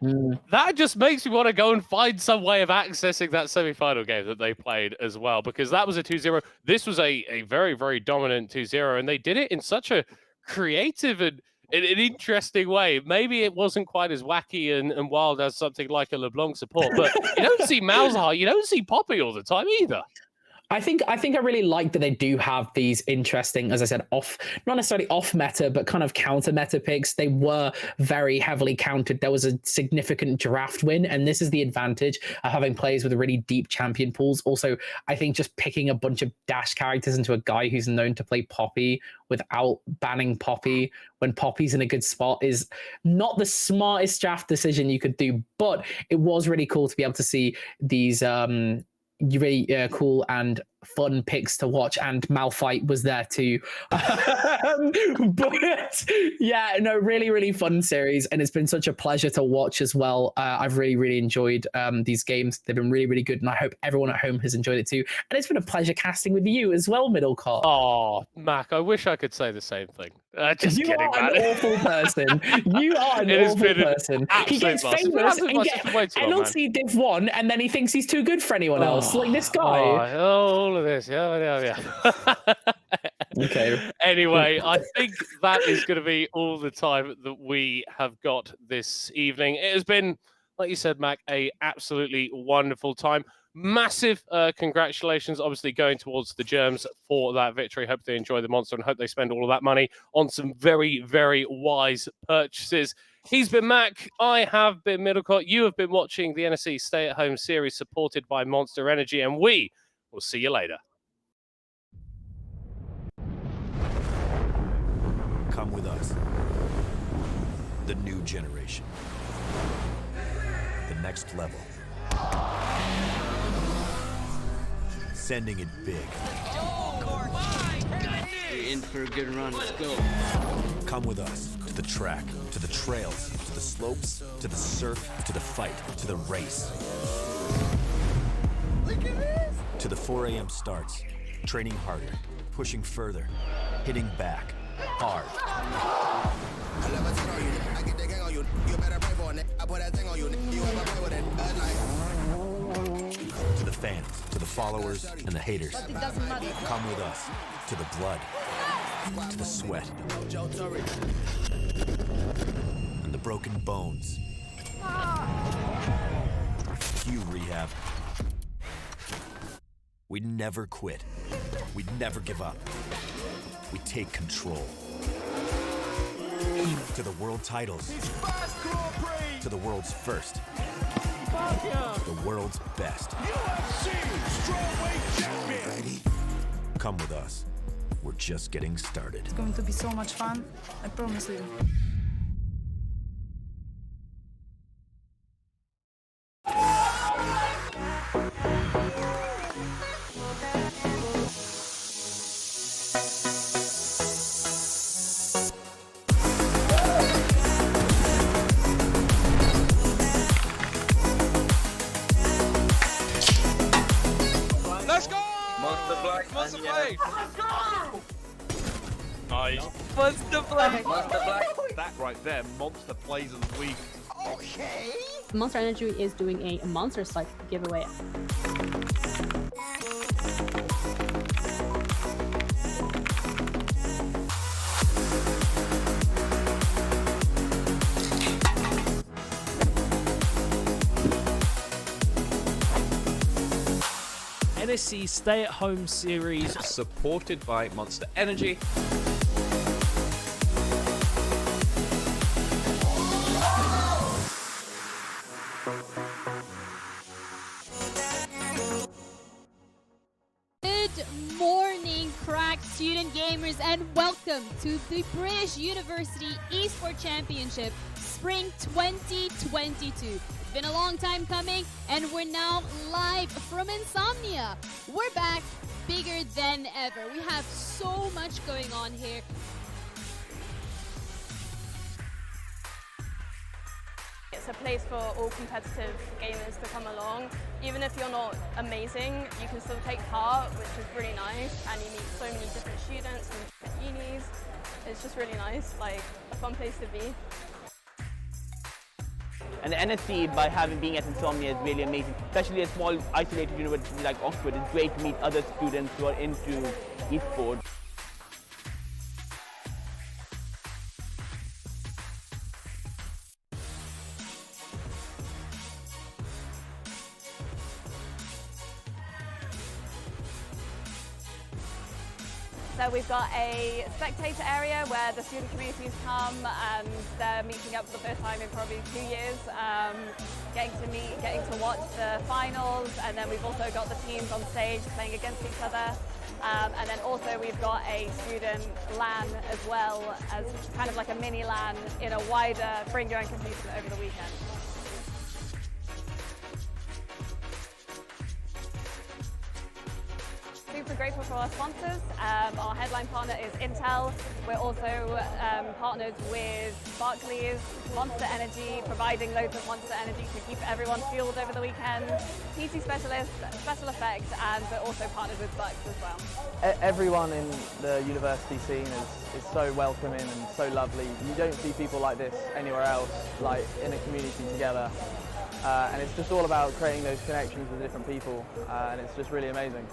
that just makes me want to go and find some way of accessing that semi-final game that they played as well, because that was a 2-0. This was a very, very dominant 2-0, and they did it in such a creative and an interesting way. Maybe it wasn't quite as wacky and wild as something like a LeBlanc support, but you don't see Malzahar, you don't see Poppy all the time either. I think I really like that they do have these interesting, as I said, not necessarily off meta, but kind of counter meta picks. They were very heavily countered. There was a significant draft win, and this is the advantage of having players with really deep champion pools. Also, I think just picking a bunch of dash characters into a guy who's known to play Poppy without banning Poppy when Poppy's in a good spot is not the smartest draft decision you could do, but it was really cool to be able to see these really cool and fun picks to watch, and Malphite was there too. But yeah, no, really, really fun series, and it's been such a pleasure to watch as well. I've really, really enjoyed these games. They've been really, really good, and I hope everyone at home has enjoyed it too. And it's been a pleasure casting with you as well, Middlecart. Oh, Mac, I wish I could say the same thing. Just you kidding, are man. an awful person. You are an awful person. He gets famous and gets NLC Div 1, and then he thinks he's too good for anyone else. Like this guy. All of this. Yeah. Okay. Anyway, I think that is going to be all the time that we have got this evening. It has been, like you said, Mac, a absolutely wonderful time. Massive congratulations, obviously, going towards the Germs for that victory. Hope they enjoy the Monster and hope they spend all of that money on some very, very wise purchases. He's been Mac. I have been Middlecott. You have been watching the NSE Stay at Home series supported by Monster Energy, and we will see you later. Come with us. The new generation. The next level. Sending it big. You're in for a good run. Let's go. Come with us to the track, to the trails, to the slopes, to the surf, to the fight, to the race. Look at this. To the 4 a.m. starts, training harder, pushing further, hitting back, hard. I never tell on you. I get the gang on you. You better pray for it. I put that thing on you. You ever play with it? To the fans, to the followers, and the haters. Come with us to the blood, to the sweat, and the broken bones. You rehab. We never quit. We never give up. We take control. To the world titles. To the world's first. The world's best. NSE Strawweight Champion. Come with us. We're just getting started. It's going to be so much fun. I promise you. Monster Black. Monster Blade! Nice. Monster Blade! Monster Black. That right there, Monster Plays of the Week. Okay. Monster Energy is doing a monster site giveaway. NSE Stay at Home series Supported by Monster Energy. Good morning, crack student gamers, and welcome to the British University Esports Championship Spring 2022. It's been a long time coming, and we're now live from Insomnia. We're back bigger than ever. We have so much going on here. It's a place for all competitive gamers to come along. Even if you're not amazing, you can still take part, which is really nice, and you meet so many different students from different unis. It's just really nice, like a fun place to be. And the NSE, by being at Insomnia, is really amazing. Especially a small, isolated university like Oxford, it's great to meet other students who are into esports. So we've got a spectator area where the student communities come and they're meeting up for the first time in probably 2 years, getting to watch the finals, and then we've also got the teams on stage playing against each other. And then also we've got a student LAN as well, as kind of like a mini LAN in a wider bring your own computer over the weekend. Super grateful for our sponsors. Our headline partner is Intel. We're also partnered with Barclays, Monster Energy, providing loads of Monster Energy to keep everyone fueled over the weekend. PC Specialist, Special Effects, and we're also partnered with Bucks as well. Everyone in the university scene is so welcoming and so lovely. You don't see people like this anywhere else, like in a community together. And it's just all about creating those connections with different people, and it's just really amazing.